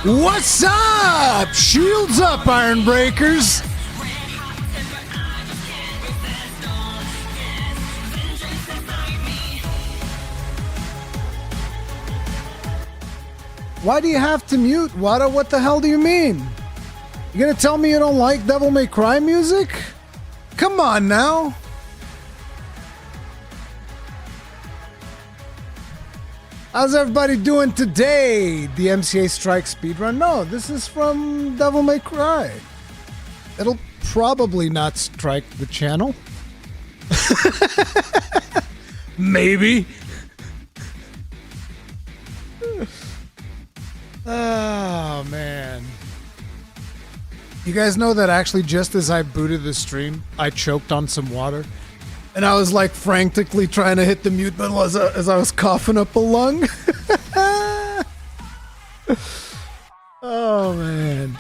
What's up? Shields up, Iron Breakers. Why do you have to mute? What the hell do you mean? You gonna tell me you don't like Devil May Cry music? Come on now. How's everybody doing today? The MCA Strike speedrun? No, this is from Devil May Cry. It'll probably not strike the channel. Maybe. Oh, man. You guys know that actually just as I booted the stream, I choked on some water. And I was like frantically trying to hit the mute button as I was coughing up a lung. Oh, man.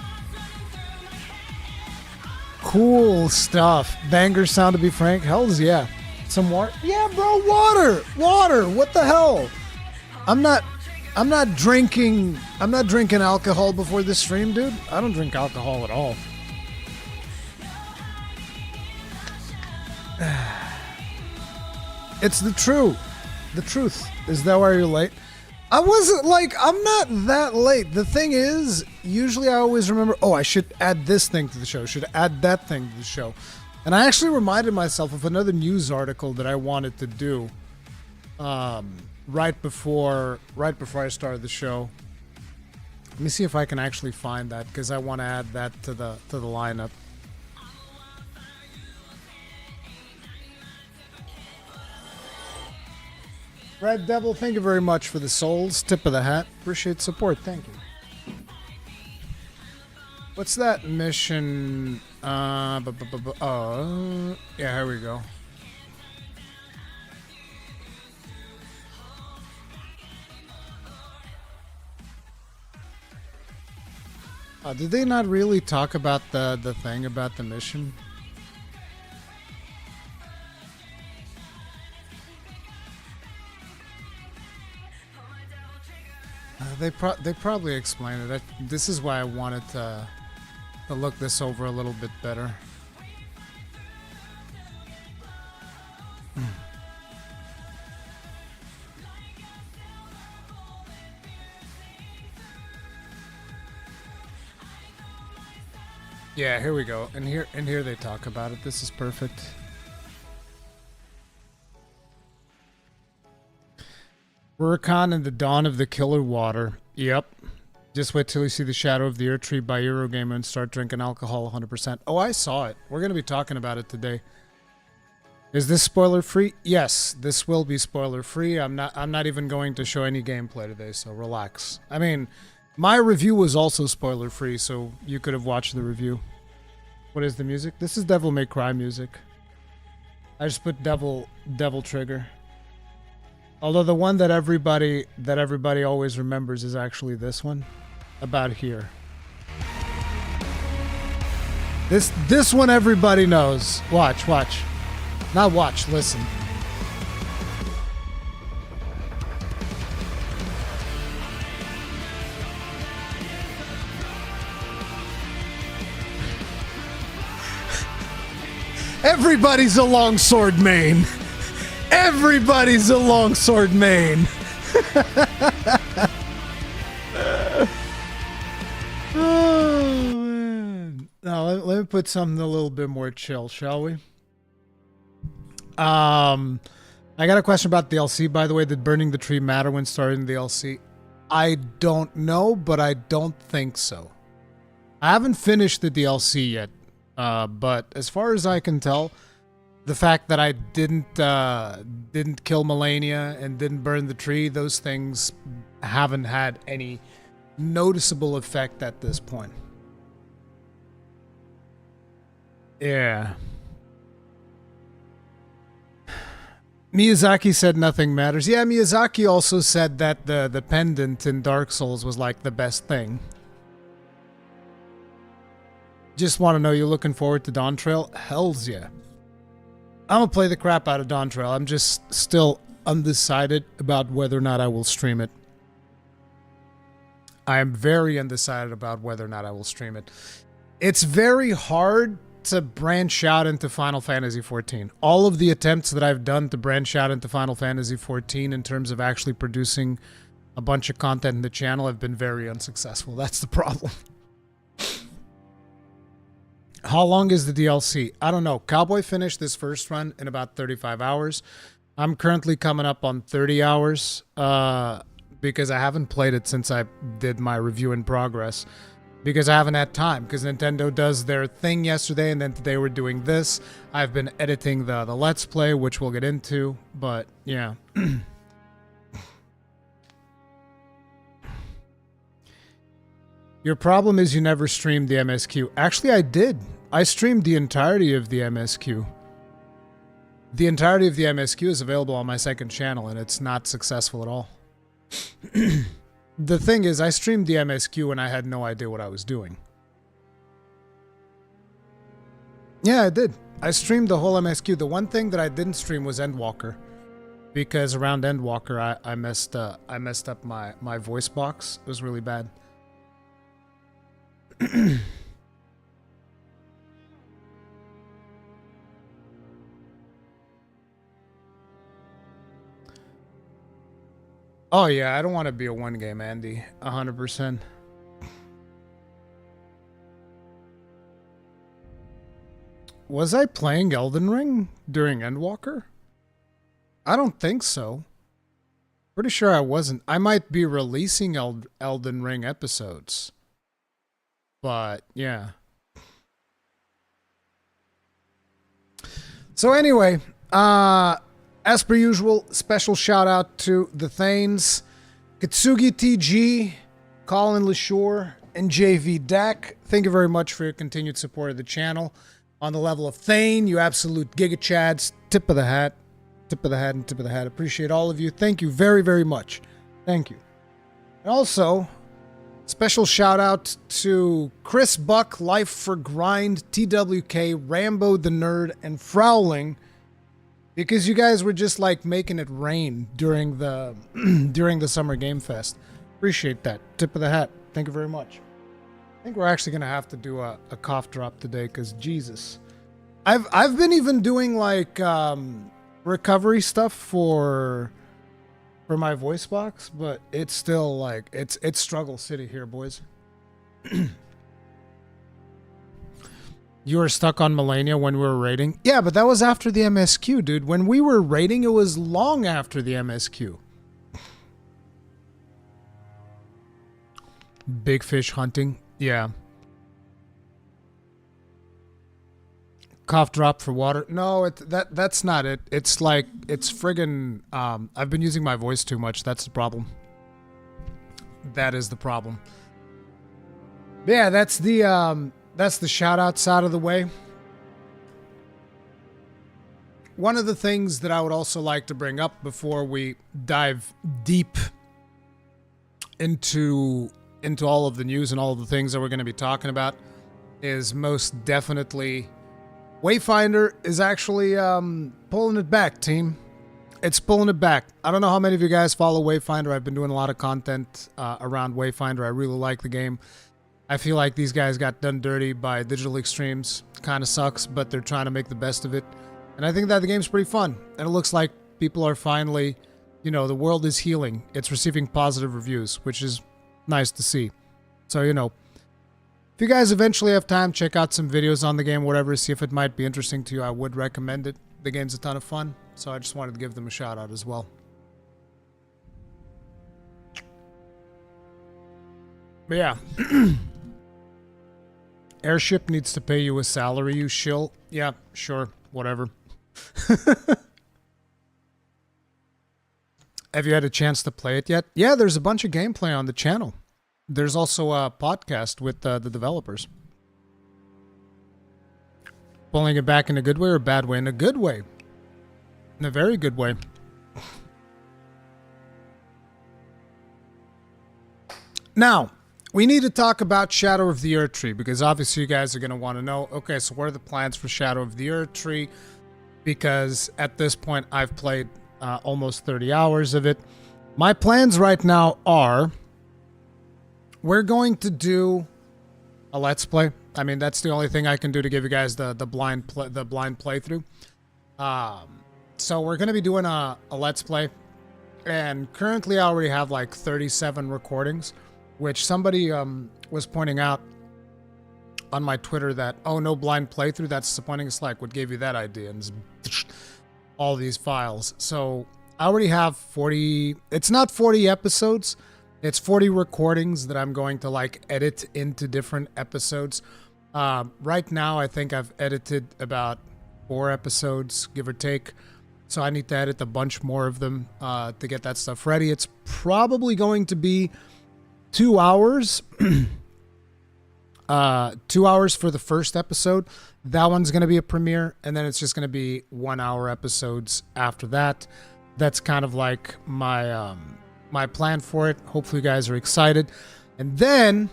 Cool stuff. Banger sound, to be frank. Hells yeah. Some water. Yeah, bro, water. Water. What the hell? I'm not drinking alcohol before this stream, dude. I don't drink alcohol at all. It's the truth. Is that why you're late? I wasn't I'm not that late. The thing is, usually I always remember, oh, I should add this thing to the show, should add that thing to the show. And I actually reminded myself of another news article that I wanted to do right before I started the show. Let me see if I can actually find that, because I want to add that to the lineup. Red Devil, thank you very much for the souls. Tip of the hat. Appreciate support. Thank you. What's that mission? Yeah, here we go. Did they not really talk about the thing about the mission? They probably explained it. This is why I wanted to look this over a little bit better. Yeah, here we go. And here they talk about it. This is perfect. Rurikhan and the Dawn of the Killer Water. Yep. Just wait till you see the Shadow of the Erdtree by Eurogamer and start drinking alcohol 100%. Oh, I saw it. We're going to be talking about it today. Is this spoiler free? Yes, this will be spoiler free. I'm not even going to show any gameplay today, so relax. I mean, my review was also spoiler free, so you could have watched the review. What is the music? This is Devil May Cry music. I just put Devil Trigger. Although the one that everybody always remembers is actually this one, about here. This one everybody knows. Watch. Not watch, listen. Everybody's a longsword main. Everybody's a longsword main. Oh, man. Now, let me put something a little bit more chill, shall we? I got a question about DLC, by the way. Did burning the tree matter when starting the DLC? I don't know, but I don't think so. I haven't finished the DLC yet, but as far as I can tell, the fact that I didn't kill Melania and didn't burn the tree, those things haven't had any noticeable effect at this point. Yeah. Miyazaki said nothing matters. Yeah, Miyazaki also said that the pendant in Dark Souls was like the best thing. Just want to know, you looking forward to Dawntrail? Hells yeah. I'm gonna play the crap out of Dawntrail. I'm just still undecided about whether or not I will stream it. I am very undecided about whether or not I will stream it. It's very hard to branch out into Final Fantasy XIV. All of the attempts that I've done to branch out into Final Fantasy XIV in terms of actually producing a bunch of content in the channel have been very unsuccessful. That's the problem. How long is the DLC? I don't know. Cowboy finished this first run in about 35 hours. I'm currently coming up on 30 hours because I haven't played it since I did my review in progress. Because I haven't had time, because Nintendo does their thing yesterday, and then today we're doing this. I've been editing the Let's Play, which we'll get into, but yeah. Your problem is you never streamed the MSQ. Actually, I did. I streamed the entirety of the MSQ. The entirety of the MSQ is available on my second channel, and it's not successful at all. The thing is, I streamed the MSQ and I had no idea what I was doing. Yeah, I did. I streamed the whole MSQ. The one thing that I didn't stream was Endwalker. Because around Endwalker, I messed up my voice box. It was really bad. Oh yeah, I don't want to be a one-game Andy. 100%. Was I playing Elden Ring during Endwalker? I don't think so. Pretty sure I wasn't. I might be releasing Elden Ring episodes. But, yeah. So anyway, as per usual, special shout out to the Thanes, Kitsugi TG, Colin LaShore, and JV Dak. Thank you very much for your continued support of the channel. On the level of Thane, you absolute giga-chads. Tip of the hat. Tip of the hat and tip of the hat. Appreciate all of you. Thank you very, very much. Thank you. And also, special shout out to Chris Buck, Life for Grind, TWK, Rambo the Nerd, and Frowling. Because you guys were just like making it rain during the during the Summer Game Fest. Appreciate that. Tip of the hat. Thank you very much. I think we're actually gonna have to do a cough drop today because Jesus. I've been even doing like recovery stuff for my voice box, but it's still like it's struggle city here, boys. You were stuck on Melania when we were raiding? Yeah, but that was after the MSQ, dude. When we were raiding, it was long after the MSQ. Big fish hunting? Yeah. Cough drop for water? No, that's not it. It's like, it's friggin', I've been using my voice too much. That's the problem. That is the problem. Yeah, that's the shout-outs out of the way. One of the things that I would also like to bring up before we dive deep into all of the news and all of the things that we're going to be talking about is most definitely Wayfinder is actually pulling it back, team. It's pulling it back. I don't know how many of you guys follow Wayfinder. I've been doing a lot of content around Wayfinder. I really like the game. I feel like these guys got done dirty by Digital Extremes. Kind of sucks, but they're trying to make the best of it. And I think that the game's pretty fun. And it looks like people are finally, you know, the world is healing. It's receiving positive reviews, which is nice to see. So, you know, if you guys eventually have time, check out some videos on the game, whatever, see if it might be interesting to you. I would recommend it. The game's a ton of fun. So I just wanted to give them a shout out as well. But yeah. Airship needs to pay you a salary, you shill. Yeah, sure, whatever. Have you had a chance to play it yet? Yeah, there's a bunch of gameplay on the channel. There's also a podcast with the developers. Pulling it back in a good way or a bad way? In a good way. In a very good way. Now, we need to talk about Shadow of the Erdtree, because obviously you guys are going to want to know, okay, so what are the plans for Shadow of the Erdtree? Because at this point, I've played almost 30 hours of it. My plans right now are we're going to do a Let's Play. I mean, that's the only thing I can do to give you guys the blind playthrough. So we're going to be doing a Let's Play. And currently I already have like 37 recordings, which somebody was pointing out on my Twitter that, oh, no blind playthrough, that's disappointing. It's like, what gave you that idea? And all these files. So I already have 40, it's not 40 episodes, it's 40 recordings that I'm going to like edit into different episodes. Right now I think I've edited about 4 episodes, give or take. So I need to edit a bunch more of them to get that stuff ready. It's probably going to be 2 hours. 2 hours for the first episode. That one's going to be a premiere, and then it's just going to be 1 hour episodes after that. That's kind of like my my plan for it. Hopefully you guys are excited. And then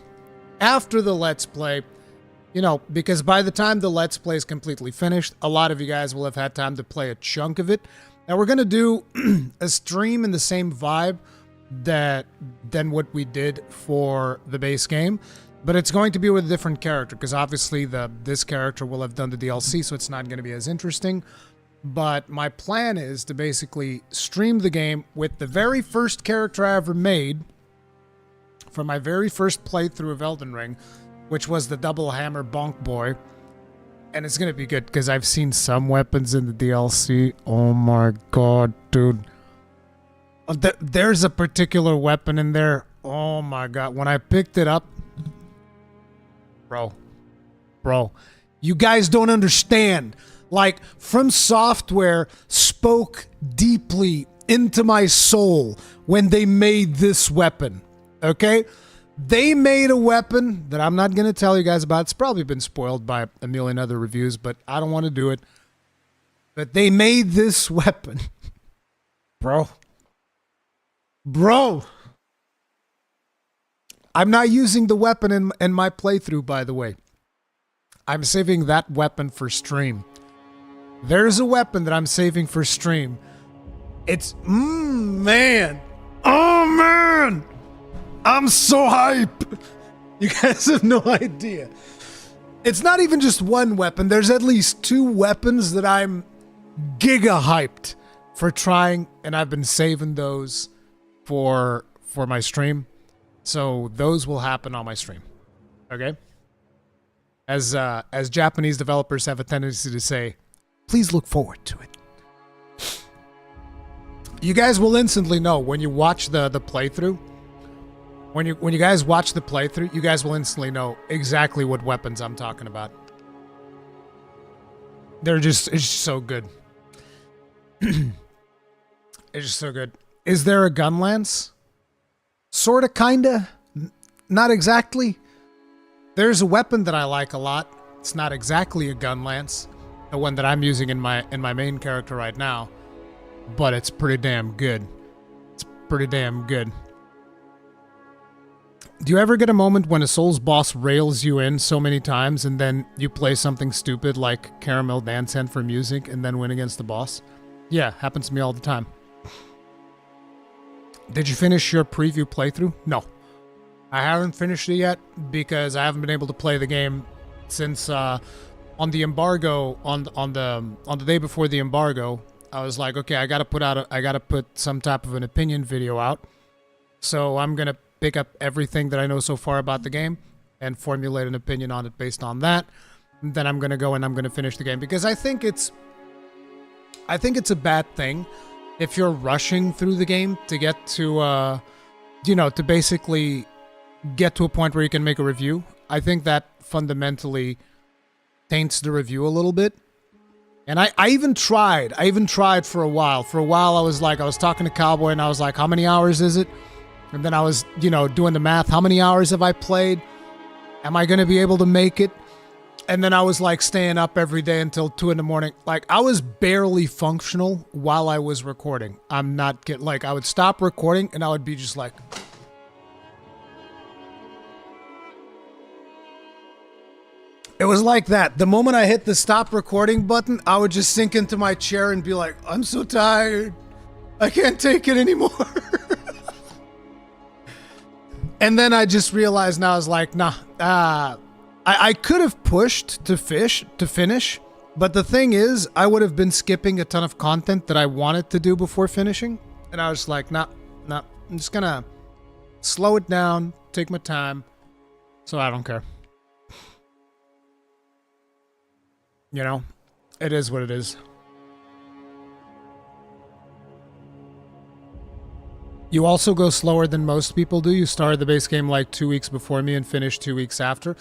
after the Let's Play, you know, because by the time the Let's Play is completely finished, a lot of you guys will have had time to play a chunk of it. Now we're going to do a stream in the same vibe than what we did for the base game, but it's going to be with a different character, because obviously this character will have done the DLC, so it's not going to be as interesting. But my plan is to basically stream the game with the very first character I ever made for my very first playthrough of Elden Ring, which was the Double Hammer Bonk Boy. And it's going to be good, because I've seen some weapons in the DLC. Oh my god, dude. There's a particular weapon in there. Oh my god. When I picked it up... Bro. You guys don't understand. Like, From Software spoke deeply into my soul when they made this weapon. Okay? They made a weapon that I'm not going to tell you guys about. It's probably been spoiled by a million other reviews, but I don't want to do it. But they made this weapon. Bro. I'm not using the weapon in my playthrough, by the way. I'm saving that weapon for stream. There's a weapon that I'm saving for stream. It's... man. Oh, man. I'm so hype. You guys have no idea. It's not even just one weapon. There's at least 2 weapons that I'm giga hyped for trying, and I've been saving those for my stream. So those will happen on my stream. Okay? As Japanese developers have a tendency to say, please look forward to it. You guys will instantly know when you watch the playthrough. When you guys watch the playthrough, you guys will instantly know exactly what weapons I'm talking about. It's just so good. It's just so good. Is there a gun lance? Sorta, kinda. Not exactly. There's a weapon that I like a lot. It's not exactly a gun lance, the one that I'm using in my main character right now, but it's pretty damn good. It's pretty damn good. Do you ever get a moment when a Souls boss rails you in so many times and then you play something stupid like Caramel Dance Hand for music and then win against the boss? Yeah, happens to me all the time. Did you finish your preview playthrough? No. I haven't finished it yet because I haven't been able to play the game since on the embargo, on the day before the embargo, I was like, okay, I gotta put some type of an opinion video out. So I'm gonna pick up everything that I know so far about the game and formulate an opinion on it based on that. And then I'm gonna go and I'm gonna finish the game, because I think it's a bad thing if you're rushing through the game to get to to basically get to a point where you can make a review. I think that fundamentally taints the review a little bit. And I even tried for a while. For a while I was talking to Cowboy and I was like, how many hours is it? And then I was, doing the math. How many hours have I played? Am I going to be able to make it? And then I was like staying up every day until 2 in the morning. Like, I was barely functional while I was recording. I'm not kidding. Like, I would stop recording and I would be just like... It was like that. The moment I hit the stop recording button, I would just sink into my chair and be like, I'm so tired. I can't take it anymore. And then I just realized now I was like, nah, I could have pushed to finish, but the thing is, I would have been skipping a ton of content that I wanted to do before finishing. And I was like, nah, I'm just gonna slow it down, take my time, so I don't care. You know, it is what it is. You also go slower than most people do. You started the base game like 2 weeks before me and finished 2 weeks after.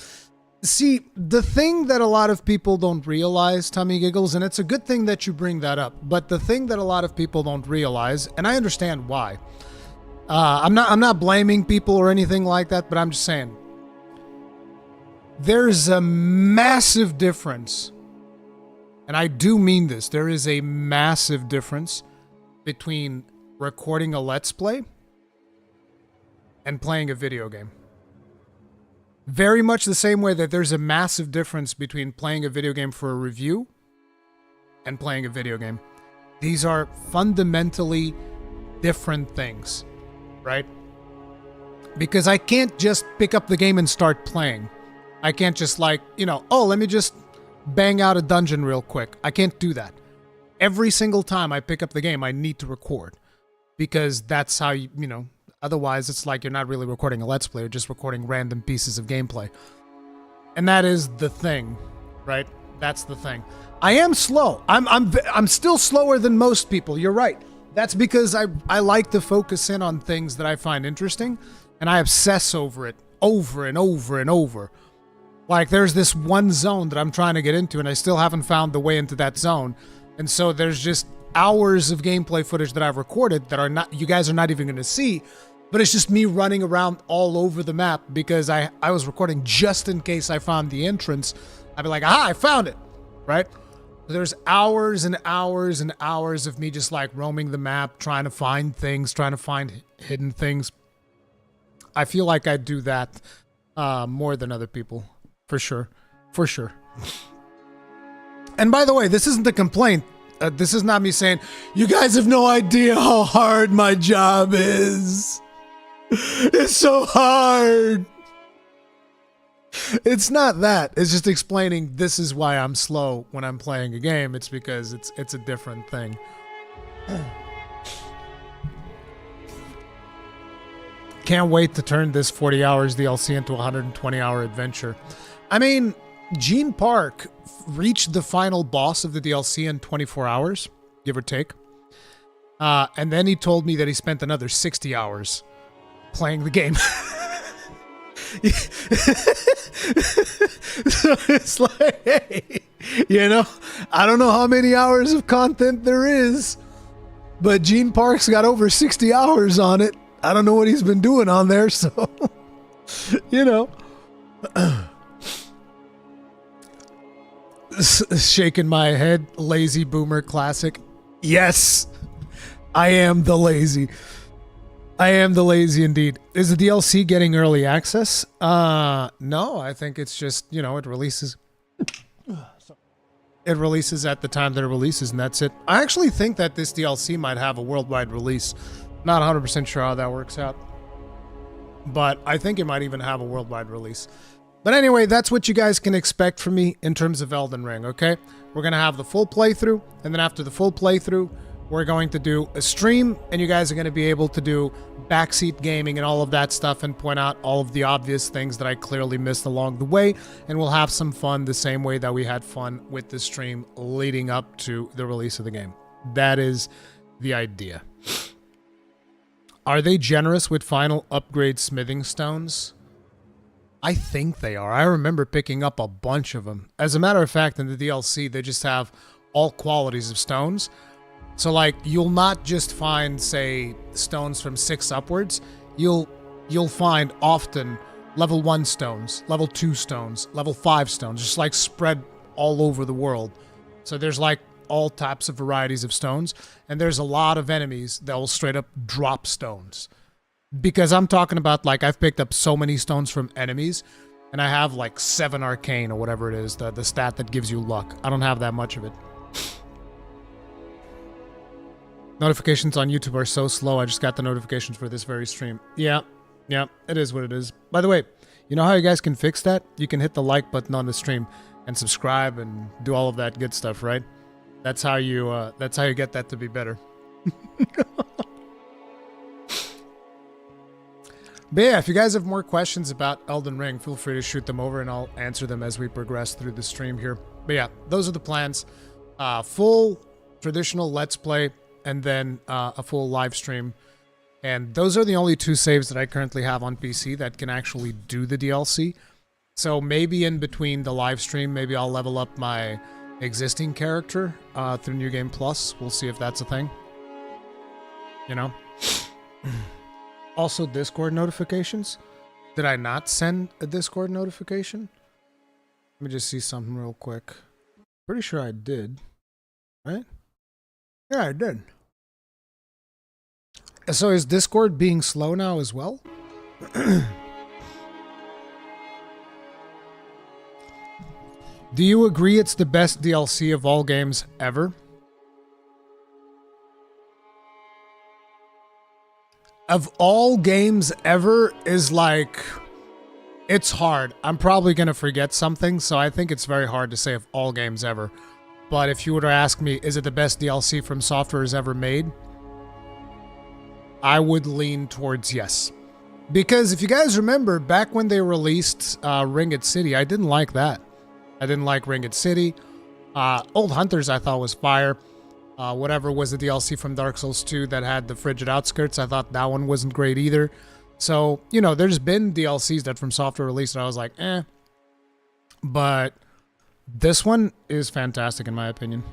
See, the thing that a lot of people don't realize, Tummy Giggles, and it's a good thing that you bring that up, but the thing that a lot of people don't realize, and I understand why. I'm not blaming people or anything like that, but I'm just saying there's a massive difference, and I do mean this. There is a massive difference between recording a Let's Play and playing a video game. Very much the same way that there's a massive difference between playing a video game for a review and playing a video game. These are fundamentally different things, right? Because I can't just pick up the game and start playing. I can't just like, you know, oh, let me just bang out a dungeon real quick. I can't do that. Every single time I pick up the game, I need to record. Because that's how you know, otherwise it's like you're not really recording a Let's Play, you're just recording random pieces of gameplay. And that is the thing, right? That's the thing. I am slow. I'm still slower than most people. You're right. That's because I like to focus in on things that I find interesting, and I obsess over it over and over and over. Like there's this one zone that I'm trying to get into, and I still haven't found the way into that zone. And so there's just hours of gameplay footage that I've recorded that are not, you guys are not even going to see, but it's just me running around all over the map because I was recording just in case I found the entrance. I'd be like, aha, I found it, right? There's hours and hours and hours of me just like roaming the map, trying to find things, trying to find hidden things. I feel like I do that more than other people, for sure, for sure. And by the way, this isn't a complaint. This is not me saying, you guys have no idea how hard my job is. It's so hard. It's not that. It's just explaining this is why I'm slow when I'm playing a game. It's because it's a different thing. Can't wait to turn this 40 hours DLC into a 120-hour adventure. I mean, Gene Park reached the final boss of the DLC in 24 hours, give or take. And then he told me that he spent another 60 hours playing the game. So it's like, hey, you know, I don't know how many hours of content there is, but Gene Park's got over 60 hours on it. I don't know what he's been doing on there, so, you know. Shaking my head, lazy boomer classic. Yes, I am the lazy. I am the lazy indeed. Is the DLC getting early access? No, I think it's just, you know, it releases. It releases at the time that it releases, and that's it. I actually think that this DLC might have a worldwide release. Not 100% sure how that works out, but I think it might even have a worldwide release. But anyway, that's what you guys can expect from me in terms of Elden Ring, okay? We're going to have the full playthrough, and then after the full playthrough, we're going to do a stream, and you guys are going to be able to do backseat gaming and all of that stuff and point out all of the obvious things that I clearly missed along the way, and we'll have some fun the same way that we had fun with the stream leading up to the release of the game. That is the idea. Are they generous with final upgrade smithing stones? I think they are. I remember picking up a bunch of them. As a matter of fact, in the DLC, they just have all qualities of stones. So, like, you'll not just find, say, stones from 6 upwards. You'll find often level 1 stones, level 2 stones, level 5 stones, just, like, spread all over the world. So there's, like, all types of varieties of stones. And there's a lot of enemies that will straight up drop stones. Because I'm talking about, like, I've picked up so many stones from enemies, and I have, like, 7 arcane or whatever it is, the stat that gives you luck. I don't have that much of it. Notifications on YouTube are so slow. I just got the notifications for this very stream. Yeah, Yeah, it is what it is. By the way, you know how you guys can fix that? You can hit the like button on the stream and subscribe and do all of that good stuff, right? That's how you get that to be better. But yeah, if you guys have more questions about Elden Ring, feel free to shoot them over and I'll answer them as we progress through the stream here. But yeah, those are the plans. Full traditional Let's Play and then a full live stream. And those are the only 2 saves that I currently have on PC that can actually do the DLC. So maybe in between the live stream, maybe I'll level up my existing character through New Game Plus. We'll see if that's a thing. You know? Also, Discord notifications. Did I not send a Discord notification? Let me just see something real quick. Pretty sure I did. Right? Yeah, I did. So is Discord being slow now as well? Do you agree it's the best DLC of all games ever? Of all games ever is like... It's hard. I'm probably going to forget something, so I think it's very hard to say of all games ever. But if you were to ask me, is it the best DLC From Software has ever made? I would lean towards yes. Because if you guys remember, back when they released Ringed City, I didn't like that. I didn't like Ringed City. Old Hunters I thought was fire. Whatever was the DLC from Dark Souls 2 that had the Frigid Outskirts, I thought that one wasn't great either. So, you know, there's been DLCs that From Software released and I was like, eh. But this one is fantastic in my opinion.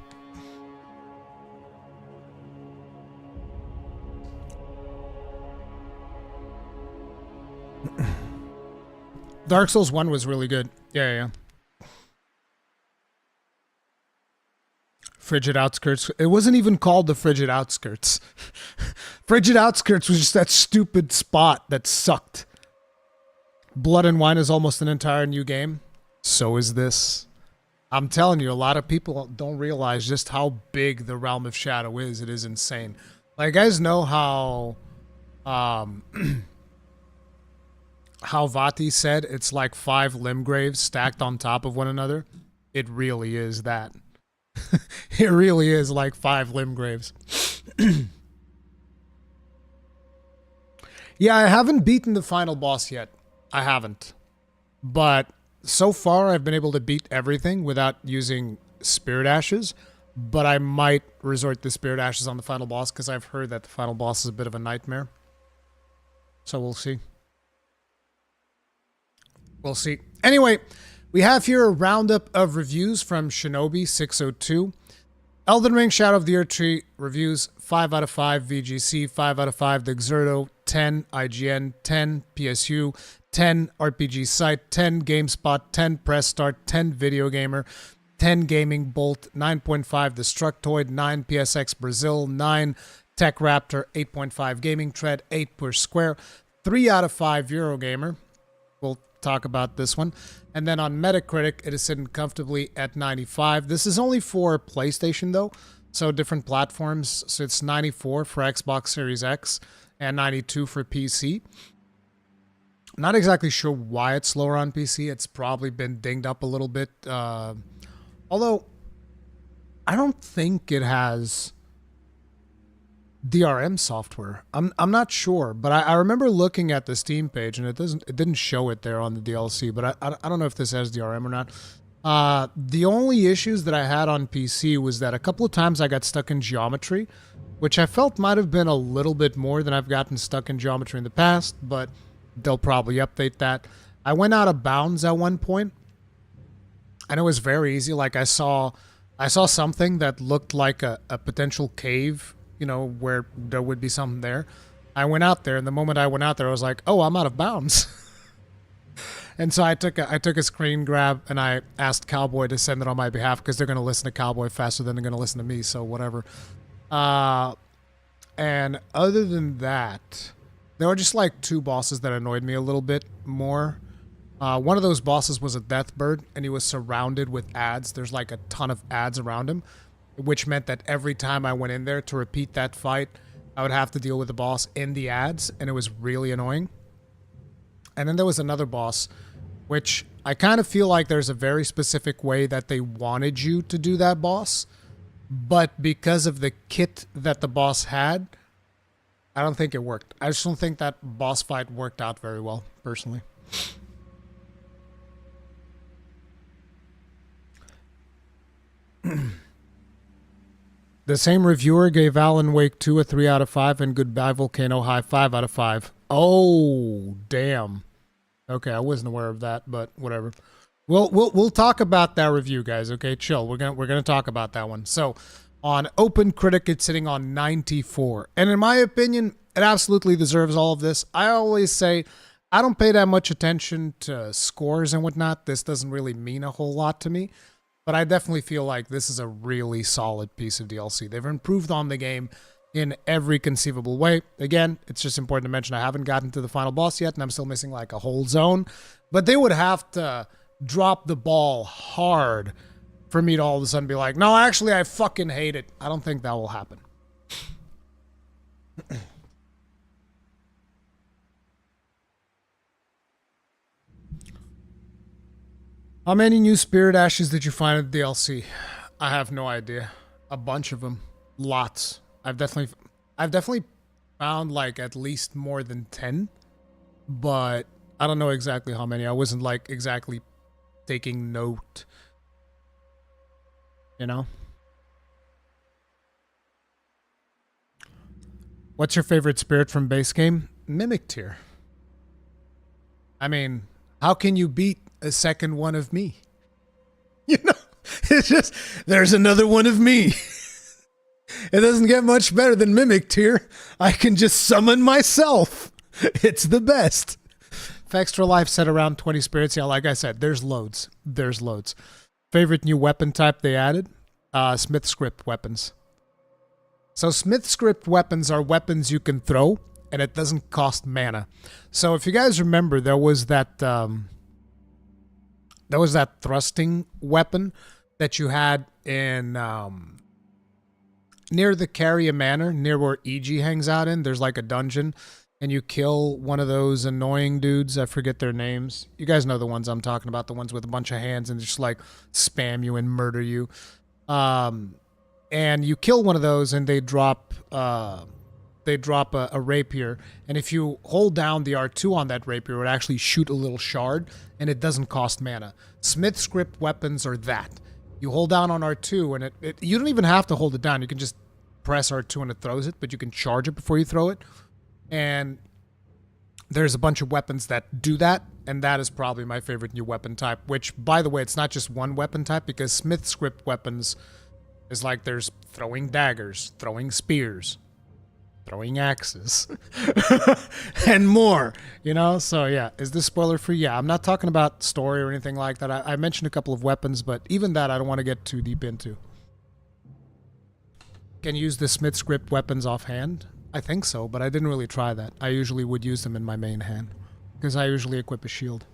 Dark Souls 1 was really good. Yeah. Frigid Outskirts. It wasn't even called the Frigid Outskirts. Frigid Outskirts was just that stupid spot that sucked. Blood and Wine is almost an entire new game. So is this. I'm telling you, a lot of people don't realize just how big the Realm of Shadow is. It is insane. Like, you guys know how... how Vati said it's like 5 limb graves stacked on top of one another? It really is that. It really is like 5 limb graves. Yeah, I haven't beaten the final boss yet. I haven't. But so far I've been able to beat everything without using Spirit Ashes. But I might resort to Spirit Ashes on the final boss because I've heard that the final boss is a bit of a nightmare. So we'll see. We'll see. Anyway, we have here a roundup of reviews from Shinobi602. Elden Ring Shadow of the Erdtree reviews 5 out of 5 VGC, 5 out of 5 The Exerto, 10 IGN, 10 PSU, 10 RPG Site, 10 GameSpot, 10 Press Start, 10 Video Gamer, 10 Gaming Bolt, 9.5 Destructoid, 9 PSX Brazil, 9 Tech Raptor, 8.5 Gaming Tread, 8 Push Square, 3 out of 5 Eurogamer. We'll talk about this one. And then on Metacritic, it is sitting comfortably at 95. This is only for PlayStation, though, so different platforms. So it's 94 for Xbox Series X and 92 for PC. Not exactly sure why it's lower on PC. It's probably been dinged up a little bit. Although, I don't think it has DRM software. I'm not sure, but I remember looking at the Steam page and it didn't show it there on the DLC, but I don't know if this has DRM or not. The only issues that I had on PC was that a couple of times I got stuck in geometry, which I felt might have been a little bit more than I've gotten stuck in geometry in the past, but they'll probably update that. I went out of bounds at one point, and it was very easy. Like I saw something that looked like a potential cave, you know, where there would be something there. I went out there, and the moment I went out there, I was like, oh, I'm out of bounds. And so I took a screen grab, and I asked Cowboy to send it on my behalf, because they're going to listen to Cowboy faster than they're going to listen to me, so whatever. And other than that, there were just like 2 bosses that annoyed me a little bit more. One of those bosses was a Deathbird, and he was surrounded with ads. There's like a ton of ads around him, which meant that every time I went in there to repeat that fight, I would have to deal with the boss in the ads, and it was really annoying. And then there was another boss, which I kind of feel like there's a very specific way that they wanted you to do that boss. But because of the kit that the boss had, I don't think it worked. I just don't think that boss fight worked out very well, personally. The same reviewer gave Alan Wake 2 a 3 out of 5 and Goodbye Volcano High 5 out of 5. Oh, damn. Okay, I wasn't aware of that, but whatever. We'll talk about that review, guys. Okay, chill. We're gonna talk about that one. So, on OpenCritic, it's sitting on 94, and in my opinion, it absolutely deserves all of this. I always say I don't pay that much attention to scores and whatnot. This doesn't really mean a whole lot to me, but I definitely feel like this is a really solid piece of DLC. They've improved on the game in every conceivable way. Again, it's just important to mention I haven't gotten to the final boss yet, and I'm still missing like a whole zone, but they would have to drop the ball hard for me to all of a sudden be like, no, actually, I fucking hate it. I don't think that will happen. How many new spirit ashes did you find in the DLC? I have no idea. A bunch of them. Lots. I've definitely found like at least more than 10, but I don't know exactly how many. I wasn't like exactly taking note. You know? What's your favorite spirit from base game? Mimic tier. I mean, how can you beat a second one of me? You know? It's just, there's another one of me. It doesn't get much better than Mimic tier. I can just summon myself. It's the best. Extra Life said around 20 spirits. Yeah, like I said, there's loads. There's loads. Favorite new weapon type they added? Smith script weapons. So Smith script weapons are weapons you can throw, and it doesn't cost mana. So if you guys remember, there was that thrusting weapon that you had in near the Carrier Manor, near where EG hangs out in. There's like a dungeon, and you kill one of those annoying dudes. I forget their names. You guys know the ones I'm talking about, the ones with a bunch of hands and just like spam you and murder you. And you kill one of those, and they drop a rapier, and if you hold down the R2 on that rapier, it would actually shoot a little shard, and it doesn't cost mana. Smith script weapons are that. You hold down on R2, and you don't even have to hold it down. You can just press R2 and it throws it, but you can charge it before you throw it. And there's a bunch of weapons that do that, and that is probably my favorite new weapon type, which, by the way, it's not just one weapon type, because Smith script weapons is like there's throwing daggers, throwing spears, throwing axes, and more, you know? So yeah, is this spoiler free? Yeah, I'm not talking about story or anything like that. I mentioned a couple of weapons, but even that I don't want to get too deep into. Can you use the Smith script weapons offhand? I think so, but I didn't really try that. I usually would use them in my main hand, because I usually equip a shield.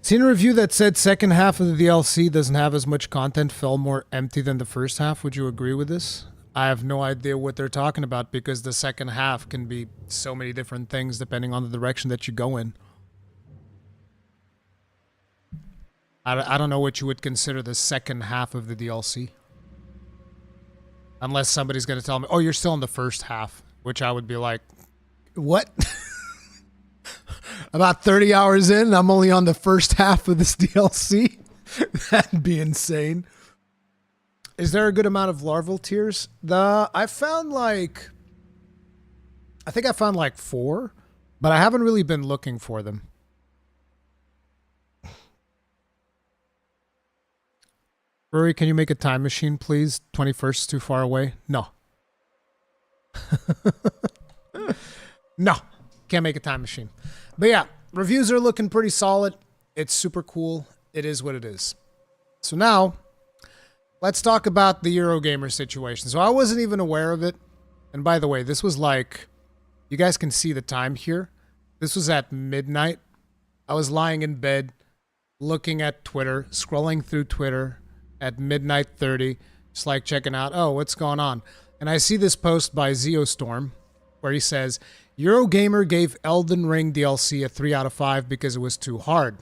Seen a review that said second half of the DLC doesn't have as much content, felt more empty than the first half. Would you agree with this? I have no idea what they're talking about, because the second half can be so many different things depending on the direction that you go in. I don't know what you would consider the second half of the DLC. Unless somebody's going to tell me, oh, you're still in the first half, which I would be like, what? About 30 hours in, I'm only on the first half of this DLC? That'd be insane. Is there a good amount of larval tiers? I found like, I think I found like 4, but I haven't really been looking for them. Rory, can you make a time machine, please? 21st is too far away. No. No. Can't make a time machine. But yeah, reviews are looking pretty solid. It's super cool. It is what it is. So now, let's talk about the Eurogamer situation. So I wasn't even aware of it. And by the way, this was like, you guys can see the time here. This was at midnight. I was lying in bed, looking at Twitter, scrolling through Twitter at midnight 30, just like checking out, oh, what's going on? And I see this post by Zeostorm where he says, Eurogamer gave Elden Ring DLC a 3 out of 5 because it was too hard.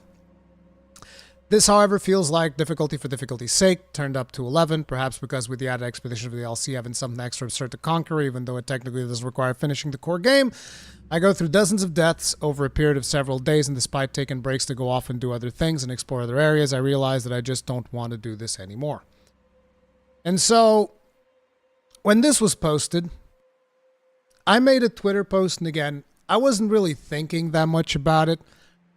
This, however, feels like difficulty for difficulty's sake, turned up to 11, perhaps because with the added expedition of the DLC having something extra absurd to conquer, even though it technically doesn't require finishing the core game. I go through dozens of deaths over a period of several days, and despite taking breaks to go off and do other things and explore other areas, I realize that I just don't want to do this anymore. And so, when this was posted, I made a Twitter post, and again, I wasn't really thinking that much about it.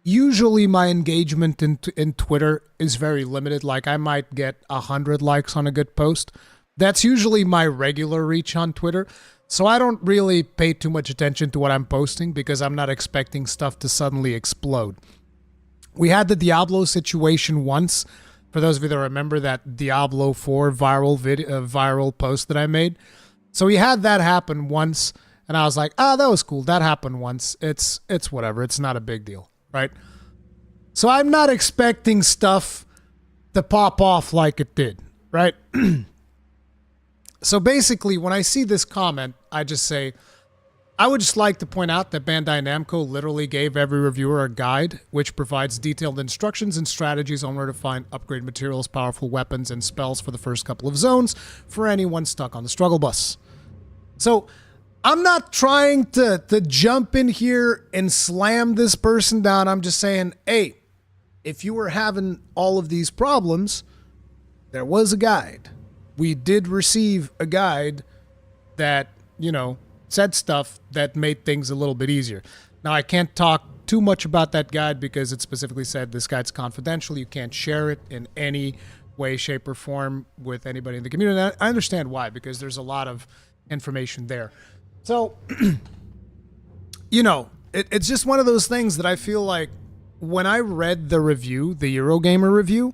Usually my engagement in Twitter is very limited. Like, I might get 100 likes on a good post. That's usually my regular reach on Twitter. So I don't really pay too much attention to what I'm posting because I'm not expecting stuff to suddenly explode. We had the Diablo situation once. For those of you that remember that Diablo 4 viral post that I made. So we had that happen once, and I was like, that was cool. That happened once. It's whatever. It's not a big deal. Right? So I'm not expecting stuff to pop off like it did, right? So basically, when I see this comment, I just say, I would just like to point out that Bandai Namco literally gave every reviewer a guide, which provides detailed instructions and strategies on where to find upgrade materials, powerful weapons, and spells for the first couple of zones for anyone stuck on the struggle bus. So I'm not trying to jump in here and slam this person down. I'm just saying, hey, if you were having all of these problems, there was a guide. We did receive a guide that, said stuff that made things a little bit easier. Now, I can't talk too much about that guide because it specifically said this guide's confidential. You can't share it in any way, shape, or form with anybody in the community. And I understand why, because there's a lot of information there. So, it's just one of those things that I feel like when I read the review, the Eurogamer review,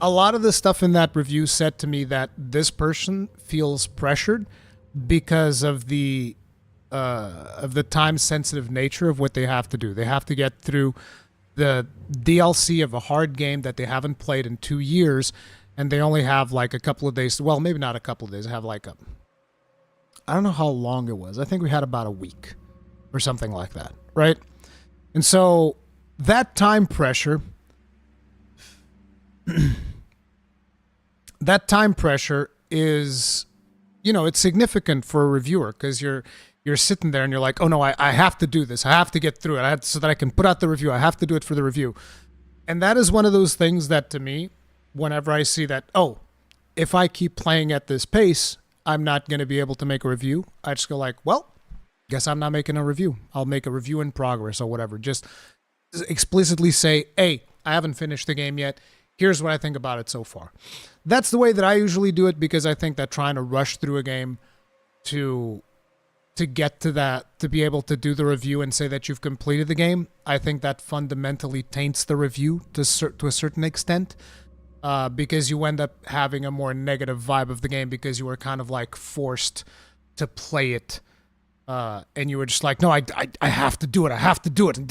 a lot of the stuff in that review said to me that this person feels pressured because of the time-sensitive nature of what they have to do. They have to get through the DLC of a hard game that they haven't played in 2 years, and they only have like a couple of days. Well, maybe not a couple of days. They have like I don't know how long it was. I think we had about a week or something like that, right? And so that time pressure, is, it's significant for a reviewer because you're sitting there and you're like, oh no, I have to do this. I have to get through it so that I can put out the review. I have to do it for the review. And that is one of those things that to me, whenever I see that, if I keep playing at this pace, I'm not going to be able to make a review. I just go like, well, guess I'm not making a review. I'll make a review in progress or whatever. Just explicitly say, hey, I haven't finished the game yet. Here's what I think about it so far. That's the way that I usually do it because I think that trying to rush through a game to get to that, to be able to do the review and say that you've completed the game, I think that fundamentally taints the review to a certain extent. Because you end up having a more negative vibe of the game because you were kind of like forced to play it. And you were just like, no, I have to do it. I have to do it. And,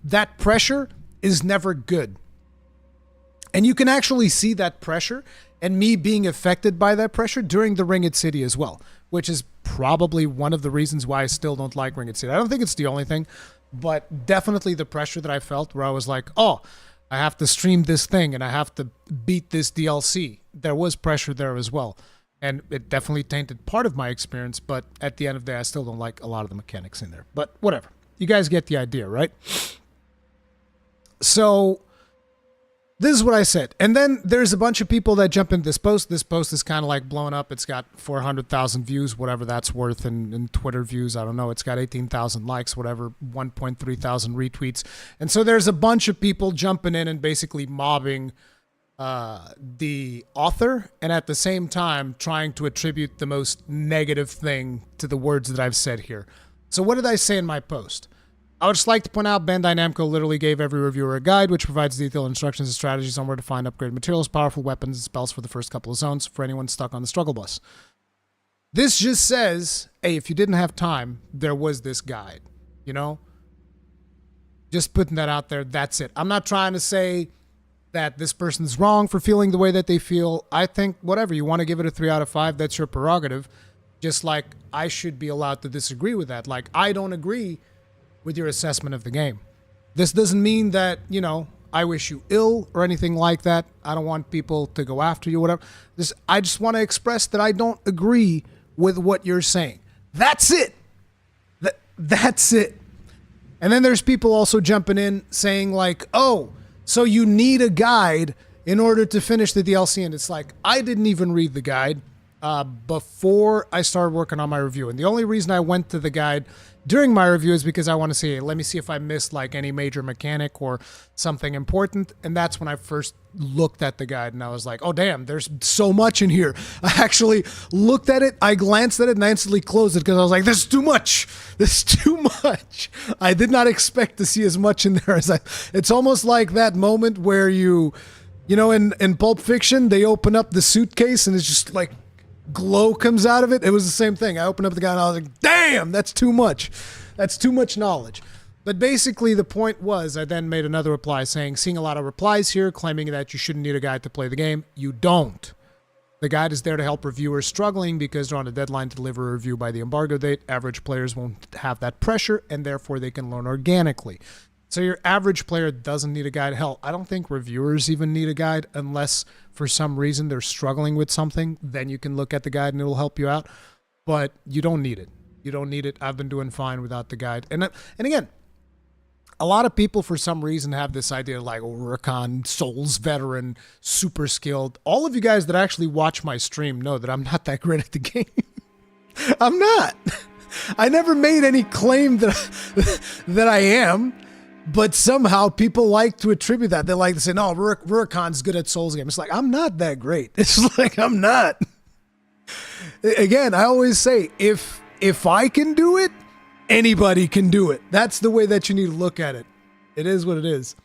that pressure is never good. And you can actually see that pressure and me being affected by that pressure during the Ringed City as well, which is probably one of the reasons why I still don't like Ringed City. I don't think it's the only thing, but definitely the pressure that I felt where I was like, I have to stream this thing and I have to beat this DLC. There was pressure there as well. And it definitely tainted part of my experience, but at the end of the day, I still don't like a lot of the mechanics in there. But whatever. You guys get the idea, right? So this is what I said. And then there's a bunch of people that jump in this post. This post is kind of like blown up. It's got 400,000 views, whatever that's worth in Twitter views. I don't know. It's got 18,000 likes, whatever, 1.3 thousand retweets. And so there's a bunch of people jumping in and basically mobbing the author and at the same time trying to attribute the most negative thing to the words that I've said here. So what did I say in my post? I would just like to point out Bandai Namco literally gave every reviewer a guide which provides detailed instructions and strategies on where to find upgrade materials, powerful weapons, and spells for the first couple of zones for anyone stuck on the struggle bus. This just says, hey, if you didn't have time, there was this guide, Just putting that out there, that's it. I'm not trying to say that this person's wrong for feeling the way that they feel. I think, whatever, you want to give it a 3 out of 5, that's your prerogative. Just like I should be allowed to disagree with that. Like, I don't agree with your assessment of the game. This doesn't mean that, you know, I wish you ill or anything like that. I don't want people to go after you, whatever. I just want to express that I don't agree with what you're saying. That's it. That's it. And then there's people also jumping in saying like, oh, so you need a guide in order to finish the DLC. And it's like, I didn't even read the guide before I started working on my review. And the only reason I went to the guide during my review is because I want to see, hey, let me see if I missed like any major mechanic or something important. And that's when I first looked at the guide and I was like, oh damn, there's so much in here. I actually looked at it, I glanced at it, and I instantly closed it because I was like, this is too much. This is too much. I did not expect to see as much in there as it's almost like that moment where you know, in Pulp Fiction, they open up the suitcase and it's just like glow comes out of it. It was the same thing. I opened up the guide and I was like, damn, that's too much. That's too much knowledge. But basically the point was, I then made another reply saying, seeing a lot of replies here claiming that you shouldn't need a guide to play the game. You don't. The guide is there to help reviewers struggling because they're on a deadline to deliver a review by the embargo date. Average players won't have that pressure and therefore they can learn organically. So your average player doesn't need a guide. Hell, I don't think reviewers even need a guide unless for some reason they're struggling with something. Then you can look at the guide and it'll help you out. But you don't need it. You don't need it. I've been doing fine without the guide. And again, a lot of people for some reason have this idea like, oh, Rurikhan, Souls veteran, super skilled. All of you guys that actually watch my stream know that I'm not that great at the game. I'm not. I never made any claim that I am. But somehow people like to attribute that. They like to say, no, Rurikhan's good at Souls games. It's like, I'm not that great. It's like, I'm not. Again, I always say, if I can do it, anybody can do it. That's the way that you need to look at it. It is what it is.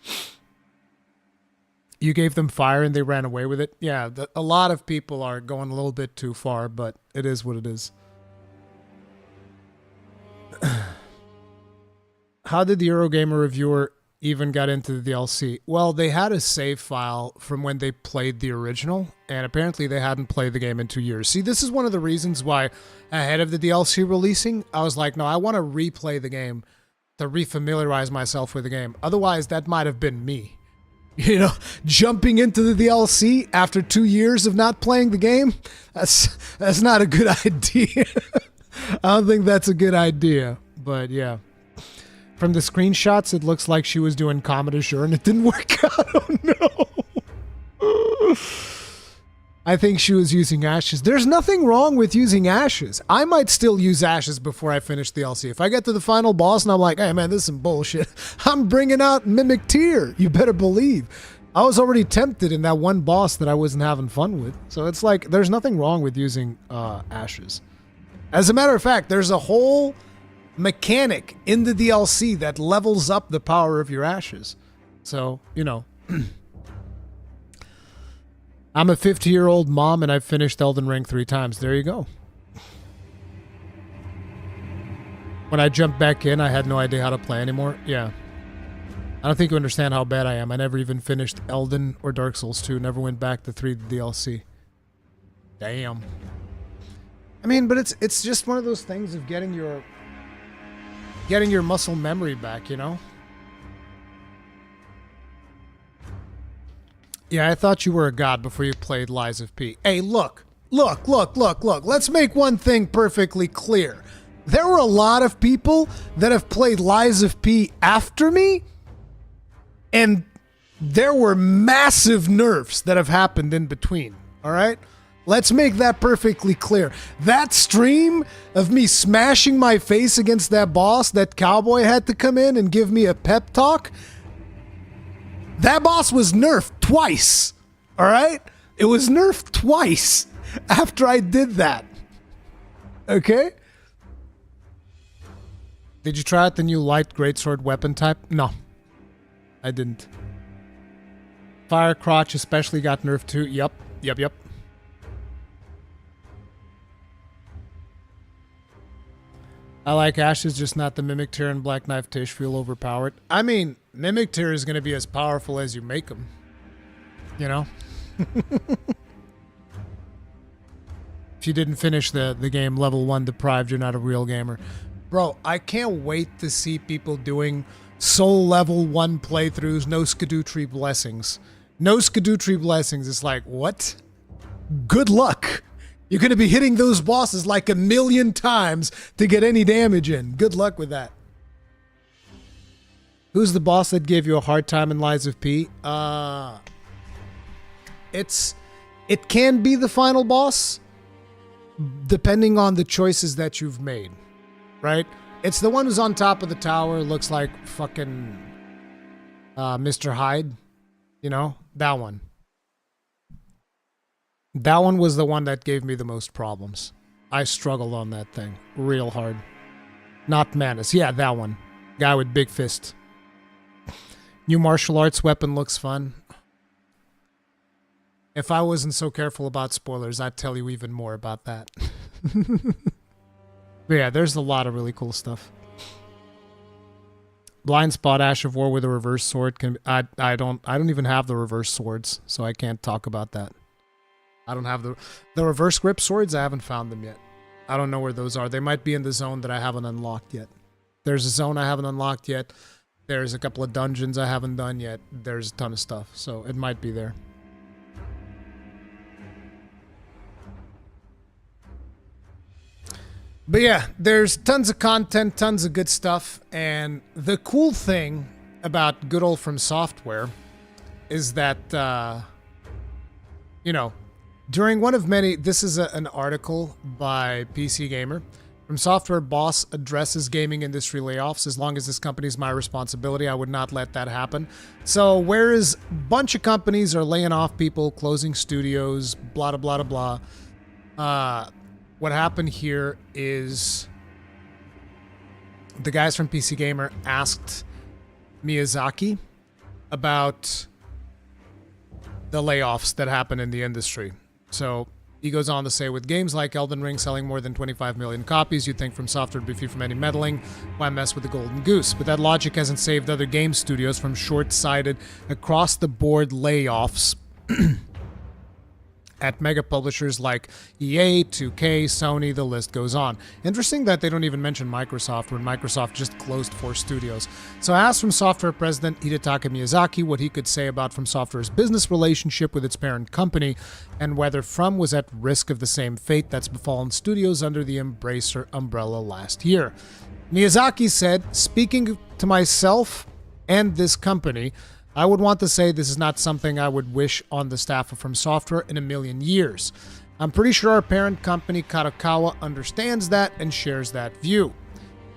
You gave them fire and they ran away with it. Yeah, a lot of people are going a little bit too far, but it is what it is. How did the Eurogamer reviewer even got into the DLC? Well, they had a save file from when they played the original, and apparently they hadn't played the game in 2 years. See, this is one of the reasons why ahead of the DLC releasing, I was like, no, I want to replay the game to refamiliarize myself with the game. Otherwise, that might have been me. You know, jumping into the DLC after 2 years of not playing the game, that's not a good idea. I don't think that's a good idea, but yeah. From the screenshots, it looks like she was doing Comet Azure and it didn't work out. Oh no. I think she was using Ashes. There's nothing wrong with using Ashes. I might still use Ashes before I finish the DLC. If I get to the final boss and I'm like, hey man, this is some bullshit, I'm bringing out Mimic Tear. You better believe. I was already tempted in that one boss that I wasn't having fun with. So it's like, there's nothing wrong with using Ashes. As a matter of fact, there's a whole mechanic in the DLC that levels up the power of your Ashes. So, you know. I'm a 50-year-old mom and I've finished Elden Ring 3 times. There you go. When I jumped back in, I had no idea how to play anymore. Yeah. I don't think you understand how bad I am. I never even finished Elden or Dark Souls 2. Never went back to 3 DLC. Damn. I mean, but it's just one of those things of getting your muscle memory back, you know? Yeah, I thought you were a god before you played Lies of P. Hey, look. Let's make one thing perfectly clear. There were a lot of people that have played Lies of P after me, and there were massive nerfs that have happened in between, all right? Let's make that perfectly clear. That stream of me smashing my face against that boss, that cowboy had to come in and give me a pep talk, that boss was nerfed twice, all right? It was nerfed twice after I did that, okay? Did you try out the new light greatsword weapon type? No, I didn't. Fire crotch especially got nerfed too. Yep. I like Ashes, just not the Mimic Tear and Black Knife Tish feel overpowered. I mean, Mimic Tear is going to be as powerful as you make them. You know? If you didn't finish the game level 1 deprived, you're not a real gamer. Bro, I can't wait to see people doing soul level 1 playthroughs, no Erdtree blessings. No Erdtree blessings. It's like, what? Good luck. You're going to be hitting those bosses like 1,000,000 times to get any damage in. Good luck with that. Who's the boss that gave you a hard time in Lies of P? It can be the final boss, depending on the choices that you've made, right? It's the one who's on top of the tower, looks like fucking Mr. Hyde, you know? That one. That one was the one that gave me the most problems. I struggled on that thing real hard. Not Manus. Yeah, that one. Guy with big fist. New martial arts weapon looks fun. If I wasn't so careful about spoilers, I'd tell you even more about that. But yeah, there's a lot of really cool stuff. Blind Spot Ash of War with a reverse sword can I don't even have the reverse swords, so I can't talk about that. I don't have the reverse grip swords. I haven't found them yet. I don't know where those are. They might be in the zone that I haven't unlocked yet. There's a zone I haven't unlocked yet. There's a couple of dungeons I haven't done yet. There's a ton of stuff, so it might be there. But yeah, there's tons of content, tons of good stuff, and the cool thing about good old From Software is that, you know, during one of many, this is an article by PC Gamer. From Software boss addresses gaming industry layoffs. As long as this company is my responsibility, I would not let that happen. So whereas a bunch of companies are laying off people, closing studios, blah, blah, blah, blah, what happened here is the guys from PC Gamer asked Miyazaki about the layoffs that happen in the industry. So he goes on to say, with games like Elden Ring selling more than 25 million copies, you'd think From Software would be free from any meddling. Why mess with the golden goose? But that logic hasn't saved other game studios from short-sighted, across-the-board layoffs at mega publishers like EA, 2K, Sony, the list goes on. Interesting that they don't even mention Microsoft when Microsoft just closed 4 studios. So I asked From Software president Hidetaka Miyazaki what he could say about From Software's business relationship with its parent company and whether From was at risk of the same fate that's befallen studios under the Embracer umbrella last year. Miyazaki said, speaking to myself and this company, I would want to say this is not something I would wish on the staff of From Software in a million years. I'm pretty sure our parent company, Kadokawa, understands that and shares that view.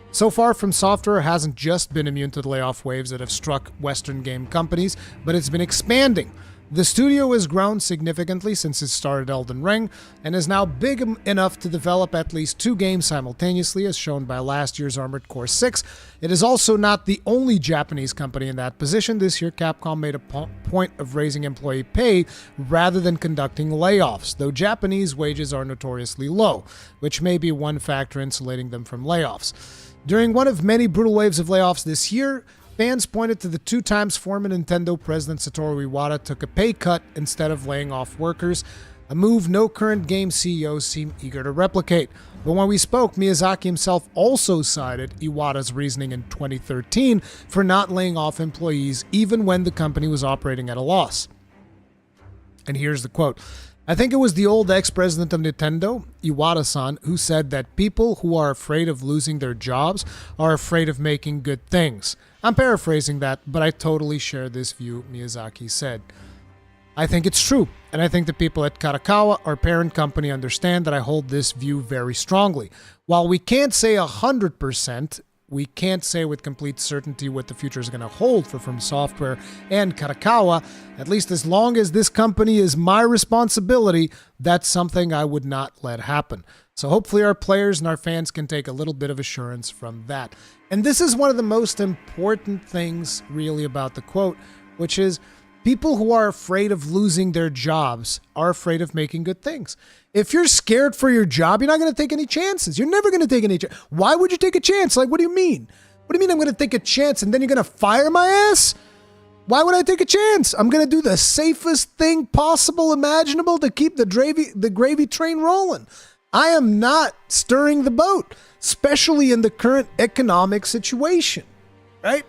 So far, From Software hasn't just been immune to the layoff waves that have struck Western game companies, but it's been expanding. The studio has grown significantly since it started Elden Ring, and is now big enough to develop at least 2 games simultaneously, as shown by last year's Armored Core 6. It is also not the only Japanese company in that position. This year, Capcom made a point of raising employee pay rather than conducting layoffs, though Japanese wages are notoriously low, which may be one factor insulating them from layoffs. During one of many brutal waves of layoffs this year, fans pointed to the 2 times former Nintendo president Satoru Iwata took a pay cut instead of laying off workers, a move no current game CEOs seem eager to replicate. But when we spoke, Miyazaki himself also cited Iwata's reasoning in 2013 for not laying off employees even when the company was operating at a loss. And here's the quote. I think it was the old ex-president of Nintendo, Iwata-san, who said that people who are afraid of losing their jobs are afraid of making good things. I'm paraphrasing that, but I totally share this view, Miyazaki said. I think it's true, and I think the people at Kadokawa, our parent company, understand that I hold this view very strongly. While we can't say 100%, we can't say with complete certainty what the future is going to hold for From Software and Kadokawa. At least as long as this company is my responsibility, that's something I would not let happen. So hopefully our players and our fans can take a little bit of assurance from that. And this is one of the most important things really about the quote, which is people who are afraid of losing their jobs are afraid of making good things. If you're scared for your job, you're not going to take any chances. You're never going to take any chance. Why would you take a chance? Like, what do you mean? What do you mean I'm going to take a chance and then you're going to fire my ass? Why would I take a chance? I'm going to do the safest thing possible, imaginable to keep the gravy train rolling. I am not stirring the boat, especially in the current economic situation, right?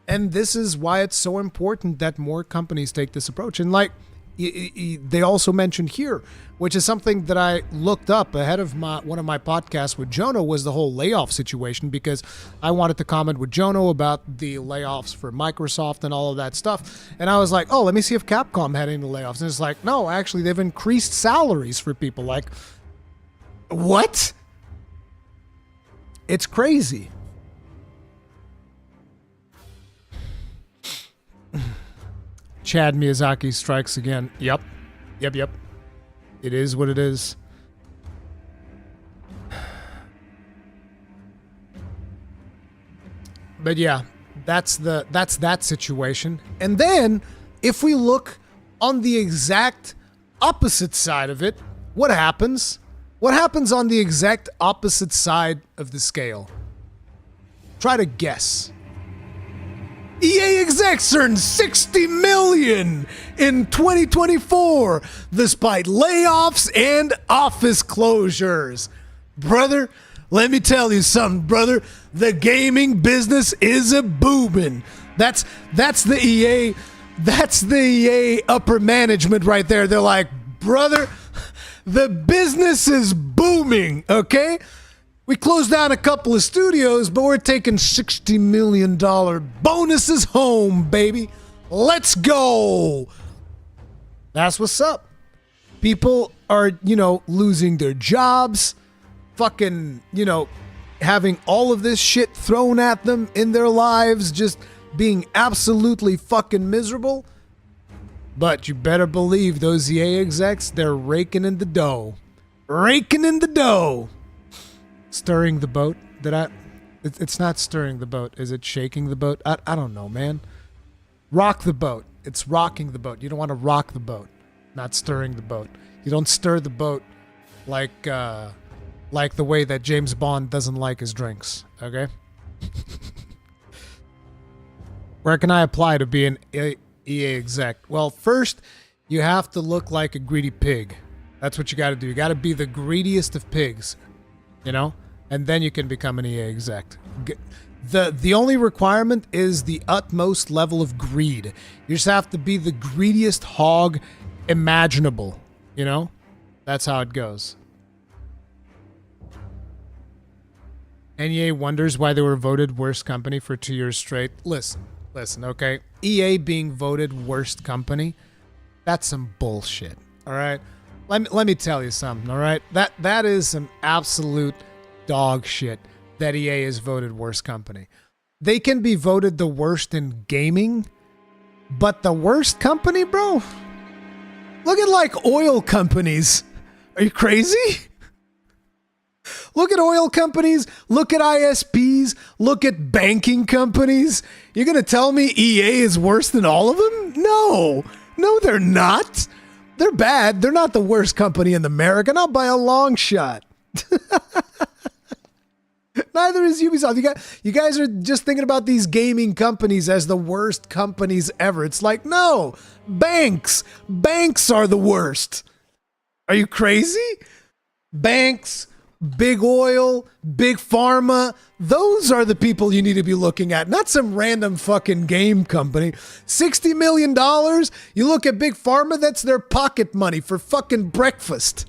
And this is why it's so important that more companies take this approach. And like they also mentioned here, which is something that I looked up ahead of one of my podcasts with Jono, was the whole layoff situation, because I wanted to comment with Jono about the layoffs for Microsoft and all of that stuff. And I was like, oh, let me see if Capcom had any layoffs. And it's like, no, actually, they've increased salaries for people. Like, what? It's crazy. Chad Miyazaki strikes again. Yep. It is what it is. But yeah, that's that situation. And then if we look on the exact opposite side of it, what happens? What happens on the exact opposite side of the scale? Try to guess. EA execs earned $60 million in 2024, despite layoffs and office closures. Brother, let me tell you something, brother. The gaming business is a booming. That's the EA. That's the EA upper management right there. They're like, brother, the business is booming. Okay. We closed down a couple of studios, but we're taking $60 million bonuses home, baby. Let's go. That's what's up. People are, losing their jobs, fucking, having all of this shit thrown at them in their lives, just being absolutely fucking miserable. But you better believe those EA execs, they're raking in the dough. Raking in the dough. Stirring the boat? It's not stirring the boat. Is it shaking the boat? I don't know, man. Rock the boat. It's rocking the boat. You don't want to rock the boat, not stirring the boat. You don't stir the boat like the way that James Bond doesn't like his drinks, okay? Where can I apply to be an EA exec? Well, first, you have to look like a greedy pig. That's what you got to do. You got to be the greediest of pigs. And then you can become an EA exec. The only requirement is the utmost level of greed. You just have to be the greediest hog imaginable. That's how it goes. NEA wonders why they were voted worst company for 2 years straight. Listen, okay? EA being voted worst company, that's some bullshit, all right? Let me tell you something, all right? That is some absolute dog shit that EA is voted worst company. They can be voted the worst in gaming, but the worst company, bro? Look at like oil companies. Are you crazy? Look at oil companies, look at ISPs, look at banking companies. You're going to tell me EA is worse than all of them? No, they're not. They're bad. They're not the worst company in America, not by a long shot. Neither is Ubisoft. You guys are just thinking about these gaming companies as the worst companies ever. It's like, no, banks are the worst. Are you crazy? Banks, big oil, big pharma, those are the people you need to be looking at, not some random fucking game company. $60 million, you look at big pharma, that's their pocket money for fucking breakfast.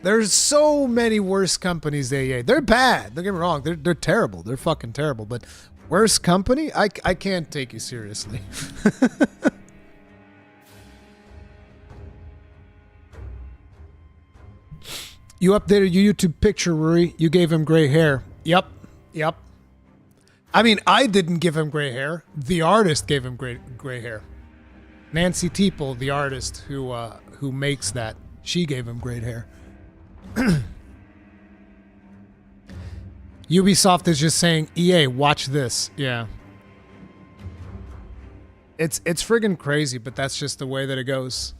There's so many worse companies than EA. They're bad. Don't get me wrong. They're terrible. They're fucking terrible. But worst company? I can't take you seriously. You updated your YouTube picture, Ruri. You gave him gray hair. Yep. I mean, I didn't give him gray hair. The artist gave him gray hair. Nancy Teeple, the artist who makes that, she gave him gray hair. Ubisoft is just saying, EA, watch this. Yeah. It's friggin' crazy, but that's just the way that it goes.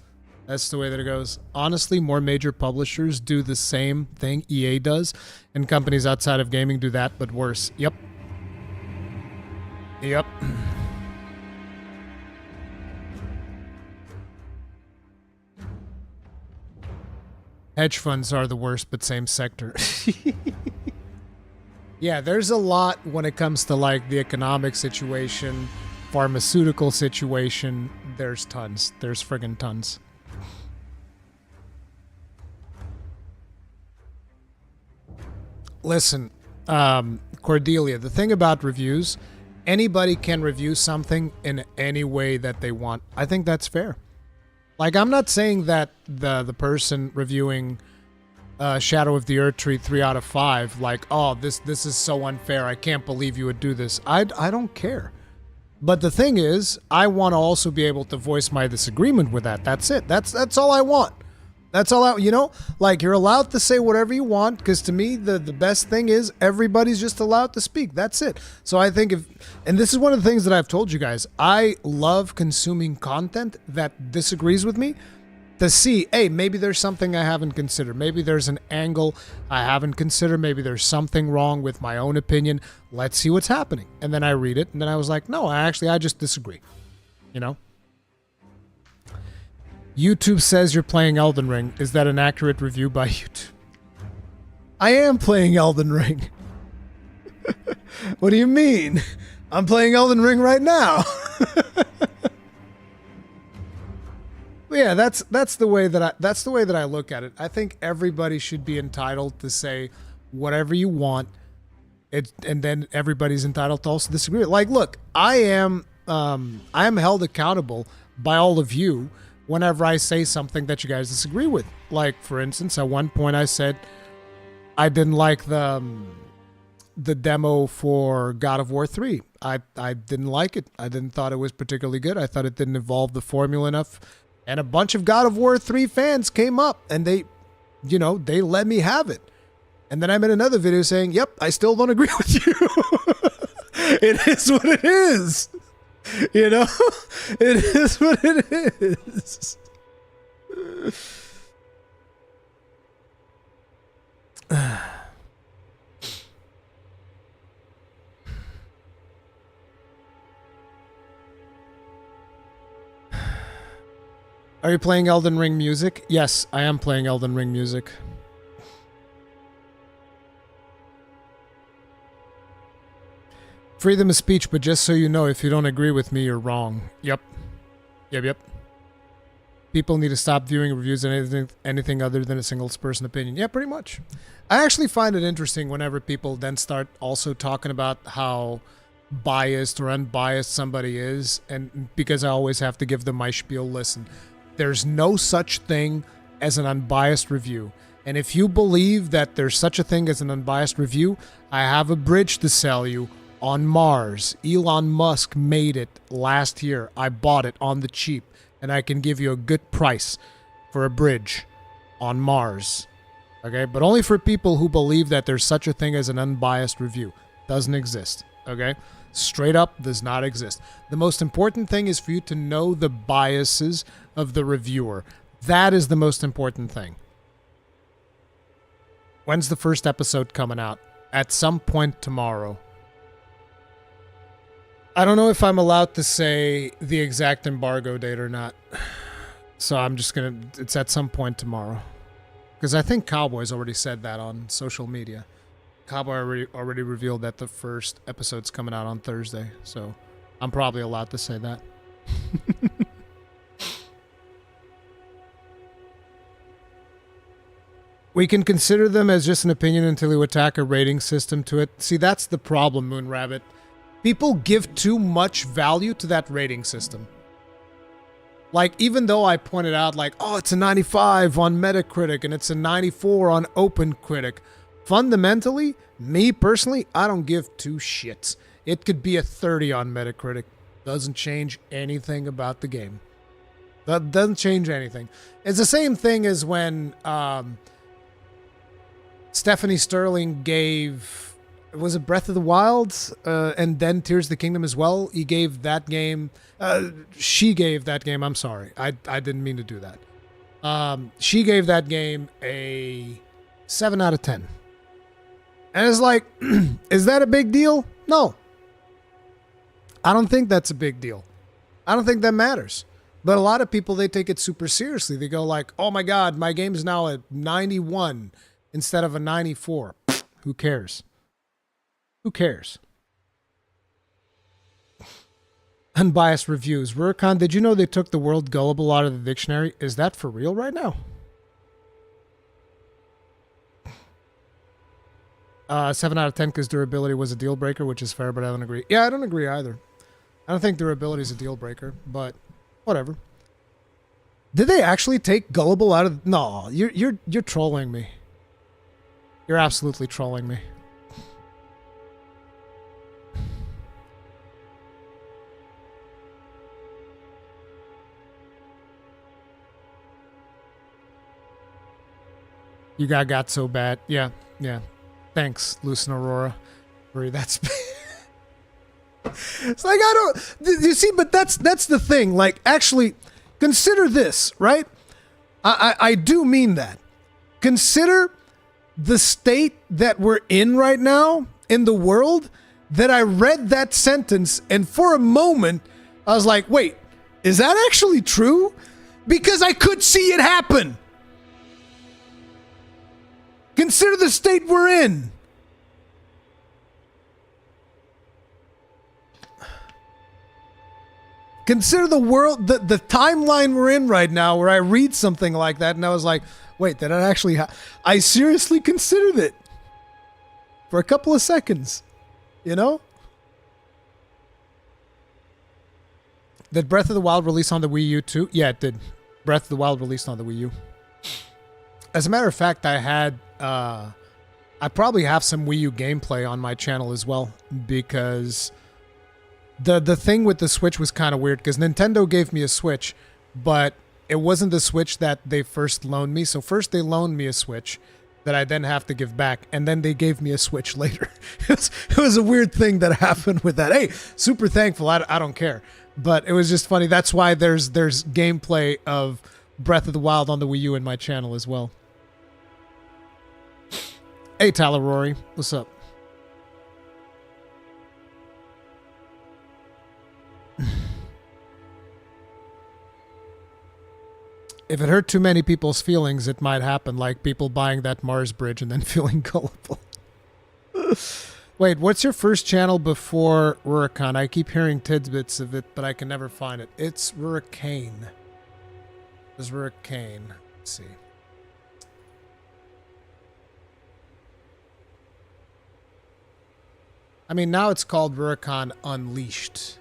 That's the way that it goes. Honestly, more major publishers do the same thing EA does, and companies outside of gaming do that, but worse. Yep. Hedge funds are the worst, but same sector. Yeah, there's a lot when it comes to like the economic situation, pharmaceutical situation. There's tons. There's friggin' tons. Listen, Cordelia, the thing about reviews, anybody can review something in any way that they want. I think that's fair. Like, I'm not saying that the person reviewing Shadow of the Erdtree 3 out of 5, like, oh, this is so unfair. I can't believe you would do this. I don't care. But the thing is, I want to also be able to voice my disagreement with that. That's it. That's all I want. That's all I, you know, like, you're allowed to say whatever you want, because to me, the best thing is everybody's just allowed to speak. That's it. So I think and this is one of the things that I've told you guys, I love consuming content that disagrees with me to see, hey, maybe there's something I haven't considered. Maybe there's an angle I haven't considered. Maybe there's something wrong with my own opinion. Let's see what's happening. And then I read it, and then I was like, no, I just disagree, you know? YouTube says you're playing Elden Ring. Is that an accurate review by YouTube? I am playing Elden Ring. What do you mean? I'm playing Elden Ring right now. Yeah, that's the way that I look at it. I think everybody should be entitled to say whatever you want. And then everybody's entitled to also disagree. Like, look, I am held accountable by all of you whenever I say something that you guys disagree with. Like, for instance, at one point I said I didn't like the demo for God of War 3. I didn't like it. I didn't thought it was particularly good. I thought it didn't evolve the formula enough. And a bunch of God of War 3 fans came up and they let me have it. And then I made another video saying, yep, I still don't agree with you. It is what it is. You know, it is what it is. Are you playing Elden Ring music? Yes, I am playing Elden Ring music. Freedom of speech, but just so you know, if you don't agree with me, you're wrong. Yep. People need to stop viewing reviews and anything other than a single person opinion. Yeah, pretty much. I actually find it interesting whenever people then start also talking about how biased or unbiased somebody is, and because I always have to give them my spiel. Listen, there's no such thing as an unbiased review. And if you believe that there's such a thing as an unbiased review, I have a bridge to sell you on Mars. Elon Musk made it last year. I bought it on the cheap, and I can give you a good price for a bridge on Mars. Okay? But only for people who believe that there's such a thing as an unbiased review. Doesn't exist. Okay? Straight up, does not exist. The most important thing is for you to know the biases of the reviewer. That is the most important thing. When's the first episode coming out? At some point tomorrow. I don't know if I'm allowed to say the exact embargo date or not. So I'm just going to... It's at some point tomorrow. Because I think Cowboy's already said that on social media. Cowboy already revealed that the first episode's coming out on Thursday. So I'm probably allowed to say that. We can consider them as just an opinion until you attack a rating system to it. See, that's the problem, Moonrabbit. People give too much value to that rating system. Like, even though I pointed out, like, oh, it's a 95 on Metacritic and it's a 94 on OpenCritic. Fundamentally, me personally, I don't give two shits. It could be a 30 on Metacritic. Doesn't change anything about the game. That doesn't change anything. It's the same thing as when Stephanie Sterling gave... Was it Breath of the Wild? And then Tears of the Kingdom as well? He gave that game... she gave that game... I'm sorry. I didn't mean to do that. She gave that game a 7 out of 10. And it's like, is that a big deal? No. I don't think that's a big deal. I don't think that matters. But a lot of people, they take it super seriously. They go like, oh my God, my game's now a 91 instead of a 94. Who cares? Who cares? Unbiased reviews. Rurikhan, did you know they took the word gullible out of the dictionary? Is that for real right now? 7 out of 10 because durability was a deal breaker, which is fair, but I don't agree. Yeah, I don't agree either. I don't think durability is a deal breaker, but whatever. Did they actually take gullible out of? No, you're trolling me. You're absolutely trolling me. You got so bad. Yeah, yeah. Thanks, Lucin Aurora. That's it's like I don't. You see, but that's the thing. Like, actually, consider this, right? I do mean that. Consider the state that we're in right now in the world. That I read that sentence, and for a moment, I was like, "Wait, is that actually true?" Because I could see it happen. Consider the state we're in. Consider the world, the timeline we're in right now, where I read something like that and I was like, wait, did I actually I seriously considered it for a couple of seconds, you know? Did Breath of the Wild release on the Wii U too? Yeah, it did. Breath of the Wild released on the Wii U. As a matter of fact, I probably have some Wii U gameplay on my channel as well, because the thing with the Switch was kind of weird, because Nintendo gave me a Switch, but it wasn't the Switch that they first loaned me. So first they loaned me a Switch that I then have to give back, and then they gave me a Switch later. It was a weird thing that happened with that. Hey, super thankful. I don't care. But it was just funny. That's why there's gameplay of Breath of the Wild on the Wii U in my channel as well. Hey, Tyler Rory. What's up? If it hurt too many people's feelings, it might happen, like people buying that Mars bridge and then feeling gullible. Wait, what's your first channel before Rurikhan? I keep hearing tidbits of it, but I can never find it. It's Rurikhan. It's Rurikhan. Let's see. I mean, now it's called Rurikhan Unleashed.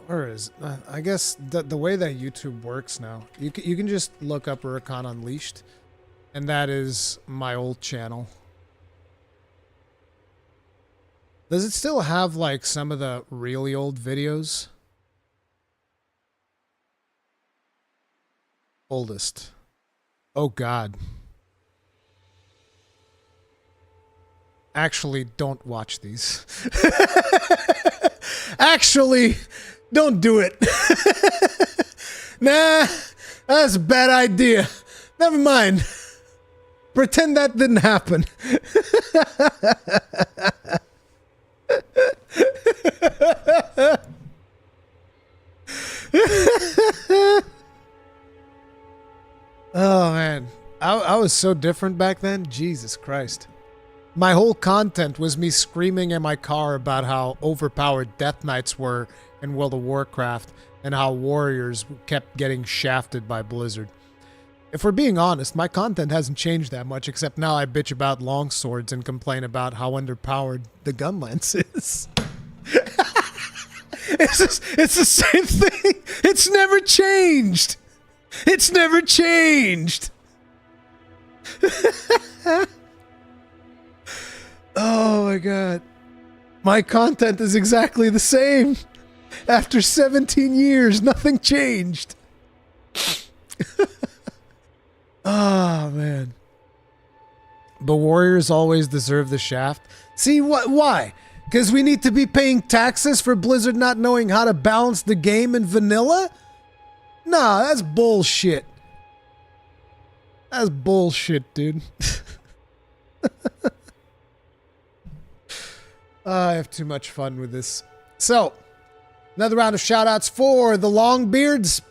Where is I guess the way that YouTube works now, you can just look up Rurikhan Unleashed, and that is my old channel. Does it still have like some of the really old videos? Oldest. Oh God. Actually, don't watch these. Actually, don't do it. Nah, that's a bad idea. Never mind. Pretend that didn't happen. Oh, man. I was so different back then. Jesus Christ. My whole content was me screaming in my car about how overpowered Death Knights were in World of Warcraft and how warriors kept getting shafted by Blizzard. If we're being honest, my content hasn't changed that much, except now I bitch about longswords and complain about how underpowered the gun lance is. It's the same thing. It's never changed. It's never changed. Oh my God. My content is exactly the same. After 17 years, nothing changed. Oh, man. But warriors always deserve the shaft. See, why? Because we need to be paying taxes for Blizzard not knowing how to balance the game in vanilla? Nah, that's bullshit. That's bullshit, dude. I have too much fun with this. So, Another round of shout-outs for the Longbeards.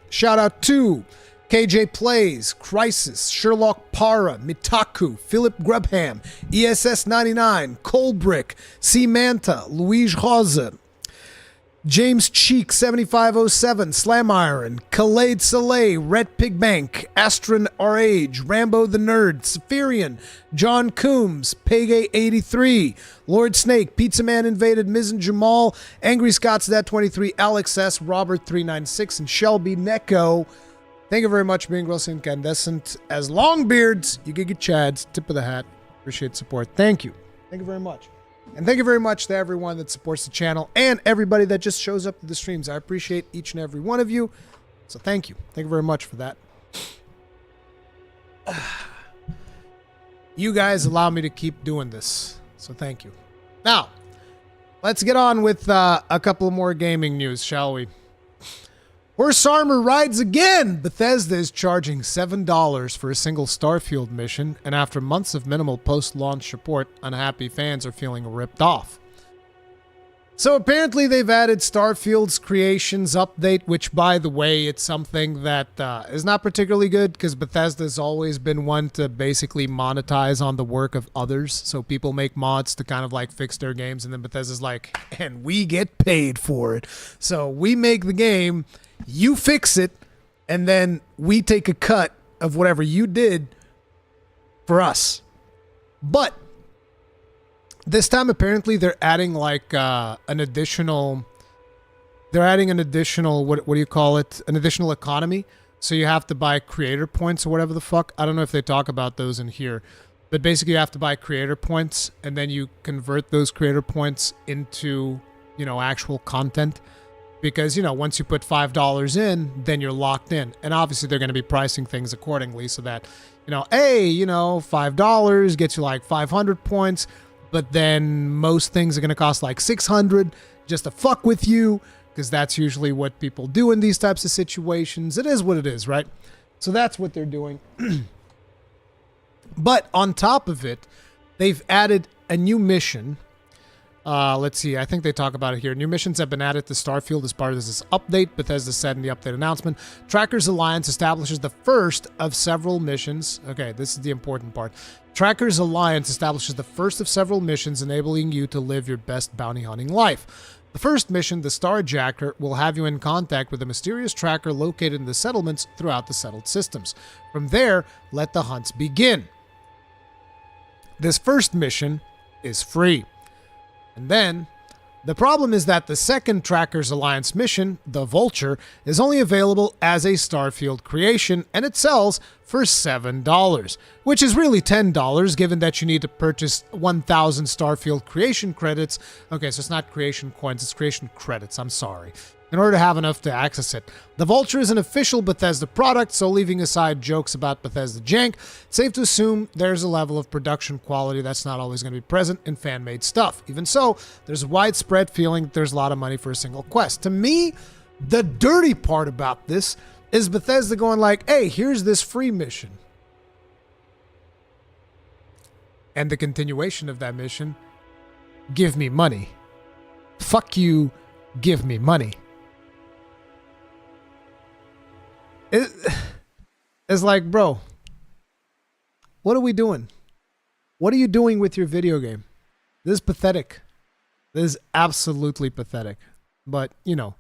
Shout-out to KJ Plays, Crisis, Sherlock Para, Mitaku, Philip Grubham, ESS99, Colbrick, C. Manta, Luigi Rosa, James Cheek 7507, Slam Iron, Khaled Saleh, Red Pig Bank, Astron RH, Rambo the Nerd, Saphirian, John Coombs, Pegay 83, Lord Snake, Pizza Man Invaded, Miz and Jamal, Angry Scott's That 23, Alex S, Robert 396, and Shelby Neko. Thank you very much for being gross incandescent. As Longbeards, you get Chad's tip of the hat. Appreciate the support. Thank you. Thank you very much. And thank you very much to everyone that supports the channel and everybody that just shows up to the streams. I appreciate each and every one of you. So thank you. Thank you very much for that. You guys allow me to keep doing this. So thank you. Now, let's get on with a couple more gaming news, shall we? Horse Armor rides again! Bethesda is charging $7 for a single Starfield mission, and after months of minimal post-launch support, unhappy fans are feeling ripped off. So apparently they've added Starfield's Creations update, which, by the way, it's something that is not particularly good, because Bethesda's always been one to basically monetize on the work of others. So people make mods to kind of like fix their games, and then Bethesda's like, and we get paid for it. So we make the game, you fix it, and then we take a cut of whatever you did for us. But this time, apparently, they're adding like an additional. They're adding an additional. What do you call it? An additional economy. So you have to buy creator points or whatever the fuck. I don't know if they talk about those in here, but basically you have to buy creator points, and then you convert those creator points into, you know, actual content. Because, you know, once you put $5 in, then you're locked in. And obviously they're going to be pricing things accordingly so that, you know, hey, you know, $5 gets you like 500 points. But then most things are going to cost like 600 just to fuck with you. Because that's usually what people do in these types of situations. It is what it is, right? So that's what they're doing. But on top of it, they've added a new mission. Let's see. I think they talk about it here. New missions have been added to Starfield as part of this update. Bethesda said in the update announcement. Trackers Alliance establishes the first of several missions. Okay, this is the important part. Trackers Alliance establishes the first of several missions enabling you to live your best bounty hunting life. The first mission, the Starjacker, will have you in contact with a mysterious tracker located in the settlements throughout the settled systems. From there, let the hunts begin. This first mission is free. And then, the problem is that the second Trackers Alliance mission, the Vulture, is only available as a Starfield creation, and it sells for $7, which is really $10, given that you need to purchase 1,000 Starfield creation credits. Okay, so it's not creation coins, it's creation credits, I'm sorry, in order to have enough to access it. The Vulture is an official Bethesda product, so leaving aside jokes about Bethesda jank, it's safe to assume there's a level of production quality that's not always going to be present in fan-made stuff. Even so, there's a widespread feeling that there's a lot of money for a single quest. To me, the dirty part about this is Bethesda going like, hey, here's this free mission. And the continuation of that mission, give me money. Fuck you, give me money. It's like, bro, what are we doing? What are you doing with your video game? This is pathetic. This is absolutely pathetic. But, you know,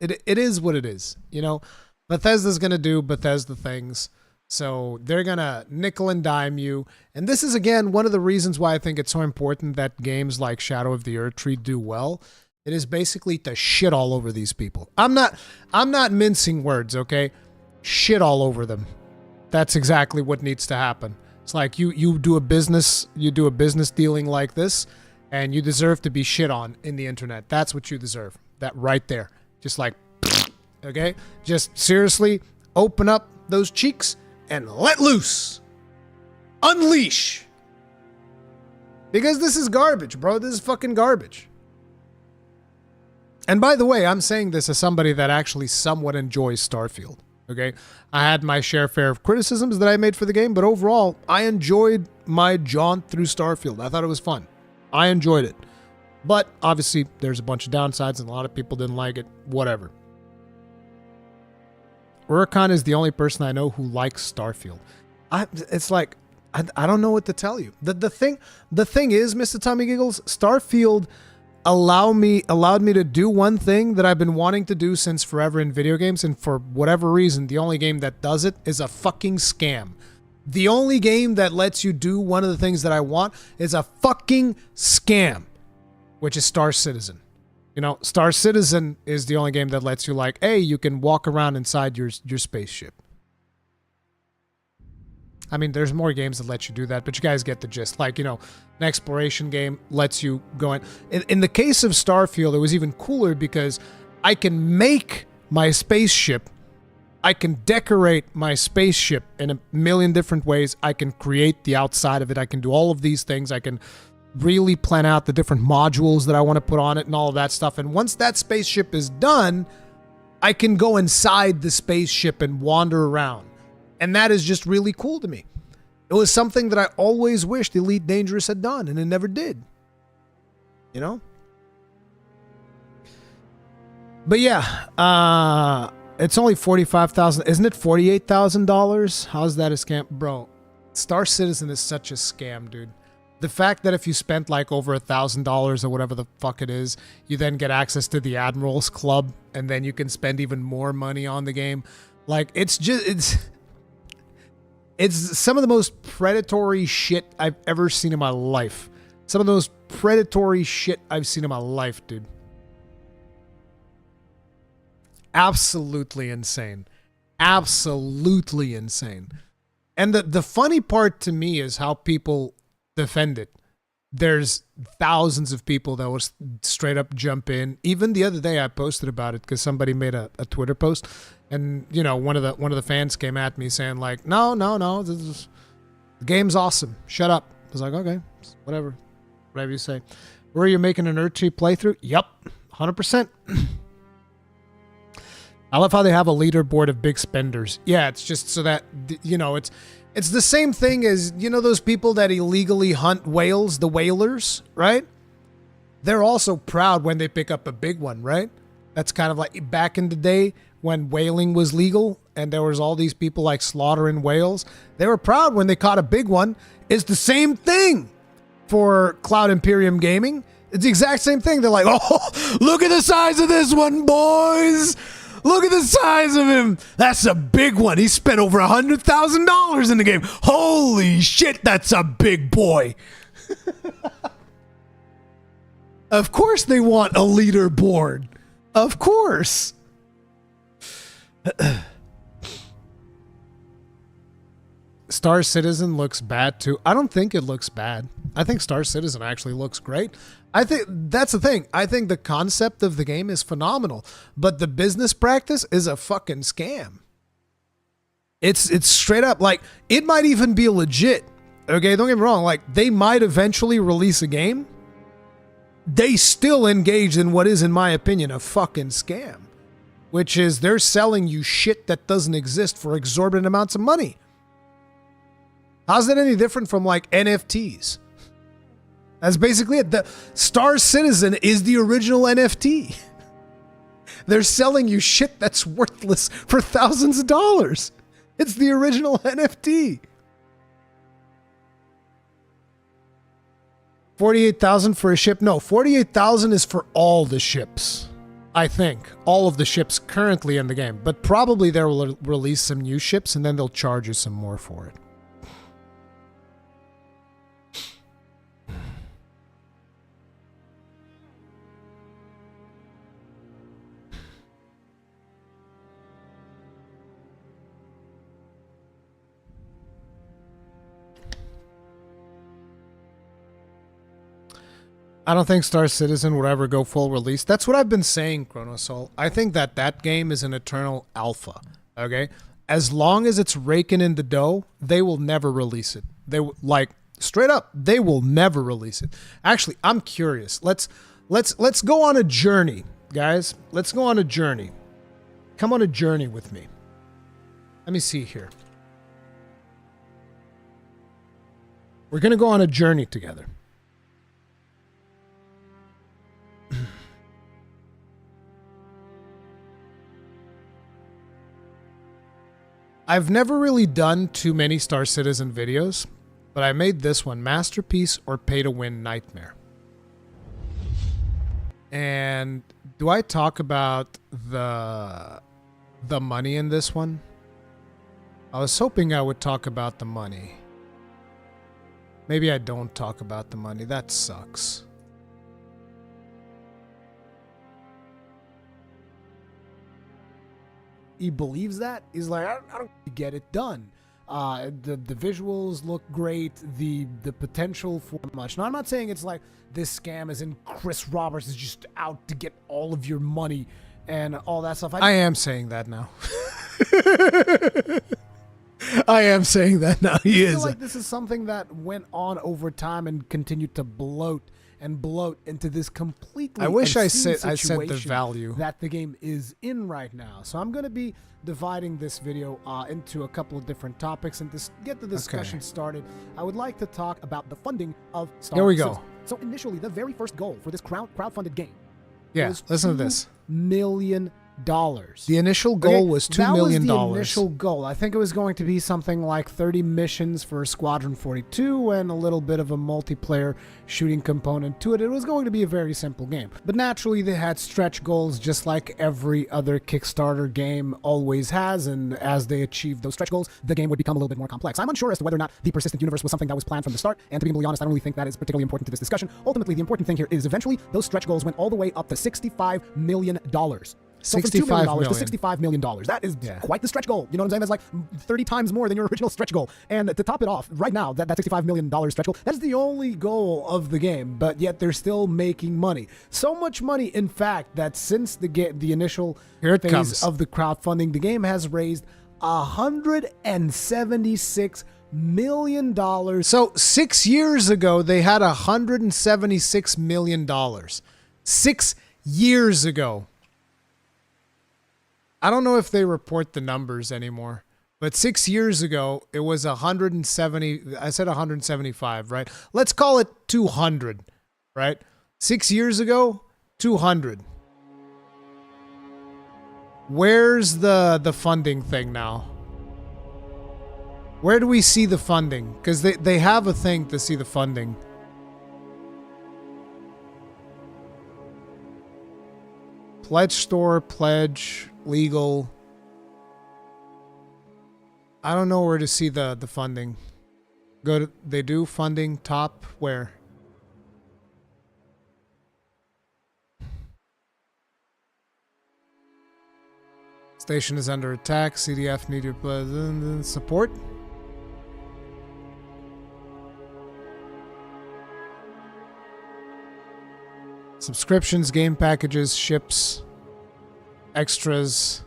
it is what it is. You know, Bethesda's going to do Bethesda things. So they're going to nickel and dime you. And this is, again, one of the reasons why I think it's so important that games like Shadow of the Erdtree do well. It is basically to shit all over these people. I'm not mincing words, okay? Shit all over them. That's exactly what needs to happen. It's like you do a business dealing like this, and you deserve to be shit on in the internet. That's what you deserve. That right there. Just like, okay? Just seriously open up those cheeks and let loose. Unleash. Because this is garbage, bro. This is fucking garbage. And by the way, I'm saying this as somebody that actually somewhat enjoys Starfield. Okay, I had my share of criticisms that I made for the game, but overall, I enjoyed my jaunt through Starfield. I thought it was fun. I enjoyed it. But obviously, there's a bunch of downsides, and a lot of people didn't like it. Whatever. Rurikhan is the only person I know who likes Starfield. It's like, I don't know what to tell you. The thing is, Mr. Tommy Giggles, Starfield allowed me to do one thing that I've been wanting to do since forever in video games, and for whatever reason, the only game that does it is a fucking scam. The only game that lets you do one of the things that I want is a fucking scam, which is Star Citizen. You know, Star Citizen is the only game that lets you, like, hey, you can walk around inside your spaceship. I mean, there's more games that let you do that, but you guys get the gist. Like, you know, an exploration game lets you go in. In the case of Starfield, it was even cooler because I can make my spaceship. I can decorate my spaceship in a million different ways. I can create the outside of it. I can do all of these things. I can really plan out the different modules that I want to put on it and all of that stuff. And once that spaceship is done, I can go inside the spaceship and wander around. And that is just really cool to me. It was something that I always wished Elite Dangerous had done, and it never did. You know? But yeah, it's only $45,000. Isn't it $48,000? How's that a scam? Bro, Star Citizen is such a scam, dude. The fact that if you spent like over $1,000 or whatever the fuck it is, you then get access to the Admirals Club, and then you can spend even more money on the game. Like, it's some of the most predatory shit I've ever seen in my life. Some of the most predatory shit I've seen in my life, dude. Absolutely insane. Absolutely insane. And the funny part to me is how people defend it. There's thousands of people that will straight up jump in. Even the other day I posted about it because somebody made a Twitter post, and you know, one of the fans came at me saying like, no, the game's awesome. Shut up. I was like, okay, whatever you say. Where you're making an Erdtree playthrough? Yup, 100%. I love how they have a leaderboard of big spenders. Yeah, it's just so that, you know, it's the same thing as, you know, those people that illegally hunt whales, the whalers, right? They're also proud when they pick up a big one, right? That's kind of like back in the day when whaling was legal and there was all these people like slaughtering whales. They were proud when they caught a big one. It's the same thing for Cloud Imperium Gaming. It's the exact same thing. They're like, oh, look at the size of this one, boys. Look at the size of him. That's a big one. He spent over $100,000 in the game. Holy shit, that's a big boy. Of course they want a leaderboard. Of course. Star Citizen looks bad too. I don't think it looks bad. I think Star Citizen actually looks great. I think that's the thing. I think the concept of the game is phenomenal, but the business practice is a fucking scam. It's straight up like, it might even be legit. Okay, don't get me wrong. Like, they might eventually release a game. They still engage in what is, in my opinion, a fucking scam, which is they're selling you shit that doesn't exist for exorbitant amounts of money. How's that any different from like NFTs? That's basically it. The Star Citizen is the original NFT. They're selling you shit that's worthless for thousands of dollars. It's the original NFT. 48,000 for a ship? No, 48,000 is for all the ships. I think all of the ships currently in the game, but probably they will release some new ships and then they'll charge you some more for it. I don't think Star Citizen would ever go full release. That's what I've been saying, Chronosol. I think that game is an eternal alpha, okay? As long as it's raking in the dough, they will never release it. They like, straight up, they will never release it. Actually, I'm curious. Let's go on a journey, guys. Let's go on a journey. Come on a journey with me. Let me see here. We're going to go on a journey together. I've never really done too many Star Citizen videos, but I made this one, Masterpiece or Pay to Win Nightmare. And do I talk about the money in this one? I was hoping I would talk about the money. Maybe I don't talk about the money. That sucks. He believes that. He's like, I don't get it done. The visuals look great. The potential for much. Now, I'm not saying it's like this scam is in Chris Roberts is just out to get all of your money and all that stuff. I am saying that now. I am saying that now. He is. I feel like this is something that went on over time and continued to bloat into this completely. I wish I said the value that the game is in right now. So I'm going to be dividing this video into a couple of different topics, and to get the discussion started, I would like to talk about the funding of Star. Here we go. So initially, the very first goal for this crowdfunded game. Yeah, listen to this. $2 million. The initial goal was $2 million. That was the initial goal. I think it was going to be something like 30 missions for Squadron 42 and a little bit of a multiplayer shooting component to it. It was going to be a very simple game. But naturally, they had stretch goals just like every other Kickstarter game always has, and as they achieved those stretch goals, the game would become a little bit more complex. I'm unsure as to whether or not the persistent universe was something that was planned from the start, and to be completely honest, I don't really think that is particularly important to this discussion. Ultimately, the important thing here is eventually those stretch goals went all the way up to $65 million. So from $2 million to $65 million. That is quite the stretch goal. You know what I'm saying? That's like 30 times more than your original stretch goal. And to top it off, right now, that $65 million stretch goal, that's the only goal of the game, but yet they're still making money. So much money, in fact, that since the initial phase of the crowdfunding, the game has raised $176 million. So 6 years ago, they had $176 million. 6 years ago. I don't know if they report the numbers anymore, but 6 years ago, it was 170. I said 175, right? Let's call it 200, right? 6 years ago, 200. Where's the funding thing now? Where do we see the funding? Because they have a thing to see the funding. Pledge store, pledge, legal. I don't know where to see the funding. Go to, they do funding top where? Station is under attack. CDF need your support. Subscriptions, game packages, ships, extras,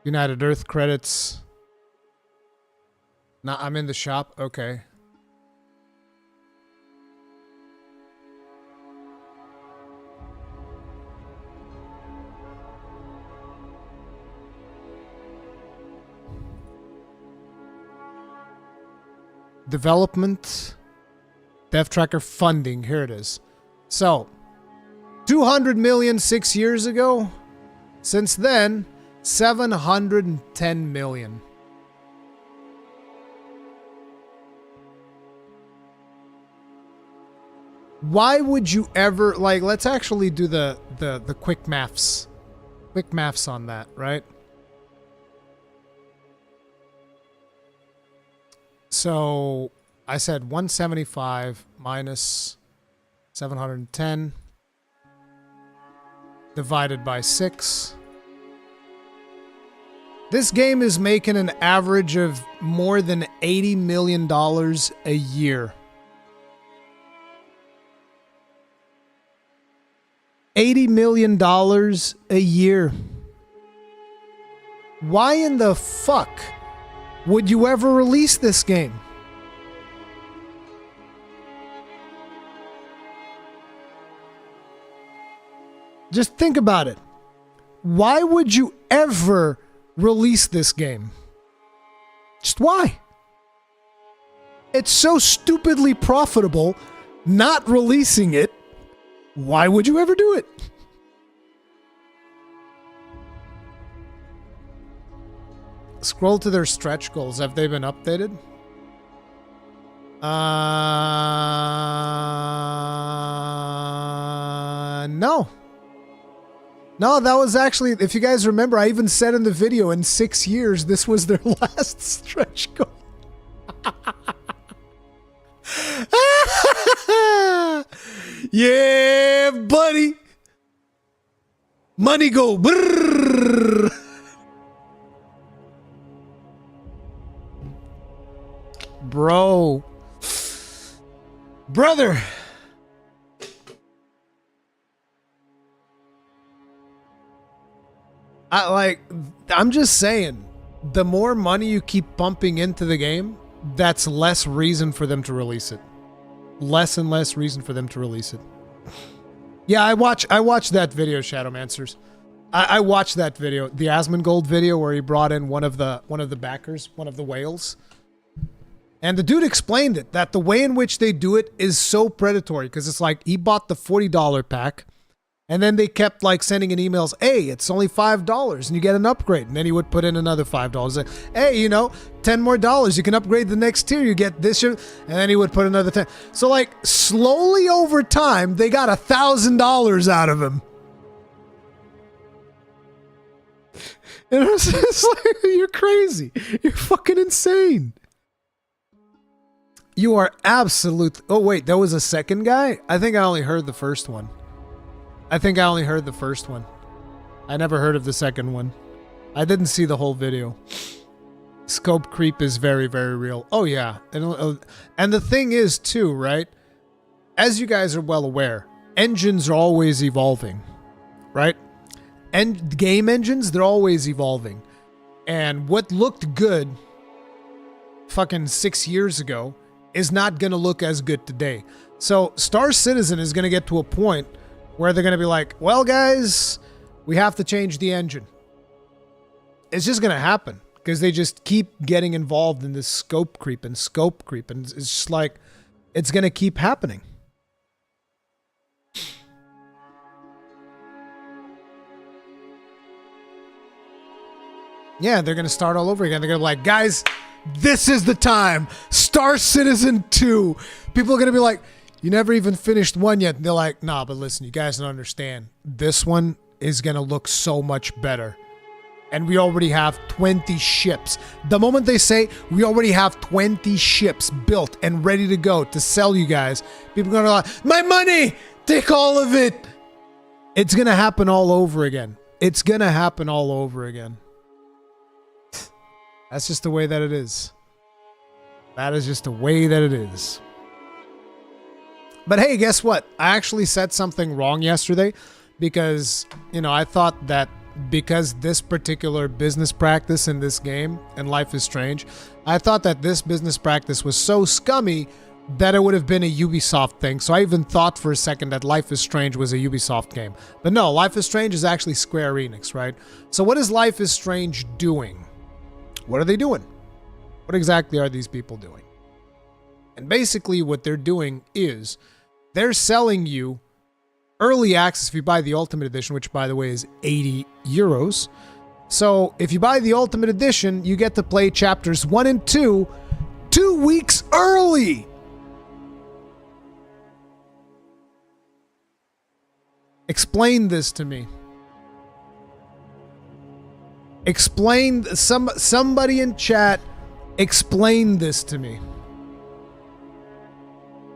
United Earth credits. Nah, I'm in the shop. Okay. Development, dev tracker funding. Here it is. So, 200 million 6 years ago. Since then, 710 million. Why would you ever, like, let's actually do the quick maths. Quick maths on that, right? So, I said 175 minus 710 divided by 6. This game is making an average of more than $80 million a year. $80 million a year. Why in the fuck would you ever release this game? Just think about it. Why would you ever release this game? Just why? It's so stupidly profitable not releasing it. Why would you ever do it? Scroll to their stretch goals. Have they been updated? No. No, that was actually, if you guys remember, I even said in the video, in 6 years, this was their last stretch goal. Yeah, buddy. Money go. Brrr. Bro. Brother. I'm just saying, the more money you keep pumping into the game, that's less reason for them to release it. Less and less reason for them to release it. Yeah, I watched that video, Shadowmancers. I watched that video, the Asmongold video where he brought in one of the backers, one of the whales. And the dude explained it, that the way in which they do it is so predatory, because it's like he bought the $40 pack, and then they kept like sending in emails, hey, it's only $5 and you get an upgrade. And then he would put in another $5. Like, hey, you know, $10 more, you can upgrade the next tier, you get this. And then he would put another 10. So like slowly over time, they got $1,000 out of him. And it's like, you're crazy. You're fucking insane. You are absolute. Oh, wait, there was a second guy? I think I only heard the first one. I never heard of the second one. I didn't see the whole video. Scope creep is very, very real. Oh, yeah. And the thing is, too, right? As you guys are well aware, engines are always evolving, right? And game engines, they're always evolving. And what looked good fucking 6 years ago is not going to look as good today. So Star Citizen is going to get to a point where they're going to be like, well, guys, we have to change the engine. It's just going to happen because they just keep getting involved in this scope creep. And it's just like, it's going to keep happening. Yeah, they're going to start all over again. They're going to be like, guys, this is the time. Star Citizen 2. People are going to be like, you never even finished one yet. And they're like, nah, but listen, you guys don't understand. This one is going to look so much better. And we already have 20 ships. The moment they say we already have 20 ships built and ready to go to sell you guys, people are going to be like, my money, take all of it. It's going to happen all over again. It's going to happen all over again. That's just the way that it is. That is just the way that it is. But hey, guess what? I actually said something wrong yesterday because, you know, I thought that because this particular business practice in this game and Life is Strange, I thought that this business practice was so scummy that it would have been a Ubisoft thing. So I even thought for a second that Life is Strange was a Ubisoft game. But no, Life is Strange is actually Square Enix, right? So what is Life is Strange doing? What are they doing? What exactly are these people doing? And basically what they're doing is they're selling you early access if you buy the Ultimate Edition, which by the way is 80 euros. So if you buy the Ultimate Edition, you get to play chapters 1 and 2 2 weeks early. Explain this to me. Explain, somebody in chat, explain this to me.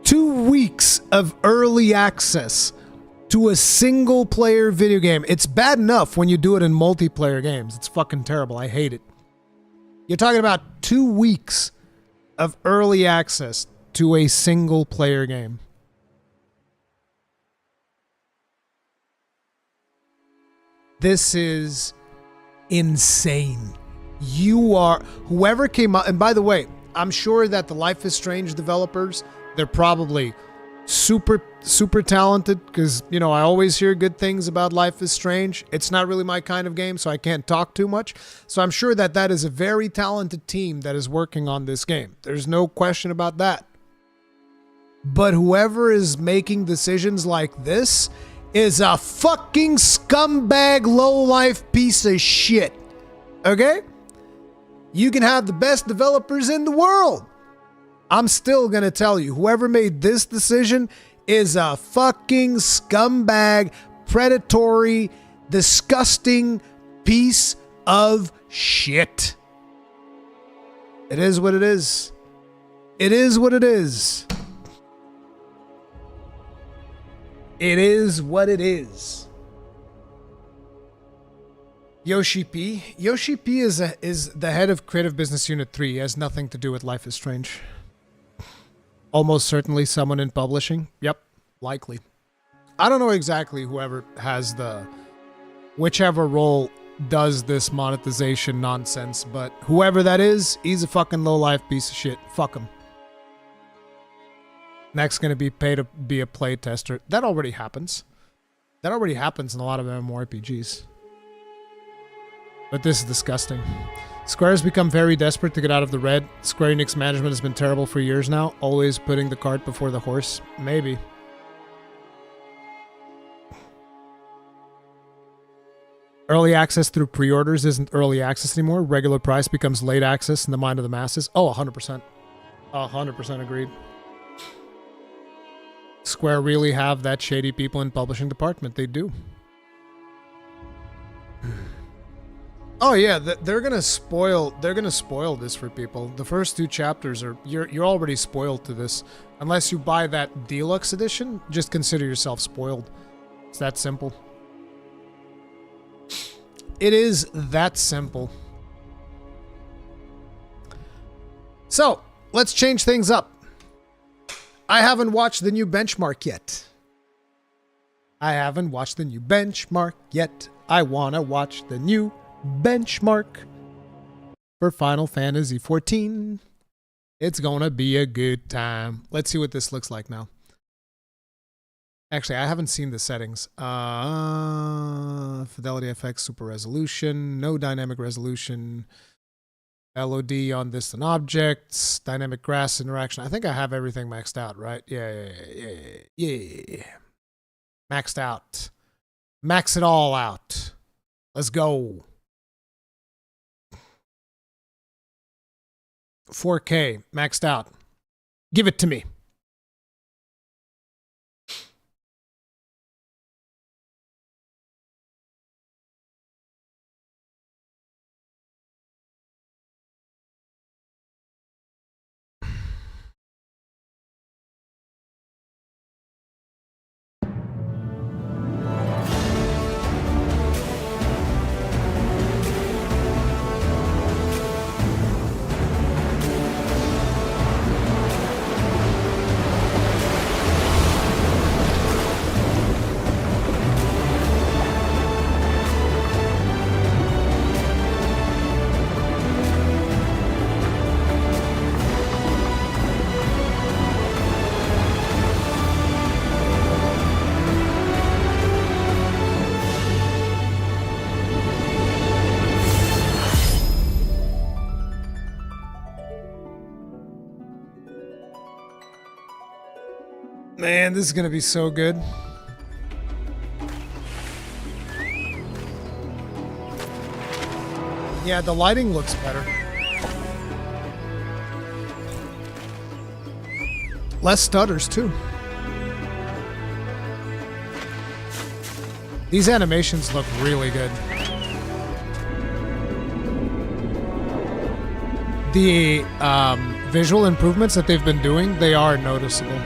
2 weeks of early access to a single player video game. It's bad enough when you do it in multiplayer games. It's fucking terrible. I hate it. You're talking about 2 weeks of early access to a single player game. This is insane. You are, whoever came up, and by the way, I'm sure that the Life is Strange developers, they're probably super talented because, you know, I always hear good things about Life is Strange. It's not really my kind of game, so I can't talk too much. So I'm sure that that is a very talented team that is working on this game. There's no question about that. But whoever is making decisions like this is a fucking scumbag, low-life piece of shit. Okay? You can have the best developers in the world. I'm still going to tell you, whoever made this decision is a fucking scumbag, predatory, disgusting piece of shit. It is what it is. It is what it is. It is what it is. Yoshi P. Yoshi P is the head of Creative Business Unit 3. He has nothing to do with Life is Strange. Almost certainly someone in publishing. Yep, likely. I don't know exactly whoever has whichever role does this monetization nonsense, but whoever that is, he's a fucking low-life piece of shit. Fuck him. Next gonna be pay to be a playtester. That already happens. That already happens in a lot of MMORPGs. But this is disgusting. Square has become very desperate to get out of the red. Square Enix management has been terrible for years now, always putting the cart before the horse. Maybe. Early access through pre-orders isn't early access anymore. Regular price becomes late access in the mind of the masses. Oh, 100%. 100% agreed. Square really have that shady people in publishing department. They do. Oh yeah, they're gonna spoil this for people. The first 2 chapters are you're already spoiled to this. Unless you buy that deluxe edition, just consider yourself spoiled. It's that simple. It is that simple. So, let's change things up. I haven't watched the new benchmark yet. I haven't watched the new benchmark yet. I wanna watch the new benchmark for Final Fantasy XIV. It's gonna be a good time. Let's see what this looks like now. Actually, I haven't seen the settings. Fidelity FX, super resolution, no dynamic resolution, LOD on distant objects, dynamic grass interaction. I think I have everything maxed out, right? Yeah. Maxed out. Max it all out. Let's go. 4K, maxed out. Give it to me. Man, this is gonna be so good. Yeah, the lighting looks better. Less stutters, too. These animations look really good. The visual improvements that they've been doing, they are noticeable.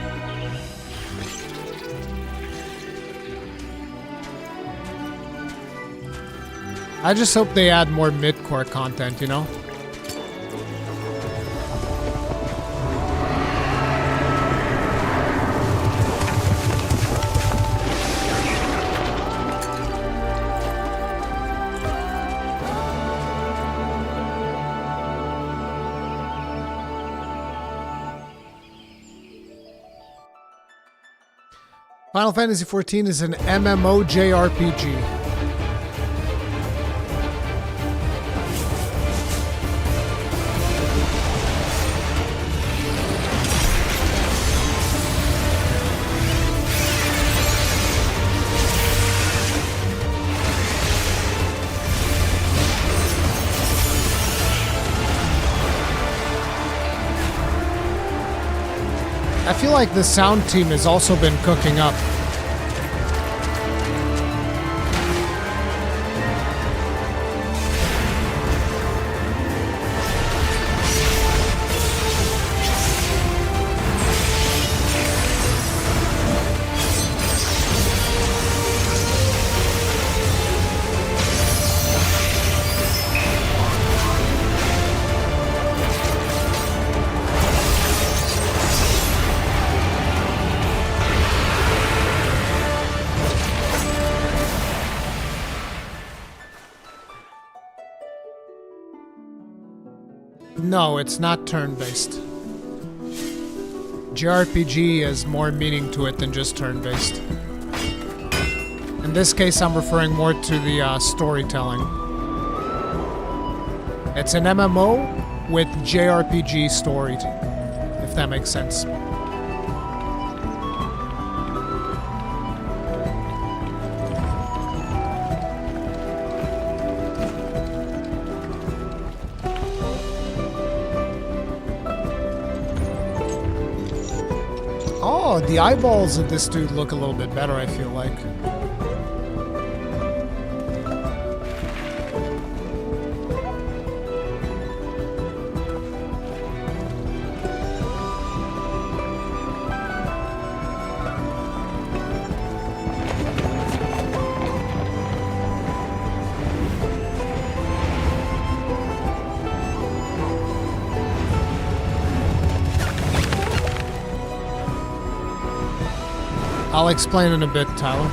I just hope they add more mid-core content, you know? Final Fantasy XIV is an MMO JRPG. I feel like the sound team has also been cooking up. No, it's not turn-based. JRPG has more meaning to it than just turn-based. In this case, I'm referring more to the storytelling. It's an MMO with JRPG story, if that makes sense. Oh, the eyeballs of this dude look a little bit better, I feel like. I'll explain in a bit, Tyler.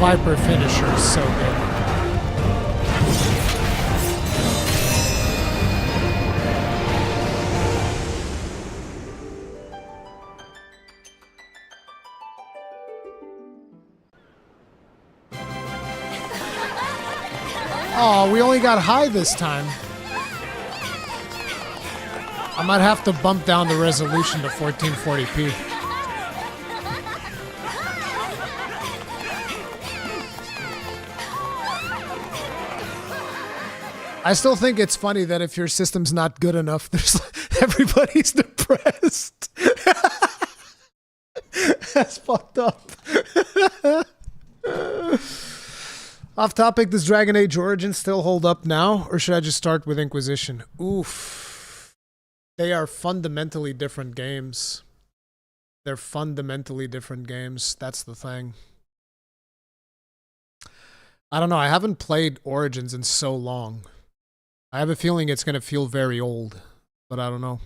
Viper finisher is so good. Oh, we only got high this time. I might have to bump down the resolution to 1440p. I still think it's funny that if your system's not good enough, there's everybody's depressed. That's fucked up. Off topic, does Dragon Age Origins still hold up now, or should I just start with Inquisition? Oof. They are fundamentally different games. They're fundamentally different games. That's the thing. I don't know. I haven't played Origins in so long. I have a feeling it's going to feel very old, but I don't know.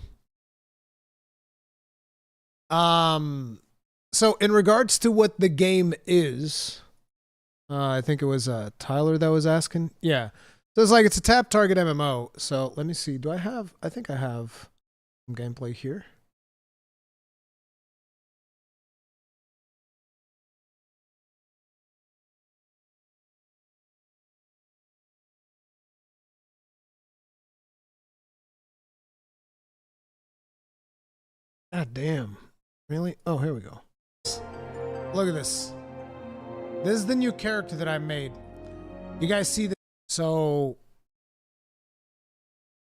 So in regards to what the game is, I think it was Tyler that was asking. Yeah. So it's like it's a tap target MMO. So let me see. Do I have, I think I have some gameplay here. God damn. Really? Oh, here we go. Look at this. This is the new character that I made. You guys see this? So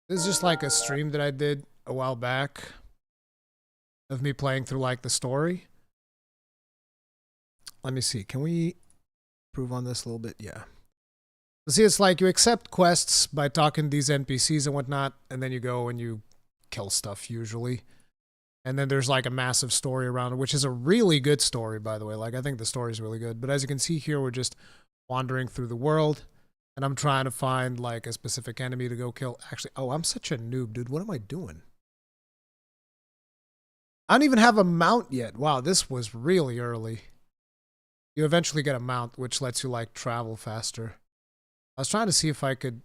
this is just like a stream that I did a while back of me playing through like the story. Let me see. Can we improve on this a little bit? Yeah. See, it's like you accept quests by talking to these NPCs and whatnot, and then you go and you kill stuff usually. And then there's like a massive story around it, which is a really good story, by the way. Like, I think the story is really good. But as you can see here, we're just wandering through the world, and I'm trying to find like a specific enemy to go kill. Actually, oh, I'm such a noob, dude. What am I doing? I don't even have a mount yet. Wow, this was really early. You eventually get a mount, which lets you like travel faster. I was trying to see if I could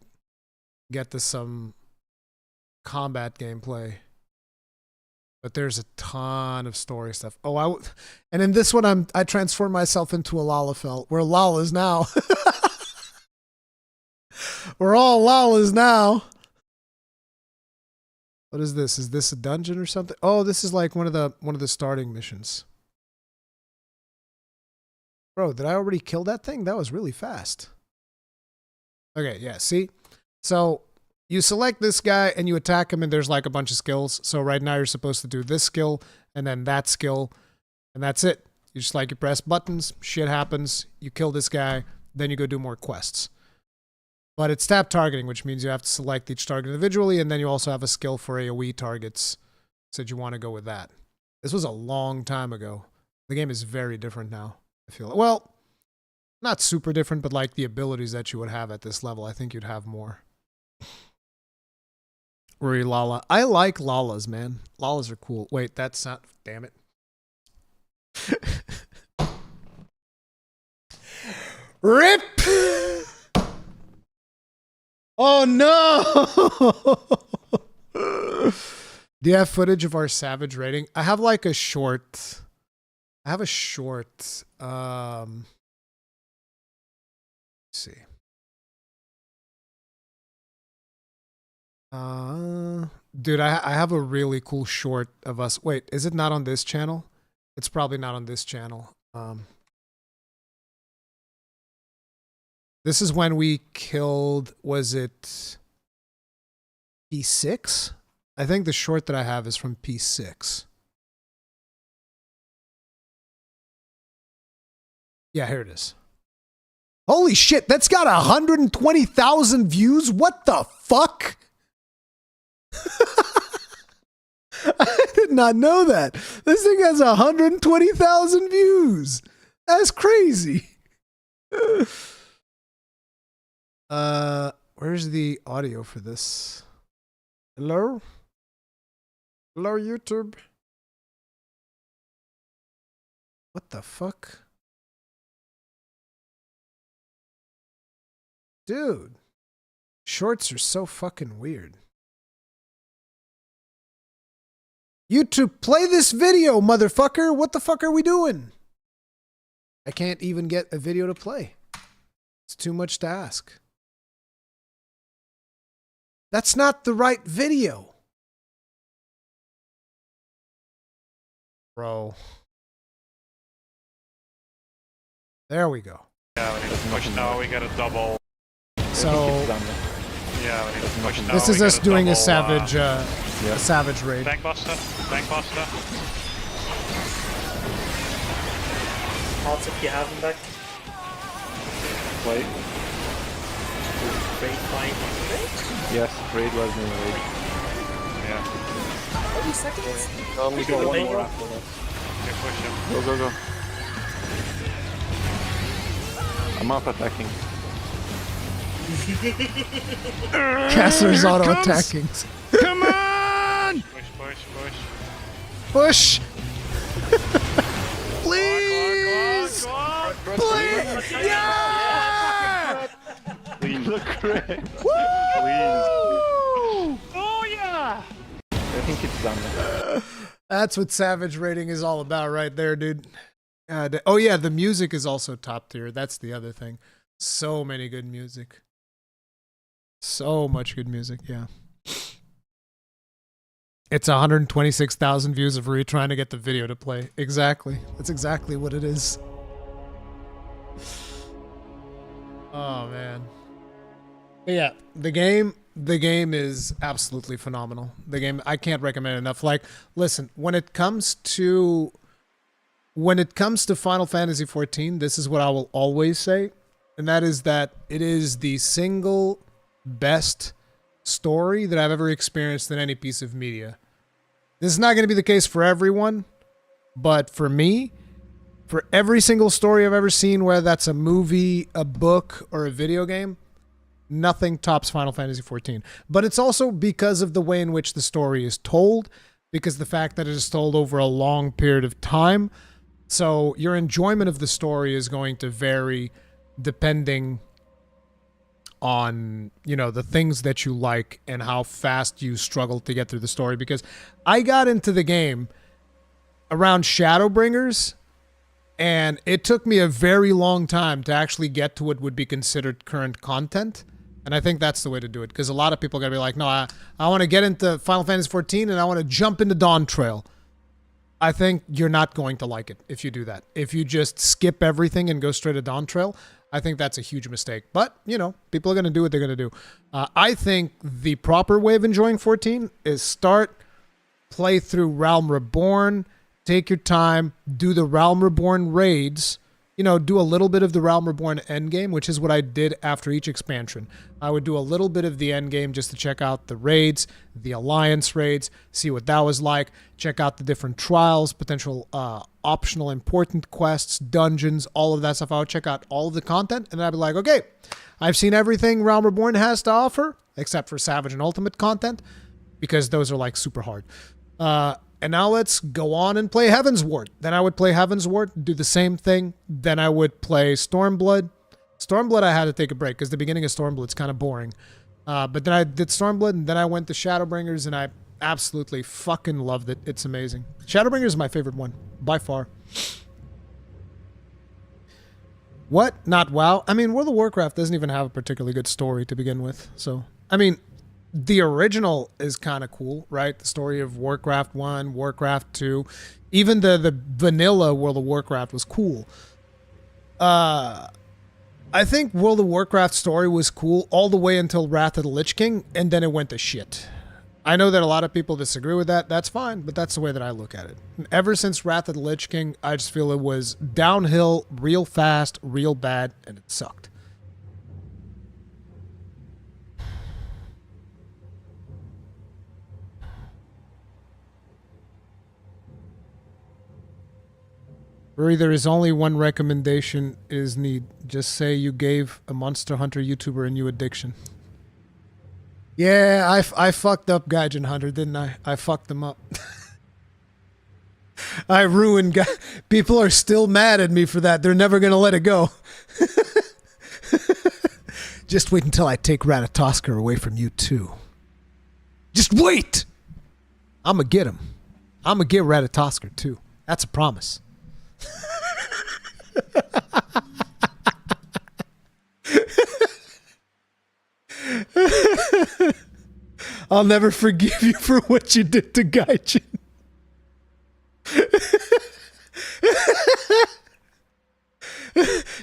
get to some combat gameplay. But there's a ton of story stuff. Oh, and in this one, I transform myself into a Lalafell. We're Lalas now. We're all Lalas now. What is this? Is this a dungeon or something? Oh, this is like one of the starting missions. Bro, did I already kill that thing? That was really fast. Okay, yeah, see? So you select this guy and you attack him, and there's like a bunch of skills. So right now you're supposed to do this skill and then that skill, and that's it. You just like you press buttons, shit happens, you kill this guy, then you go do more quests. But it's tap targeting, which means you have to select each target individually, and then you also have a skill for AoE targets. Said you want to go with that. This was a long time ago. The game is very different now, I feel. Well, not super different, but like the abilities that you would have at this level, I think you'd have more. Ruri Lala. I like Lalas, man. Lalas are cool. Wait, that's not... Damn it. RIP! Oh no! Do you have footage of our Savage rating? I have like a short... I have a short... let's see. Dude, I have a really cool short of us. Wait, is it not on this channel? It's probably not on this channel. This is when we killed, was it P6? I think the short that I have is from P6. Yeah, here it is. Holy shit, that's got 120,000 views? What the fuck? I did not know that. This thing has 120,000 views. That's crazy. Where's the audio for this? Hello? Hello, YouTube? What the fuck? Dude. Shorts are so fucking weird. YouTube, play this video, motherfucker. What the fuck are we doing? I can't even get a video to play. It's too much to ask. That's not the right video. Bro. There we go. Yeah, we need to push now. We got a double. So, yeah, we need to push now. this is us doing a savage, yeah. a savage raid. Tank buster. Tank buster. Hearts if you have them back. Wait. Raid fine. Yes, raid was new raid. Yeah. 30 seconds? We We got got one one more more. after that. Okay, push him. Go, go, go. I'm off attacking. Kessler's auto-attacking. Come on! Push, push, push. Push! Please! Please! Please! Yeah! Please look great. Please. Oh yeah! I think it's done. That's what savage rating is all about right there, dude. Oh yeah, the music is also top tier. That's the other thing. So many good music. So much good music, yeah. It's 126,000 views of Rui trying to get the video to play. Exactly. That's exactly what it is. Oh man. But yeah, the game is absolutely phenomenal. The game, I can't recommend it enough. Like, listen, when it comes to Final Fantasy XIV, this is what I will always say. and that is that it is the single best story that I've ever experienced in any piece of media. This is not going to be the case for everyone, but for me, for every single story I've ever seen, whether that's a movie, a book, or a video game, nothing tops Final Fantasy XIV. But it's also because of the way in which the story is told, because the fact that it is told over a long period of time. So your enjoyment of the story is going to vary depending on, you know, the things that you like and how fast you struggle to get through the story. Because I got into the game around Shadowbringers, and it took me a very long time to actually get to what would be considered current content. And I think that's the way to do it, because a lot of people are going to be like, no, I want to get into Final Fantasy XIV and I want to jump into Dawntrail. I think you're not going to like it if you do that. If you just skip everything and go straight to Dawntrail, I think that's a huge mistake. But, you know, people are going to do what they're going to do. I think the proper way of enjoying 14 is start, play through Realm Reborn, take your time, do the Realm Reborn raids, you know, do a little bit of the Realm Reborn endgame, which is what I did after each expansion. I would do a little bit of the endgame just to check out the raids, the Alliance raids, see what that was like, check out the different trials, potential optional important quests, dungeons, all of that stuff. I would check out all of the content, and then I'd be like, okay, I've seen everything Realm Reborn has to offer, except for Savage and Ultimate content, because those are like super hard. And now let's go on and play Heavensward. Then I would play Heavensward, do the same thing. Then I would play Stormblood. Stormblood, I had to take a break because the beginning of Stormblood's kind of boring. But then I did Stormblood, and then I went to Shadowbringers, and I absolutely fucking loved it. It's amazing. Shadowbringers is my favorite one, by far. What? Not WoW? I mean, World of Warcraft doesn't even have a particularly good story to begin with. So, I mean, the original is kind of cool, right? The story of Warcraft 1, Warcraft 2. Even the vanilla World of Warcraft was cool. I think World of Warcraft story was cool all the way until Wrath of the Lich King, and then it went to shit. I know that a lot of people disagree with that. That's fine, but that's the way that I look at it. And ever since Wrath of the Lich King, I just feel it was downhill, real fast, real bad, and it sucked. Ruri, there is only one recommendation is need. Just say you gave a Monster Hunter YouTuber a new addiction. Yeah, I fucked up Gaijin Hunter, didn't I? I fucked them up. I ruined people are still mad at me for that. They're never going to let it go. Just wait until I take Ratatoskr away from you too. Just wait! I'm going to get him. I'm going to get Ratatoskr too. That's a promise. I'll never forgive you for what you did to Gaijin.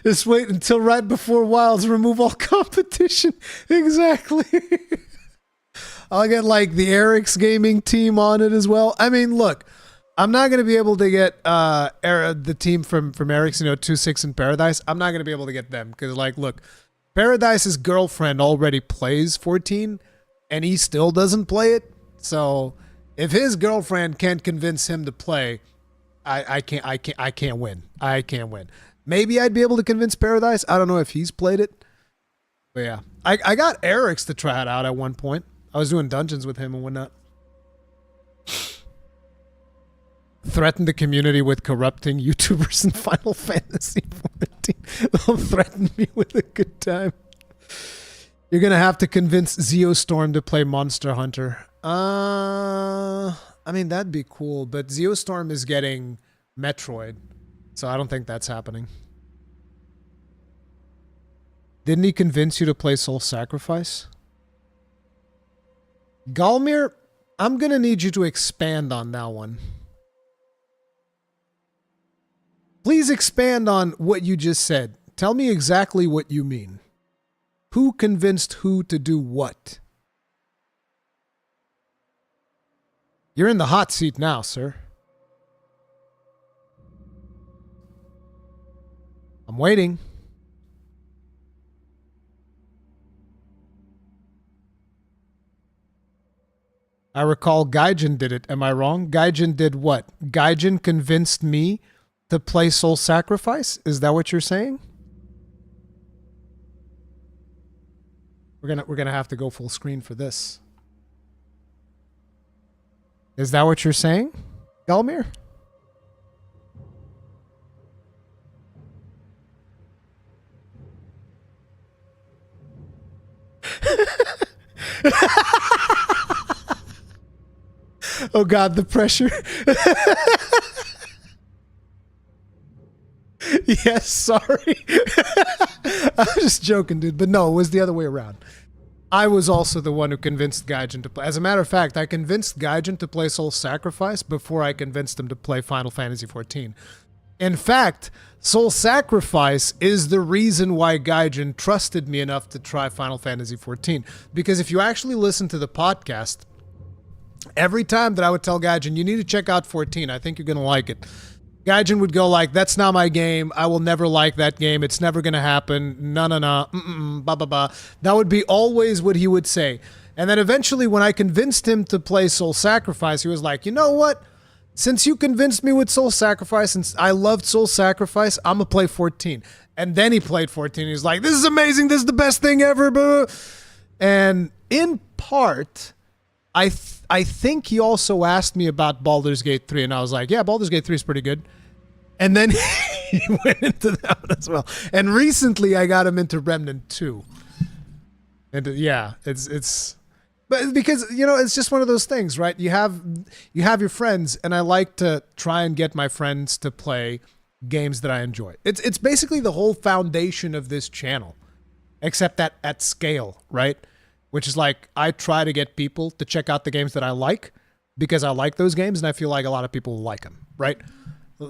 Just wait until right before Wilds remove all competition. Exactly. I'll get like the Eric's gaming team on it as well. I mean, look, I'm not going to be able to get the team from Eric's, you know, 2-6 in Paradise. I'm not going to be able to get them because, like, look, Paradise's girlfriend already plays 14 and he still doesn't play it. So if his girlfriend can't convince him to play, I can't win. I can't win. Maybe I'd be able to convince Paradise. I don't know if he's played it. But yeah, I got Eric's to try it out at one point. I was doing dungeons with him and whatnot. Threaten the community with corrupting YouTubers in Final Fantasy XIV. They'll threaten me with a good time. You're going to have to convince Zeostorm to play Monster Hunter. I mean, that'd be cool, but Zeostorm is getting Metroid, so I don't think that's happening. Didn't he convince you to play Soul Sacrifice? Galmir, I'm going to need you to expand on that one. Please expand on what you just said. Tell me exactly what you mean. Who convinced who to do what? You're in the hot seat now, sir. I'm waiting. I recall Gaijin did it. Am I wrong? Gaijin did what? Gaijin convinced me to play Soul Sacrifice? Is that what you're saying? We're gonna have to go full screen for this. Is that what you're saying, Galmir? Oh God, the pressure. Yes, sorry. I was just joking, dude. But no, it was the other way around. I was also the one who convinced Gaijin to play. As a matter of fact, I convinced Gaijin to play Soul Sacrifice before I convinced him to play Final Fantasy XIV. In fact, Soul Sacrifice is the reason why Gaijin trusted me enough to try Final Fantasy XIV. Because if you actually listen to the podcast, every time that I would tell Gaijin, you need to check out 14, I think you're going to like it. Gaijin would go like, that's not my game. I will never like that game. It's never going to happen. No, blah, blah, blah. That would be always what he would say. And then eventually when I convinced him to play Soul Sacrifice, he was like, you know what? Since you convinced me with Soul Sacrifice and I loved Soul Sacrifice, I'm going to play 14. And then he played 14. He's like, this is amazing. This is the best thing ever. Blah. And in part, I think he also asked me about Baldur's Gate 3, and I was like, yeah, Baldur's Gate 3 is pretty good. And then he went into that one as well. And recently I got him into Remnant 2. And yeah, it's but because, you know, it's just one of those things, right? You have your friends, and I like to try and get my friends to play games that I enjoy. It's basically the whole foundation of this channel, except that at scale, right? Which is like, I try to get people to check out the games that I like because I like those games and I feel like a lot of people like them, right?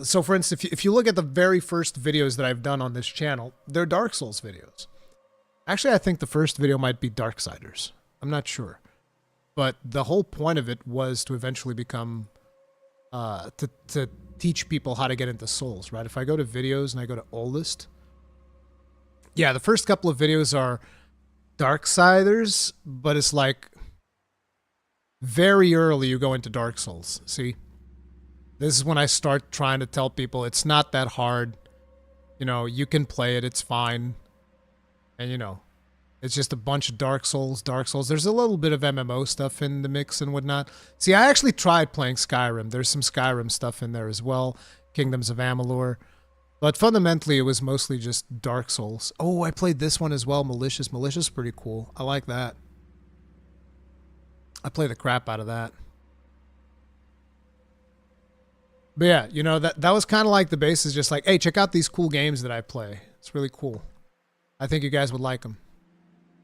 So for instance, if you look at the very first videos that I've done on this channel, they're Dark Souls videos. Actually, I think the first video might be Darksiders. I'm not sure. But the whole point of it was to eventually become, to teach people how to get into Souls, right? If I go to videos and I go to oldest, yeah, the first couple of videos are Darksiders, but it's like very early you go into Dark Souls. See, this is when I start trying to tell people it's not that hard. You know, you can play it, it's fine. And you know, it's just a bunch of Dark Souls. There's a little bit of MMO stuff in the mix and whatnot. See, I actually tried playing Skyrim. There's some Skyrim stuff in there as well. Kingdoms of Amalur. But fundamentally, it was mostly just Dark Souls. Oh, I played this one as well, Malicious. Malicious is pretty cool. I like that. I play the crap out of that. But yeah, you know, that was kind of like the basis, just like, hey, check out these cool games that I play. It's really cool. I think you guys would like them.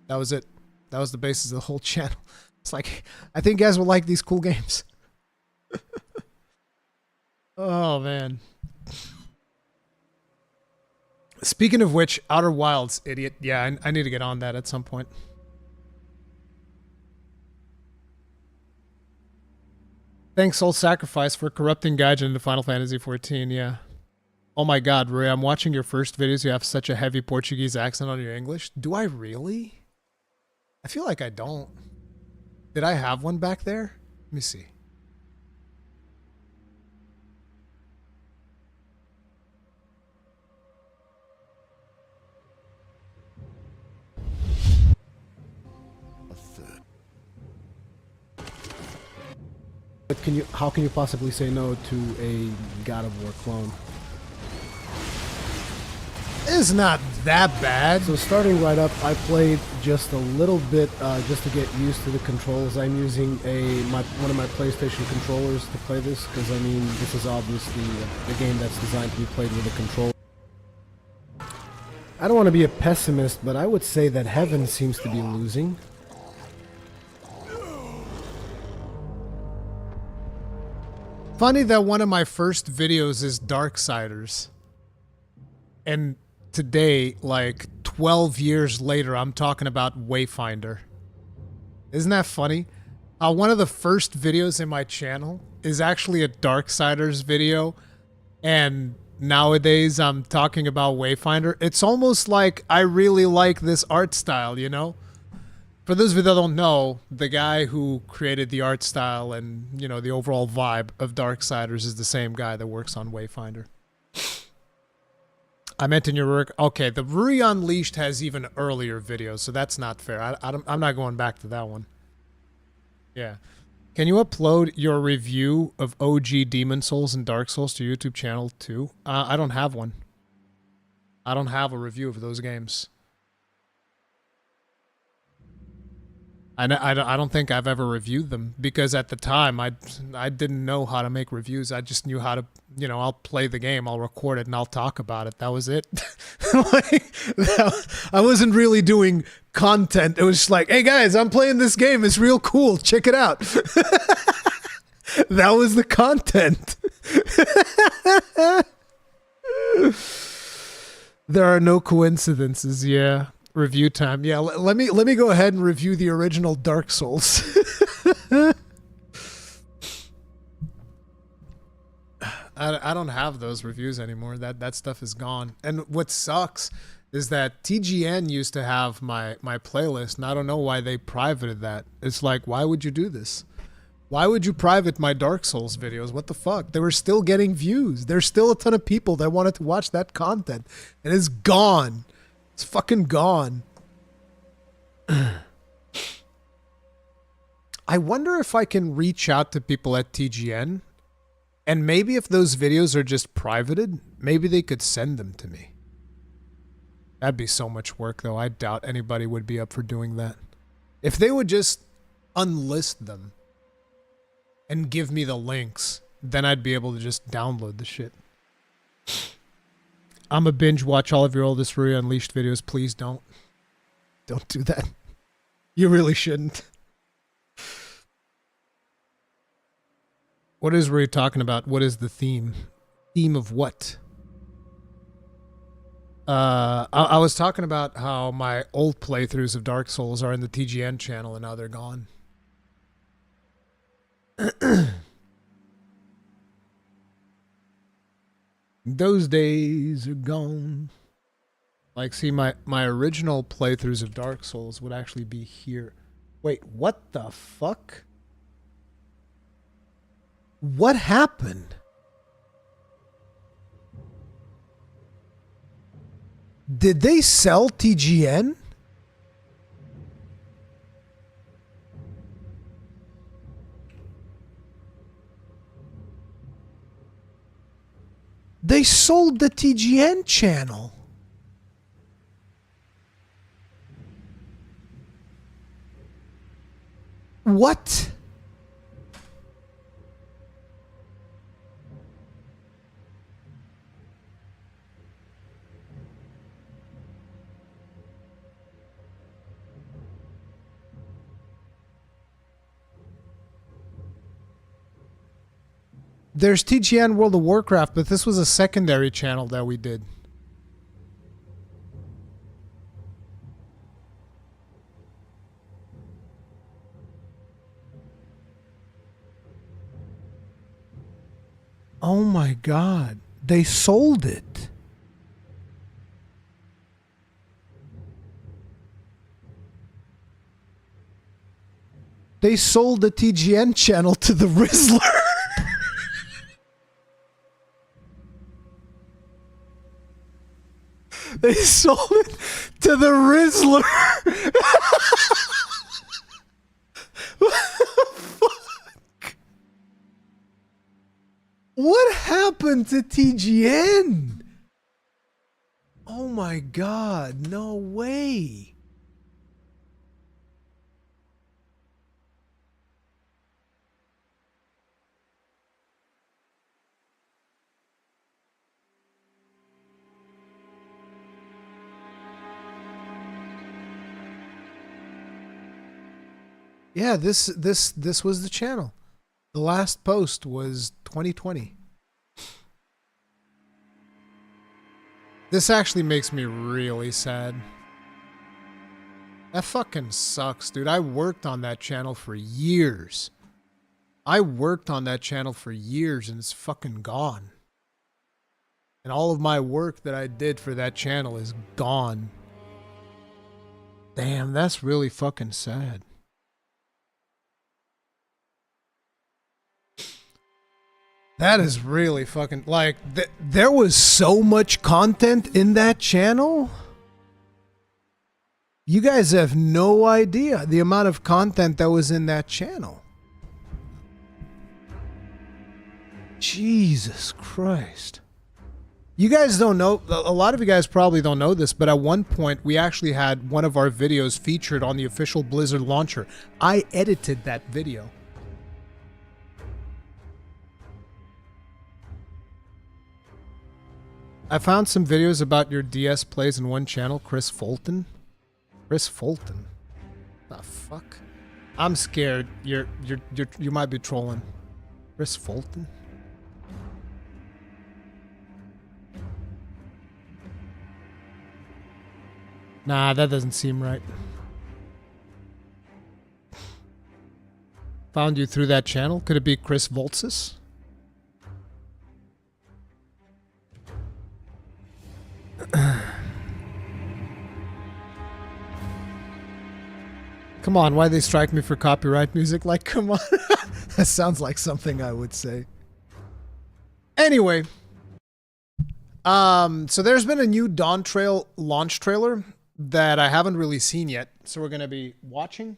That was it. That was the basis of the whole channel. It's like, I think you guys will like these cool games. Oh, man. Speaking of which, Outer Wilds, idiot. Yeah, I need to get on that at some point. Thanks, Soul Sacrifice, for corrupting Gaijin into Final Fantasy XIV, yeah. Oh my god, Ray, I'm watching your first videos. You have such a heavy Portuguese accent on your English. Do I really? I feel like I don't. Did I have one back there? Let me see. But how can you possibly say no to a God of War clone? It's not that bad. So starting right up, I played just a little bit just to get used to the controls. I'm using one of my PlayStation controllers to play this because, I mean, this is obviously a game that's designed to be played with a controller. I don't want to be a pessimist, but I would say that Heaven seems to be losing. Funny that one of my first videos is Darksiders. And today, like 12 years later, I'm talking about Wayfinder. Isn't that funny? One of the first videos in my channel is actually a Darksiders video. And nowadays, I'm talking about Wayfinder. It's almost like I really like this art style, you know? For those of you that don't know, the guy who created the art style and, you know, the overall vibe of Darksiders is the same guy that works on Wayfinder. I meant in your work. Okay, the Ruri Unleashed has even earlier videos, so that's not fair. I'm not going back to that one. Yeah. Can you upload your review of OG Demon Souls and Dark Souls to your YouTube channel too? I don't have one. I don't have a review of those games. I don't think I've ever reviewed them because at the time I didn't know how to make reviews. I just knew how to, you know, I'll play the game, I'll record it, and I'll talk about it. That was it. I wasn't really doing content. It was just like, hey guys, I'm playing this game. It's real cool. Check it out. That was the content. There are no coincidences. Yeah. Review time. Yeah, let me go ahead and review the original Dark Souls. I don't have those reviews anymore. That stuff is gone. And what sucks is that TGN used to have my playlist, and I don't know why they privated that. It's like, why would you do this? Why would you private my Dark Souls videos? What the fuck? They were still getting views. There's still a ton of people that wanted to watch that content, and it's gone. It's fucking gone. I wonder if I can reach out to people at TGN, and maybe if those videos are just privated, maybe they could send them to me. That'd be so much work, though. I doubt anybody would be up for doing that. If they would just unlist them and give me the links, then I'd be able to just download the shit. I'm a binge watch all of your oldest Ruri Unleashed videos. Please don't. Don't do that. You really shouldn't. What is Ruri talking about? What is the theme? Theme of what? I was talking about how my old playthroughs of Dark Souls are in the TGN channel and now they're gone. Those days are gone. Like, see, my original playthroughs of Dark Souls would actually be here. Wait, what the fuck? What happened? Did they sell TGN? They sold the TGN channel. What? There's TGN World of Warcraft, but this was a secondary channel that we did. Oh my God. They sold it. They sold the TGN channel to the Rizzler. They sold it to the Rizzler. What the fuck? What happened to TGN? Oh my God, no way. Yeah, this was the channel. The last post was 2020. This actually makes me really sad. That fucking sucks, dude. I worked on that channel for years. And it's fucking gone. And all of my work that I did for that channel is gone. Damn, that's really fucking sad. That is really fucking like there was so much content in that channel. You guys have no idea the amount of content that was in that channel. Jesus Christ. You guys don't know, a lot of you guys probably don't know this, but at one point we actually had one of our videos featured on the official Blizzard launcher. I edited that video. I found some videos about your DS plays in one channel, Chris Fulton. Chris Fulton? The fuck? I'm scared. You might be trolling. Chris Fulton? Nah, that doesn't seem right. Found you through that channel? Could it be Chris Voltsis? Come on, why they strike me for copyright music? Like, come on. That sounds like something I would say. Anyway. So there's been a new Dawntrail launch trailer that I haven't really seen yet. So we're going to be watching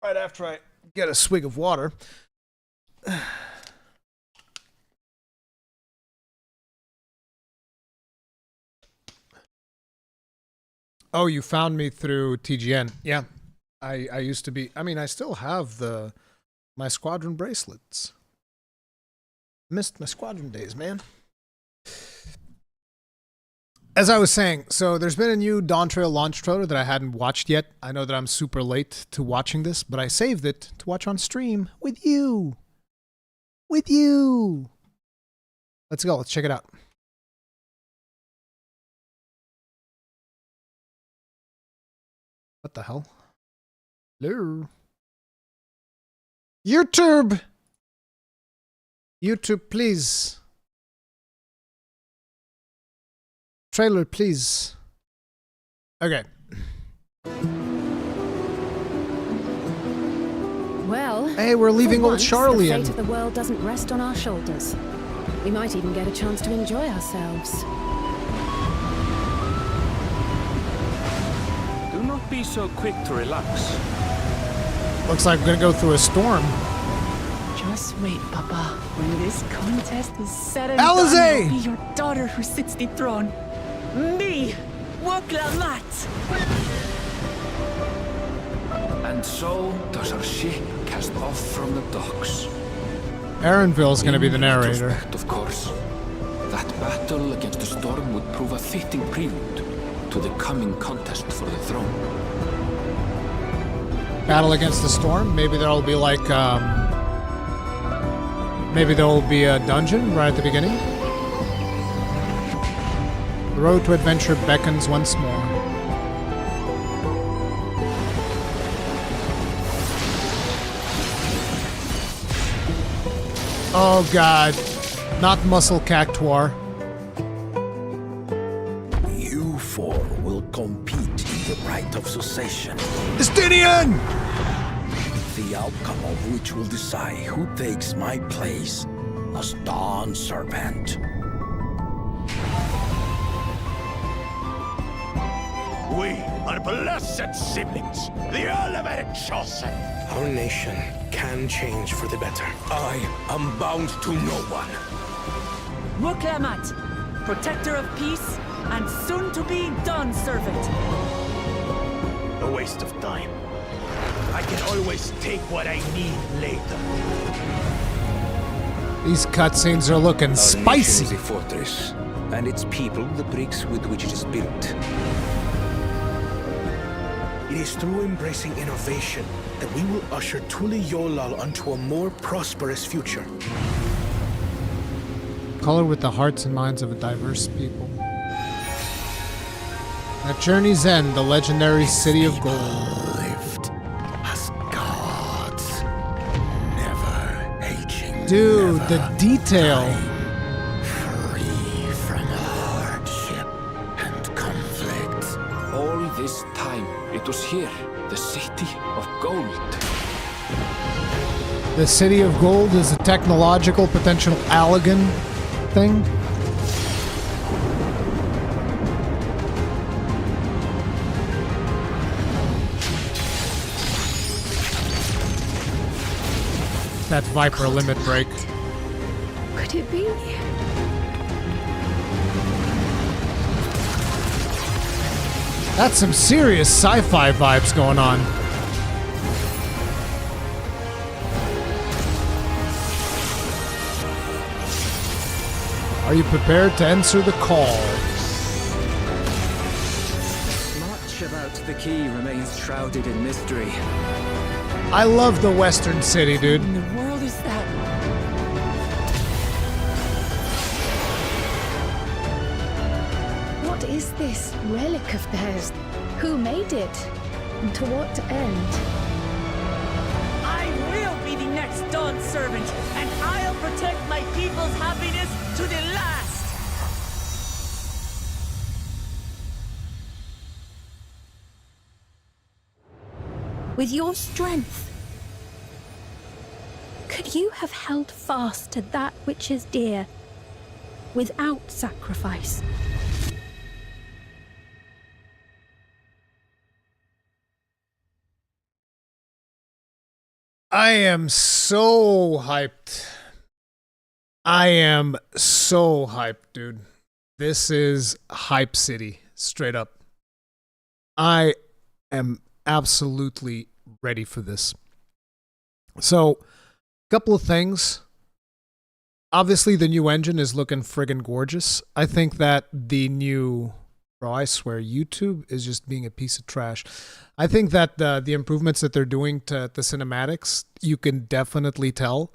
right after I get a swig of water. Oh, you found me through TGN. Yeah. I used to be, I mean, I still have my squadron bracelets. Missed my squadron days, man. As I was saying, so there's been a new Dawntrail launch trailer that I hadn't watched yet. I know that I'm super late to watching this, but I saved it to watch on stream with you. With you. Let's go. Let's check it out. What the hell? Hello? YouTube! YouTube, please. Trailer, please. Okay. Well, hey, we're leaving for old once, Charlie the in. fate of the world doesn't rest on our shoulders. We might even get a chance to enjoy ourselves. Do not be so quick to relax. Looks like we're gonna go through a storm. Just wait, Papa. When this contest is said and Alize! done, it'll be your daughter who sits the throne. Me, Woklamat. And so does our ship cast off from the docks. Anvil's gonna be the In narrator. retrospect, of course. That battle against the storm would prove a fitting prelude to the coming contest for the throne. Battle against the storm. Maybe there'll be like, maybe there'll be a dungeon right at the beginning. The road to adventure beckons once more. Oh god. Not muscle cactuar. You four will compete in the rite of succession. Estinian! The outcome of which will decide who takes my place as Dawn Serpent. We are blessed siblings, the ultimate chosen. Our nation can change for the better. I am bound to no one. Woklamat, protector of peace and soon-to-be Dawn servant. A waste of time. I can always take what I need later. These cutscenes are looking Our spicy. nation is a fortress, and its people the bricks with which it is built. It is through embracing innovation that we will usher Tuli Yolal onto a more prosperous future. Color with the hearts and minds of a diverse people. At Journey's End, the legendary City of Gold. Lived as gods, never aging. Dude, never the detail. dying, free from hardship and conflict. All this time, It was here, the city of gold. The City of Gold is a technological potential Allegan thing. That Viper limit break. Could it be? That's some serious sci-fi vibes going on. Are you prepared to answer the call? Much about the key remains shrouded in mystery. I love the Western City, dude. What in the world is that? What is this relic of theirs? Who made it? And to what end? I will be the next Dawn servant, and I'll protect my people's happiness to the last! With your strength, could you have held fast to that which is dear without sacrifice? I am so hyped. I am so hyped, dude. This is Hype City, straight up. I am absolutely ready for this. So, a couple of things. Obviously, the new engine is looking friggin' gorgeous. I think that the new... Bro, I swear, YouTube is just being a piece of trash. I think that the improvements that they're doing to the cinematics, you can definitely tell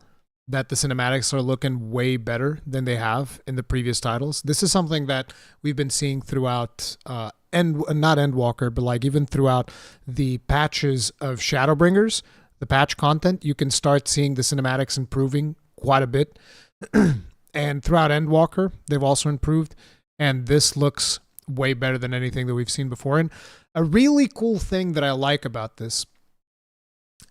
that the cinematics are looking way better than they have in the previous titles. This is something that we've been seeing throughout, not Endwalker, but like even throughout the patches of Shadowbringers, the patch content, you can start seeing the cinematics improving quite a bit. And throughout Endwalker, they've also improved. And this looks way better than anything that we've seen before. And a really cool thing that I like about this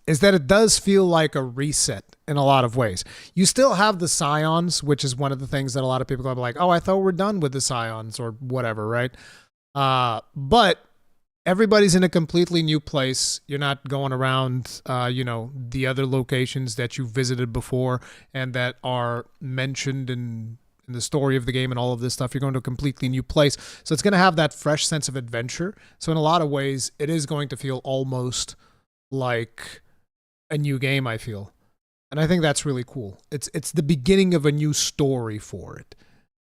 is that it does feel like a reset in a lot of ways. You still have the Scions, which is one of the things that a lot of people are like, oh, I thought we're done with the Scions or whatever, right? But everybody's in a completely new place. You're not going around, the other locations that you visited before and that are mentioned in the story of the game and all of this stuff. You're going to a completely new place. So it's going to have that fresh sense of adventure. So in a lot of ways, it is going to feel almost like a new game, I feel. And I think that's really cool. It's the beginning of a new story for it.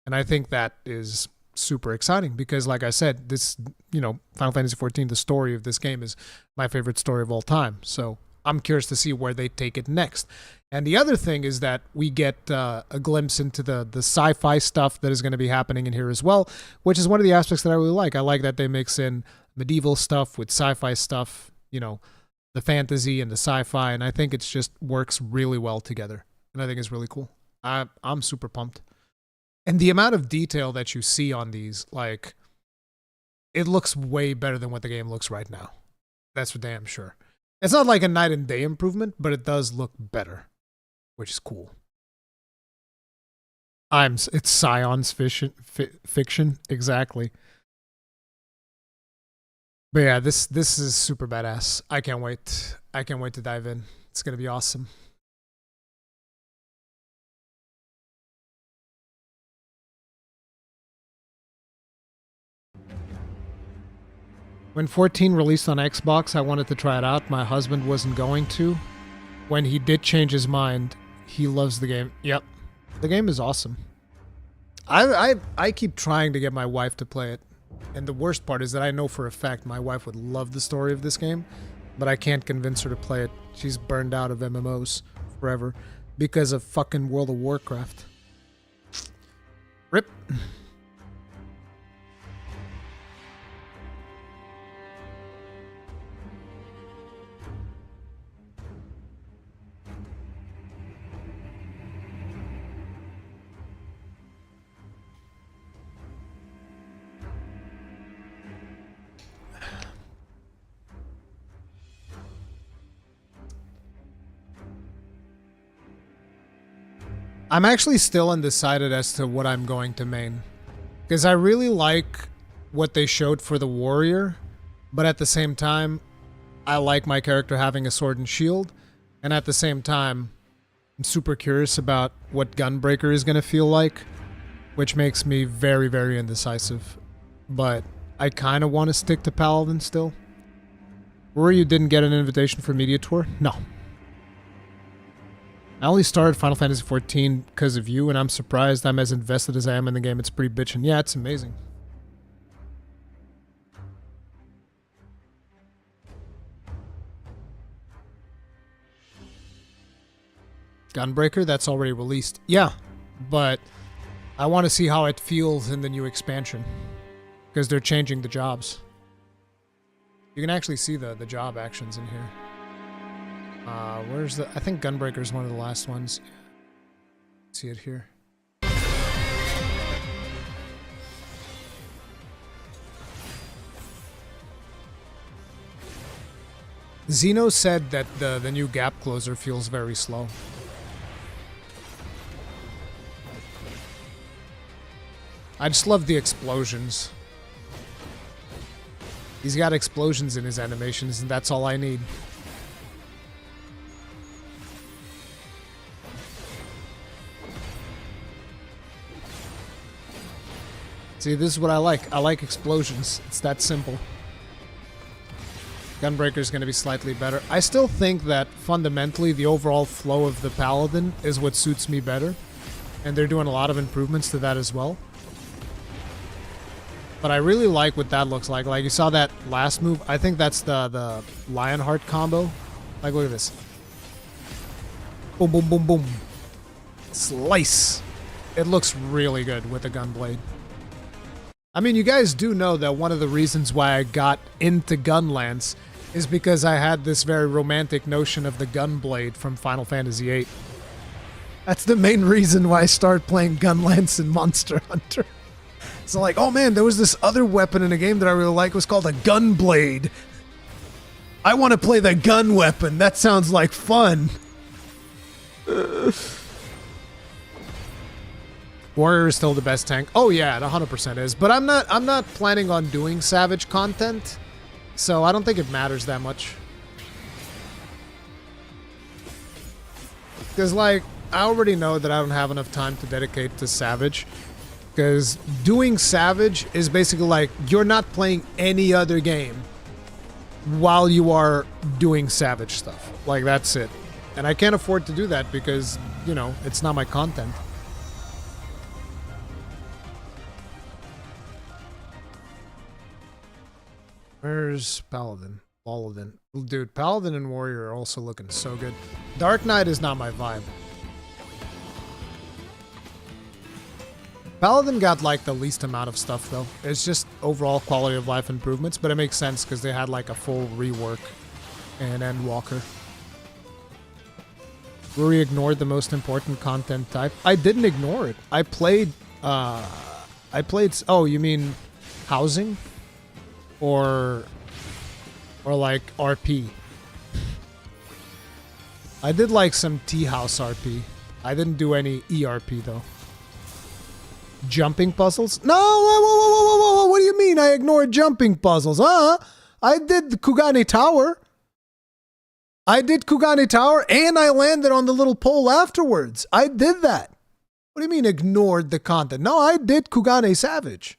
And I think that is super exciting because, like I said, this, Final Fantasy XIV, the story of this game is my favorite story of all time. So I'm curious to see where they take it next. And the other thing is that we get a glimpse into the sci-fi stuff that is going to be happening in here as well, which is one of the aspects that I really like. I like that they mix in medieval stuff with sci-fi stuff, the fantasy and the sci-fi, and I think it just works really well together. And I think it's really cool. I'm super pumped. And the amount of detail that you see on these, like, it looks way better than what the game looks right now. That's for damn sure. It's not like a night and day improvement, but it does look better, which is cool. It's Scion's fiction, exactly. But yeah, this is super badass. I can't wait. I can't wait to dive in. It's gonna be awesome. When 14 released on Xbox, I wanted to try it out. My husband wasn't going to. When he did change his mind, he loves the game. Yep. The game is awesome. I keep trying to get my wife to play it. And the worst part is that I know for a fact my wife would love the story of this game, but I can't convince her to play it. She's burned out of MMOs forever because of fucking World of Warcraft. RIP. I'm actually still undecided as to what I'm going to main. Because I really like what they showed for the warrior, but at the same time, I like my character having a sword and shield, and at the same time, I'm super curious about what Gunbreaker is going to feel like, which makes me very, very indecisive. But I kind of want to stick to Paladin still. Rory, you didn't get an invitation for Media Tour? No. I only started Final Fantasy XIV because of you, and I'm surprised I'm as invested as I am in the game. It's pretty bitchin'. Yeah, it's amazing. Gunbreaker, that's already released. Yeah, but I want to see how it feels in the new expansion. Because they're changing the jobs. You can actually see the job actions in here. Where's the... I think Gunbreaker is one of the last ones. See it here. Zeno said that the new gap closer feels very slow. I just love the explosions. He's got explosions in his animations, and that's all I need. See, this is what I like. I like explosions. It's that simple. Gunbreaker is going to be slightly better. I still think that fundamentally the overall flow of the Paladin is what suits me better. And they're doing a lot of improvements to that as well. But I really like what that looks like. Like, you saw that last move? I think that's the Lionheart combo. Like, look at this. Boom, boom, boom, boom. Slice. It looks really good with the Gunblade. I mean, you guys do know that one of the reasons why I got into Gunlance is because I had this very romantic notion of the Gunblade from Final Fantasy VIII. That's the main reason why I started playing Gunlance in Monster Hunter. So like, oh man, there was this other weapon in a game that I really like. It was called a Gunblade. I want to play the gun weapon. That sounds like fun. Warrior is still the best tank. Oh yeah, it 100% is. But I'm not planning on doing Savage content, so I don't think it matters that much. Because like, I already know that I don't have enough time to dedicate to Savage. Because doing Savage is basically like, you're not playing any other game while you are doing Savage stuff. Like, that's it. And I can't afford to do that because, you know, it's not my content. Where's Paladin? Paladin. Dude, Paladin and Warrior are also looking so good. Dark Knight is not my vibe. Paladin got like the least amount of stuff though. It's just overall quality of life improvements, but it makes sense because they had like a full rework and Endwalker. Ruri ignored the most important content type. I didn't ignore it. I played, oh, you mean housing? Or like RP? I did like some tea house RP. I didn't do any ERP though. Jumping puzzles? No, whoa, what do you mean I ignored jumping puzzles? I did the Kugane Tower. I did Kugane Tower and I landed on the little pole afterwards. I did that. What do you mean ignored the content? No, I did Kugane Savage.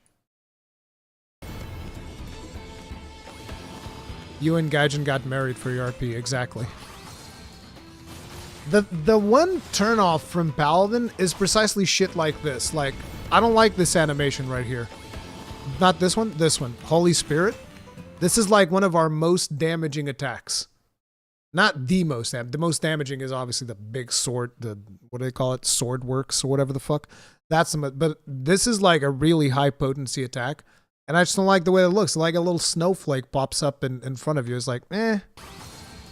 You and Gaijin got married for ERP, exactly. The one turnoff from Paladin is precisely shit like this. Like, I don't like this animation right here. Not this one, this one. Holy Spirit. This is like one of our most damaging attacks. Not the most damaging. The most damaging is obviously the big sword, the, what do they call it? Sword works or whatever the fuck. That's the, but this is like a really high potency attack. And I just don't like the way it looks. Like a little snowflake pops up in front of you. It's like, eh.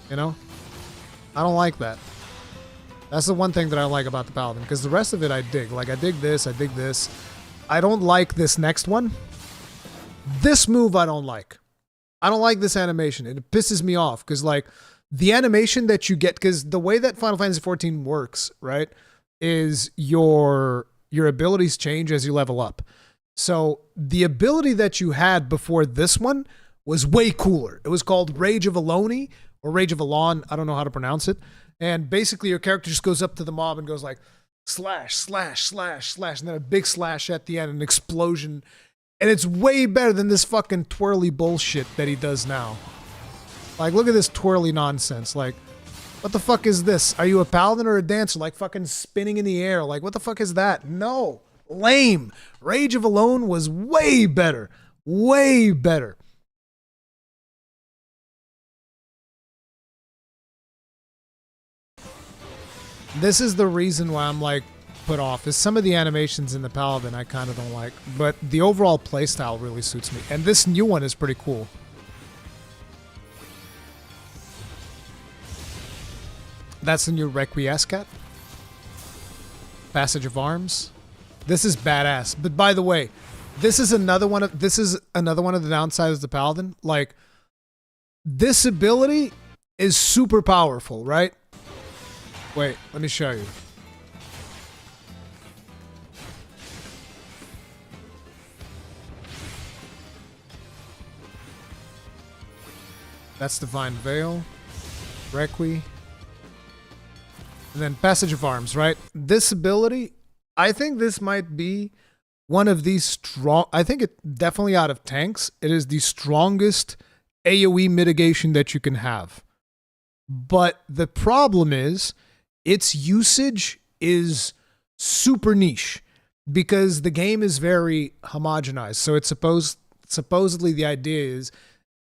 You know? I don't like that. That's the one thing that I like about the Paladin. Because the rest of it I dig. Like, I dig this, I dig this. I don't like this next one. This move I don't like. I don't like this animation. It pisses me off. Because, like, the animation that you get... Because the way that Final Fantasy XIV works, right? is your abilities change as you level up. So the ability that you had before this one was way cooler. It was called Rage of Aloni or Rage of Alon. I don't know how to pronounce it. And basically your character just goes up to the mob and goes like slash, slash, slash, slash, and then a big slash at the end, an explosion. And it's way better than this fucking twirly bullshit that he does now. Like, look at this twirly nonsense. Like, what the fuck is this? Are you a paladin or a dancer? Like, fucking spinning in the air. Like, what the fuck is that? No. Lame. Rage of Alone was way better. Way better. This is the reason why I'm, like, put off. Is some of the animations in the paladin I kind of don't like. But the overall playstyle really suits me. And this new one is pretty cool. That's the new Requiescat. Passage of Arms. This is badass. But by the way, this is another one of the downsides of the Paladin. Like, this ability is super powerful, right? Wait, let me show you. That's Divine Veil. Requi. And then Passage of Arms, right? This ability, I think this might be one of these strong... I think it definitely out of tanks, it is the strongest AoE mitigation that you can have. But the problem is, its usage is super niche because the game is very homogenized. So it's supposedly the idea is,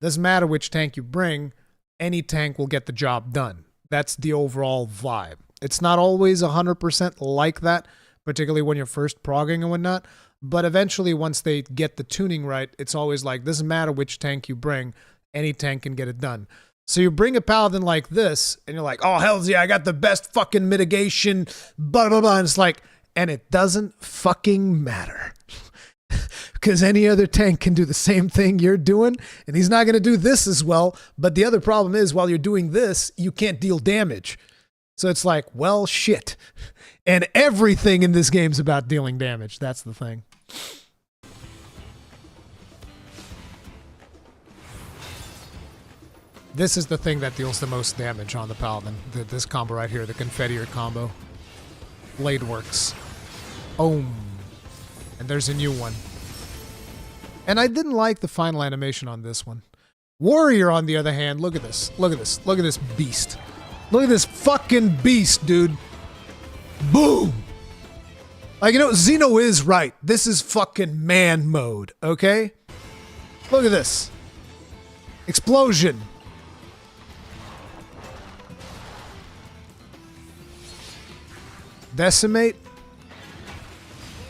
doesn't matter which tank you bring, any tank will get the job done. That's the overall vibe. It's not always 100% like that, particularly when you're first progging and whatnot. But eventually, once they get the tuning right, it's always like, doesn't matter which tank you bring, any tank can get it done. So you bring a paladin like this, and you're like, oh, hells yeah, I got the best fucking mitigation, blah, blah, blah. And it's like, and it doesn't fucking matter. Because any other tank can do the same thing you're doing, and he's not going to do this as well. But the other problem is, while you're doing this, you can't deal damage. So it's like, well, shit. And everything in this game's about dealing damage. That's the thing. This is the thing that deals the most damage on the Paladin. This combo right here, the Confetti combo. Blade works. Ohm. And there's a new one. And I didn't like the final animation on this one. Warrior, on the other hand, look at this. Look at this. Look at this beast. Look at this fucking beast, dude. Boom! Like, you know, Xeno is right. This is fucking man mode, okay? Look at this. Explosion. Decimate.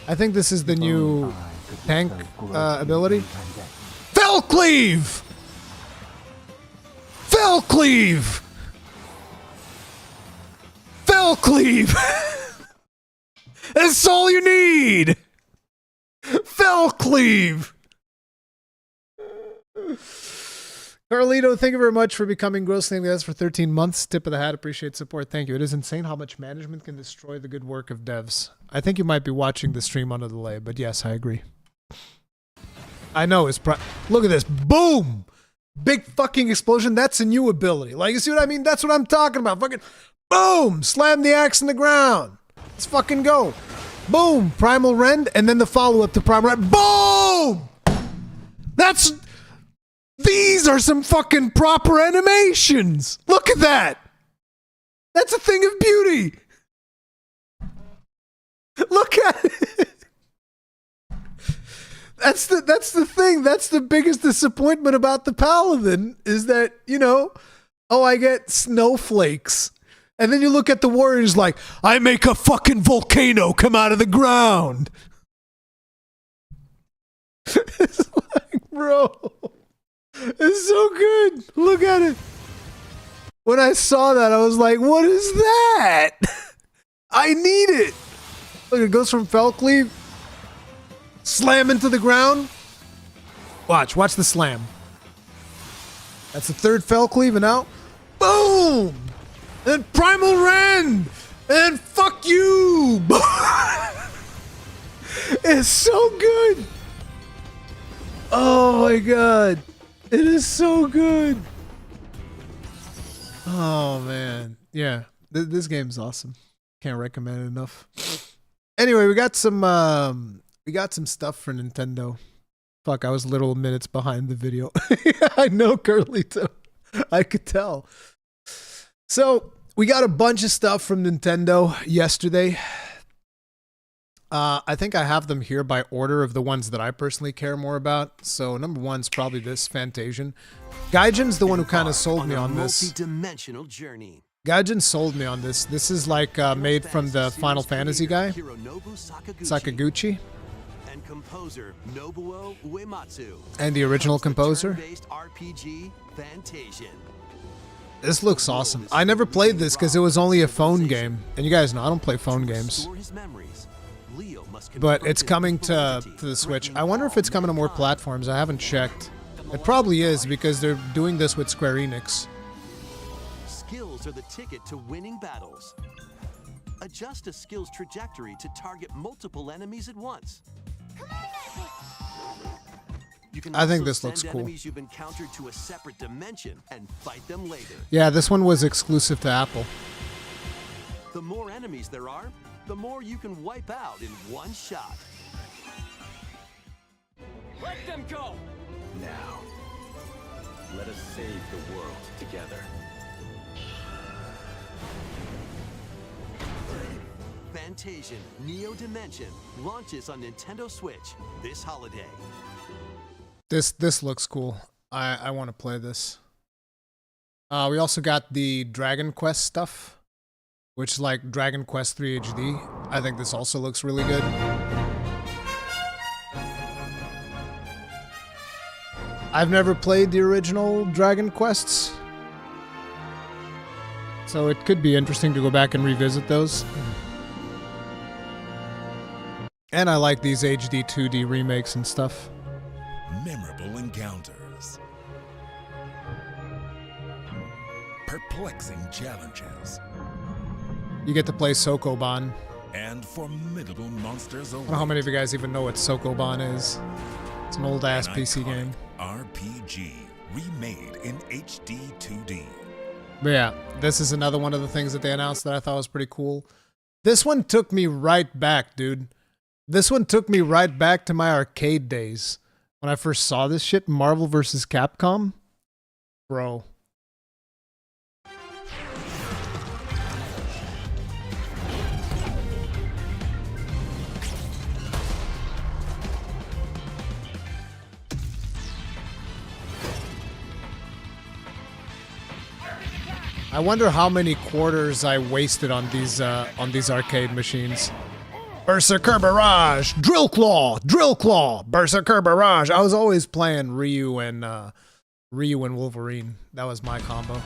I think this is the new tank ability. Fell Cleave! Fell Cleave! Fell Cleave! That's all you need! Fell Cleave! Carlito, thank you very much for becoming grossly with us for 13 months. Tip of the hat, appreciate support. Thank you. It is insane how much management can destroy the good work of devs. I think you might be watching the stream under the delay, but yes, I agree. I know, look at this. Boom! Big fucking explosion. That's a new ability. Like, you see what I mean? That's what I'm talking about. Fucking boom! Slam the axe in the ground. Let's fucking go. Boom! Primal Rend, and then the follow-up to Primal Rend. Boom! These are some fucking proper animations. Look at that. That's a thing of beauty. Look at it. That's the thing. That's the biggest disappointment about the Paladin is that, you know, oh, I get snowflakes. And then you look at the warriors like, I make a fucking volcano come out of the ground. It's like, bro. It's so good. Look at it. When I saw that, I was like, what is that? I need it. Look, it goes from Fell Cleave. Slam into the ground. Watch the slam. That's the third Fell Cleave, and now, boom! And Primal Rend! And fuck you! It's so good! Oh my god. It is so good. Oh man. Yeah. This game's awesome. Can't recommend it enough. Anyway, we got some stuff for Nintendo. Fuck, I was little minutes behind the video. I know, Curlyto. I could tell. So, we got a bunch of stuff from Nintendo yesterday. I think I have them here by order of the ones that I personally care more about. So, number one's probably this, Fantasian. Gaijin's the one who kind of sold me on this. Multi-dimensional journey. Gaijin sold me on this. This is like made from the Final Fantasy guy, Sakaguchi. And composer Nobuo Uematsu. And the original composer. RPG Fantasian. This looks awesome. I never played this because it was only a phone game. And you guys know I don't play phone games. But it's coming to the Switch. I wonder if it's coming to more platforms. I haven't checked. It probably is because they're doing this with Square Enix. Skills are the ticket to winning battles. Adjust a skill's trajectory to target multiple enemies at once. You can I think also this looks send cool. enemies you've encountered to a separate dimension and fight them later. Yeah, this one was exclusive to Apple. The more enemies there are, the more you can wipe out in one shot. Let them go! Now, let us save the world together. Fantasian Neo Dimension launches on Nintendo Switch this holiday. This looks cool. I want to play this. We also got the Dragon Quest stuff, which is like Dragon Quest 3 HD. I think this also looks really good. I've never played the original Dragon Quests, so it could be interesting to go back and revisit those. And I like these HD 2D remakes and stuff. Memorable encounters. Perplexing challenges. You get to play Sokoban. And formidable monsters I don't know how many of you guys even know what Sokoban is. It's an old-ass PC game. RPG remade in HD 2D. But yeah, this is another one of the things that they announced that I thought was pretty cool. This one took me right back, dude. This one took me right back to my arcade days. When I first saw this shit, Marvel vs. Capcom. Bro. I wonder how many quarters I wasted on these arcade machines. Berserker Barrage, Drill Claw, Berserker Barrage. I was always playing Ryu and Wolverine. That was my combo.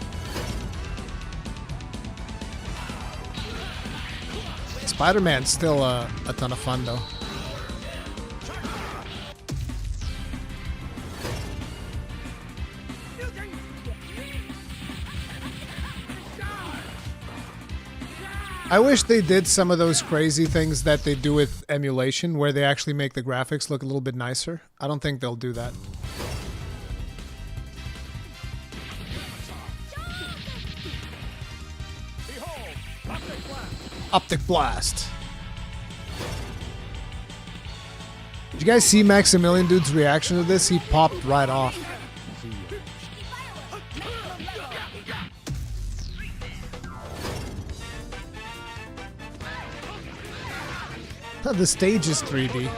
Spider-Man's still a ton of fun though. I wish they did some of those crazy things that they do with emulation, where they actually make the graphics look a little bit nicer. I don't think they'll do that. Optic Blast. Did you guys see Maximilian Dude's reaction to this? He popped right off. The stage is 3D.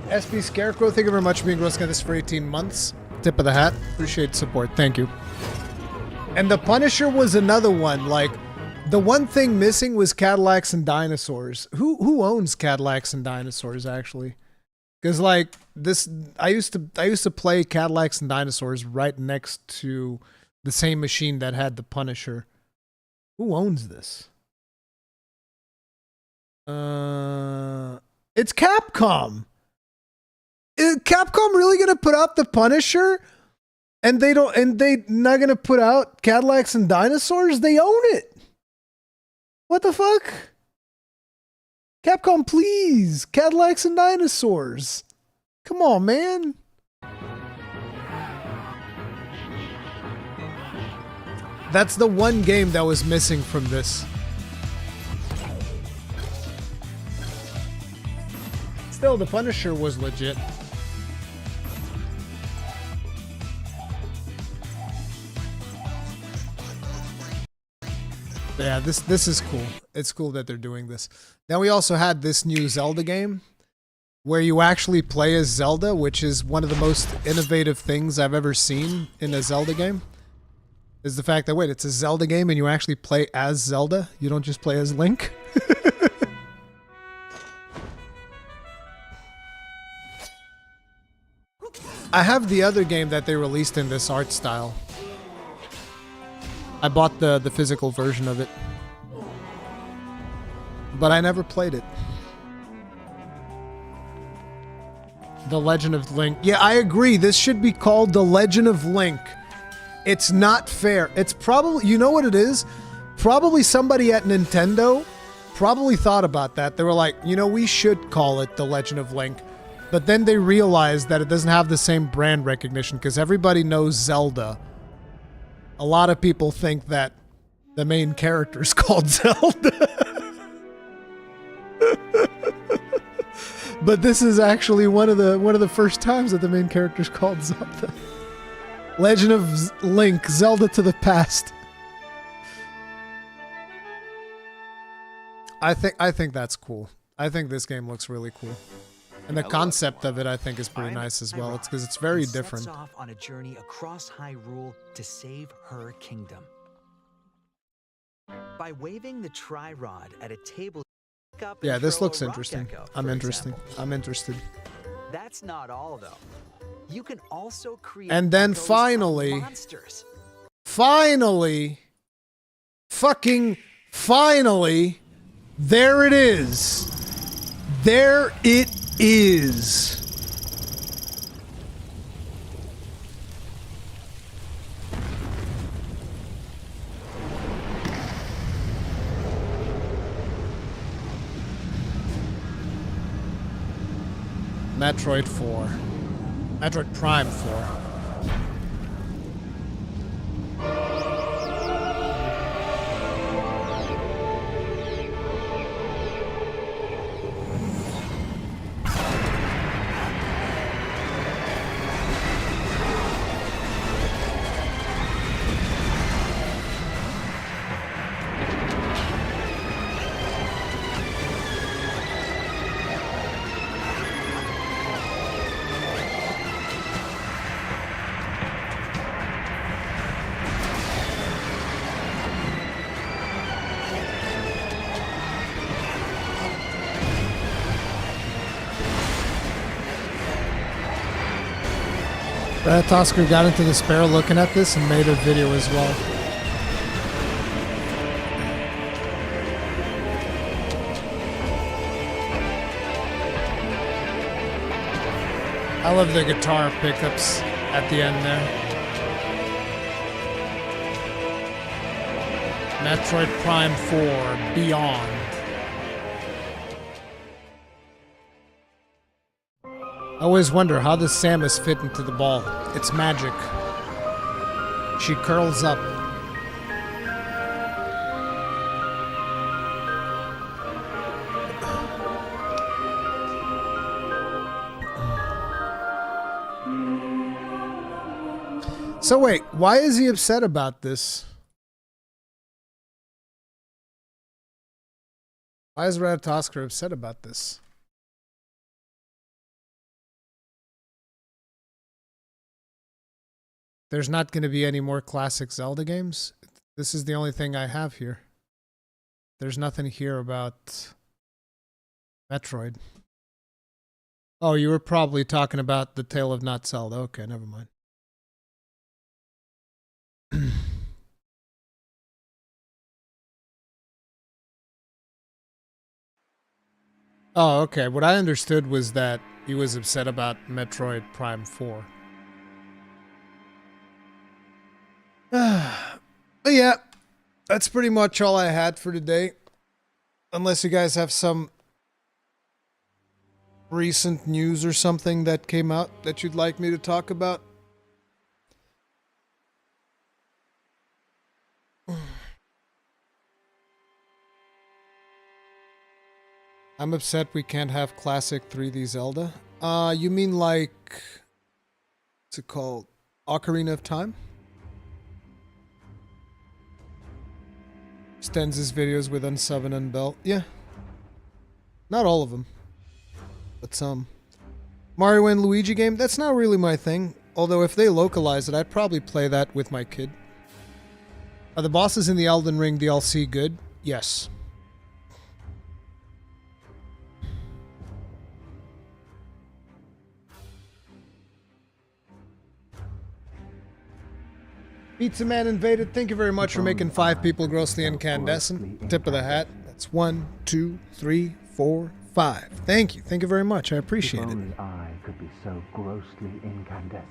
SB Scarecrow, thank you very much for being gross this for 18 months. Tip of the hat. Appreciate the support. Thank you. And the Punisher was another one. Like, the one thing missing was Cadillacs and Dinosaurs. Who owns Cadillacs and Dinosaurs actually? Because like this, I used to play Cadillacs and Dinosaurs right next to the same machine that had the Punisher. Who owns this? It's Capcom. Is Capcom really gonna put out the Punisher? And they not gonna put out Cadillacs and Dinosaurs? They own it. What the fuck? Capcom, please. Cadillacs and Dinosaurs. Come on, man. That's the one game that was missing from this. Still, the Punisher was legit. Yeah, this is cool. It's cool that they're doing this. Now we also had this new Zelda game where you actually play as Zelda, which is one of the most innovative things I've ever seen in a Zelda game. Is the fact that, wait, it's a Zelda game and you actually play as Zelda? You don't just play as Link? I have the other game that they released in this art style. I bought the physical version of it. But I never played it. The Legend of Link. Yeah, I agree. This should be called The Legend of Link. It's not fair. It's probably, you know what it is? Probably somebody at Nintendo probably thought about that. They were like, you know, we should call it The Legend of Link. But then they realized that it doesn't have the same brand recognition because everybody knows Zelda. A lot of people think that the main character is called Zelda. But this is actually one of the first times that the main character is called Zelda. Legend of Link, Zelda to the Past. I think that's cool. I think this game looks really cool. And the concept of it, I think, is pretty nice as well. It's because it's very different. Sets off on a journey across Hyrule to save her kingdom. By waving the tri-rod at a table. Yeah, this looks interesting. I'm interested. That's not all, though. You can also create. And then finally, fucking finally, there it is. There it is. Metroid 4. Metroid Prime 4. Tosker got into the Sparrow looking at this and made a video as well. I love the guitar pickups at the end there. Metroid Prime 4 Beyond. I always wonder, how does Samus fit into the ball? It's magic. She curls up. So wait, why is he upset about this? Why is Ratatosker upset about this? There's not going to be any more classic Zelda games. This is the only thing I have here. There's nothing here about Metroid. Oh, you were probably talking about The Tale of Not Zelda. Okay, never mind. Oh, okay. What I understood was that he was upset about Metroid Prime 4. But yeah, that's pretty much all I had for today. Unless you guys have some recent news or something that came out that you'd like me to talk about. I'm upset we can't have classic 3D Zelda. You mean like, what's it called? Ocarina of Time? Extends his videos with unsub and unbelt. Yeah. Not all of them, but some. Mario and Luigi game? That's not really my thing. Although if they localize it, I'd probably play that with my kid. Are the bosses in the Elden Ring DLC good? Yes. Pizza Man Invaded, thank you very much for making 5 people grossly incandescent. Tip of the hat. That's 1, 2, 3, 4, 5. Thank you. Thank you very much. I appreciate it. Only I could be so grossly incandescent.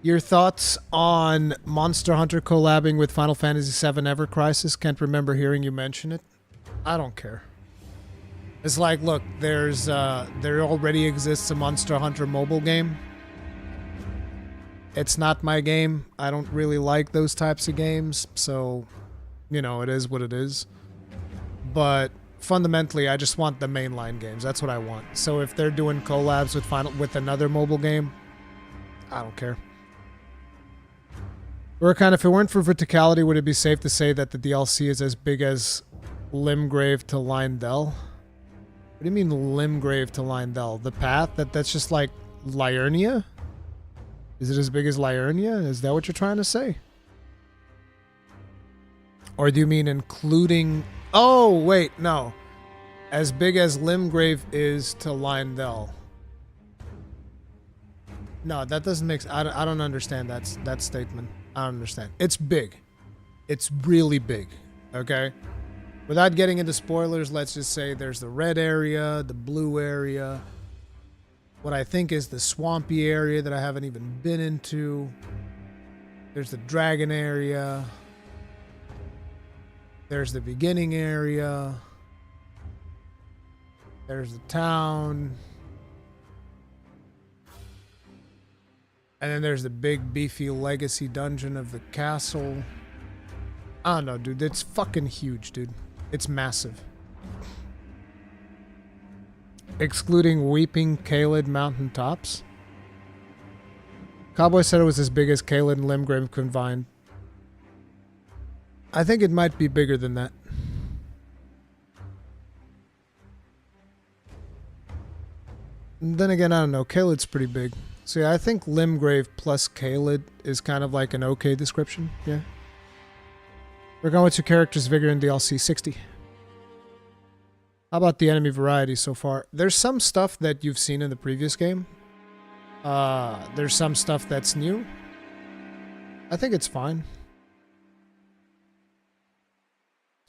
Your thoughts on Monster Hunter collabing with Final Fantasy VII Ever Crisis? Can't remember hearing you mention it. I don't care. It's like, look, there already exists a Monster Hunter mobile game. It's not my game. I don't really like those types of games, so, you know, it is what it is. But fundamentally, I just want the mainline games. That's what I want. So if they're doing collabs with another mobile game, I don't care. Rurikhan, if it weren't for verticality, would it be safe to say that the DLC is as big as Limgrave to Lindell? What do you mean Limgrave to Lindell? The path? That's just like Liurnia? Is it as big as Liurnia? Is that what you're trying to say? Or do you mean including... Oh, wait, no. As big as Limgrave is to Lindell. No, that doesn't make sense. I don't understand that statement. I don't understand. It's big. It's really big. Okay? Without getting into spoilers, let's just say there's the red area, the blue area, what I think is the swampy area that I haven't even been into. There's the dragon area. There's the beginning area. There's the town. And then there's the big beefy legacy dungeon of the castle. I don't know, dude. It's fucking huge, dude. It's massive. Excluding Weeping Caelid mountaintops. Cowboy said it was as big as Caelid and Limgrave combined. I think it might be bigger than that. And then again, I don't know. Caelid's pretty big. So yeah, I think Limgrave plus Caelid is kind of like an okay description. Yeah. We're going with 2 characters, Vigor in DLC 60. How about the enemy variety so far? There's some stuff that you've seen in the previous game. There's some stuff that's new. I think it's fine.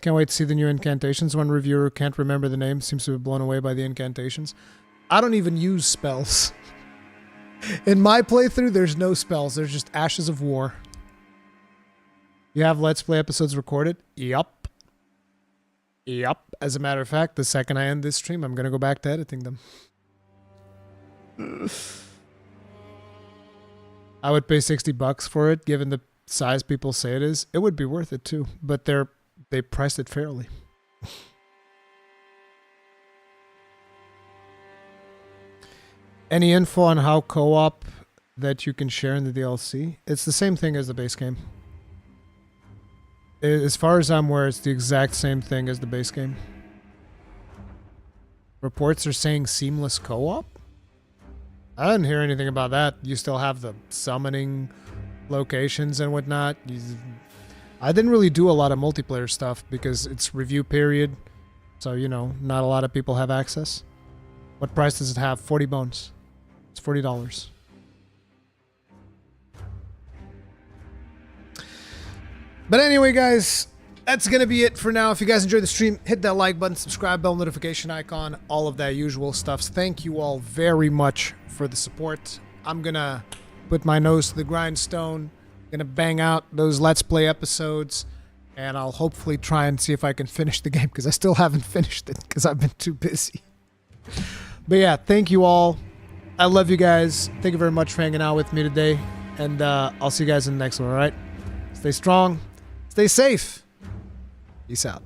Can't wait to see the new incantations. One reviewer can't remember the name, seems to be blown away by the incantations. I don't even use spells. In my playthrough, there's no spells. There's just Ashes of War. You have Let's Play episodes recorded? Yup. Yup. As a matter of fact, the second I end this stream, I'm going to go back to editing them. I would pay $60 for it, given the size people say it is. It would be worth it too, but they priced it fairly. Any info on how co-op that you can share in the DLC? It's the same thing as the base game. As far as I'm aware, it's the exact same thing as the base game. Reports are saying seamless co-op? I didn't hear anything about that. You still have the summoning locations and whatnot. I didn't really do a lot of multiplayer stuff because it's review period. So, you know, not a lot of people have access. What price does it have? 40 bones. It's $40. But anyway, guys, that's going to be it for now. If you guys enjoyed the stream, hit that like button, subscribe, bell notification icon, all of that usual stuff. Thank you all very much for the support. I'm going to put my nose to the grindstone, Gonna bang out those Let's Play episodes, and I'll hopefully try and see if I can finish the game, because I still haven't finished it because I've been too busy. But yeah, thank you all. I love you guys. Thank you very much for hanging out with me today, and I'll see you guys in the next one, all right? Stay strong. Stay safe. Peace out.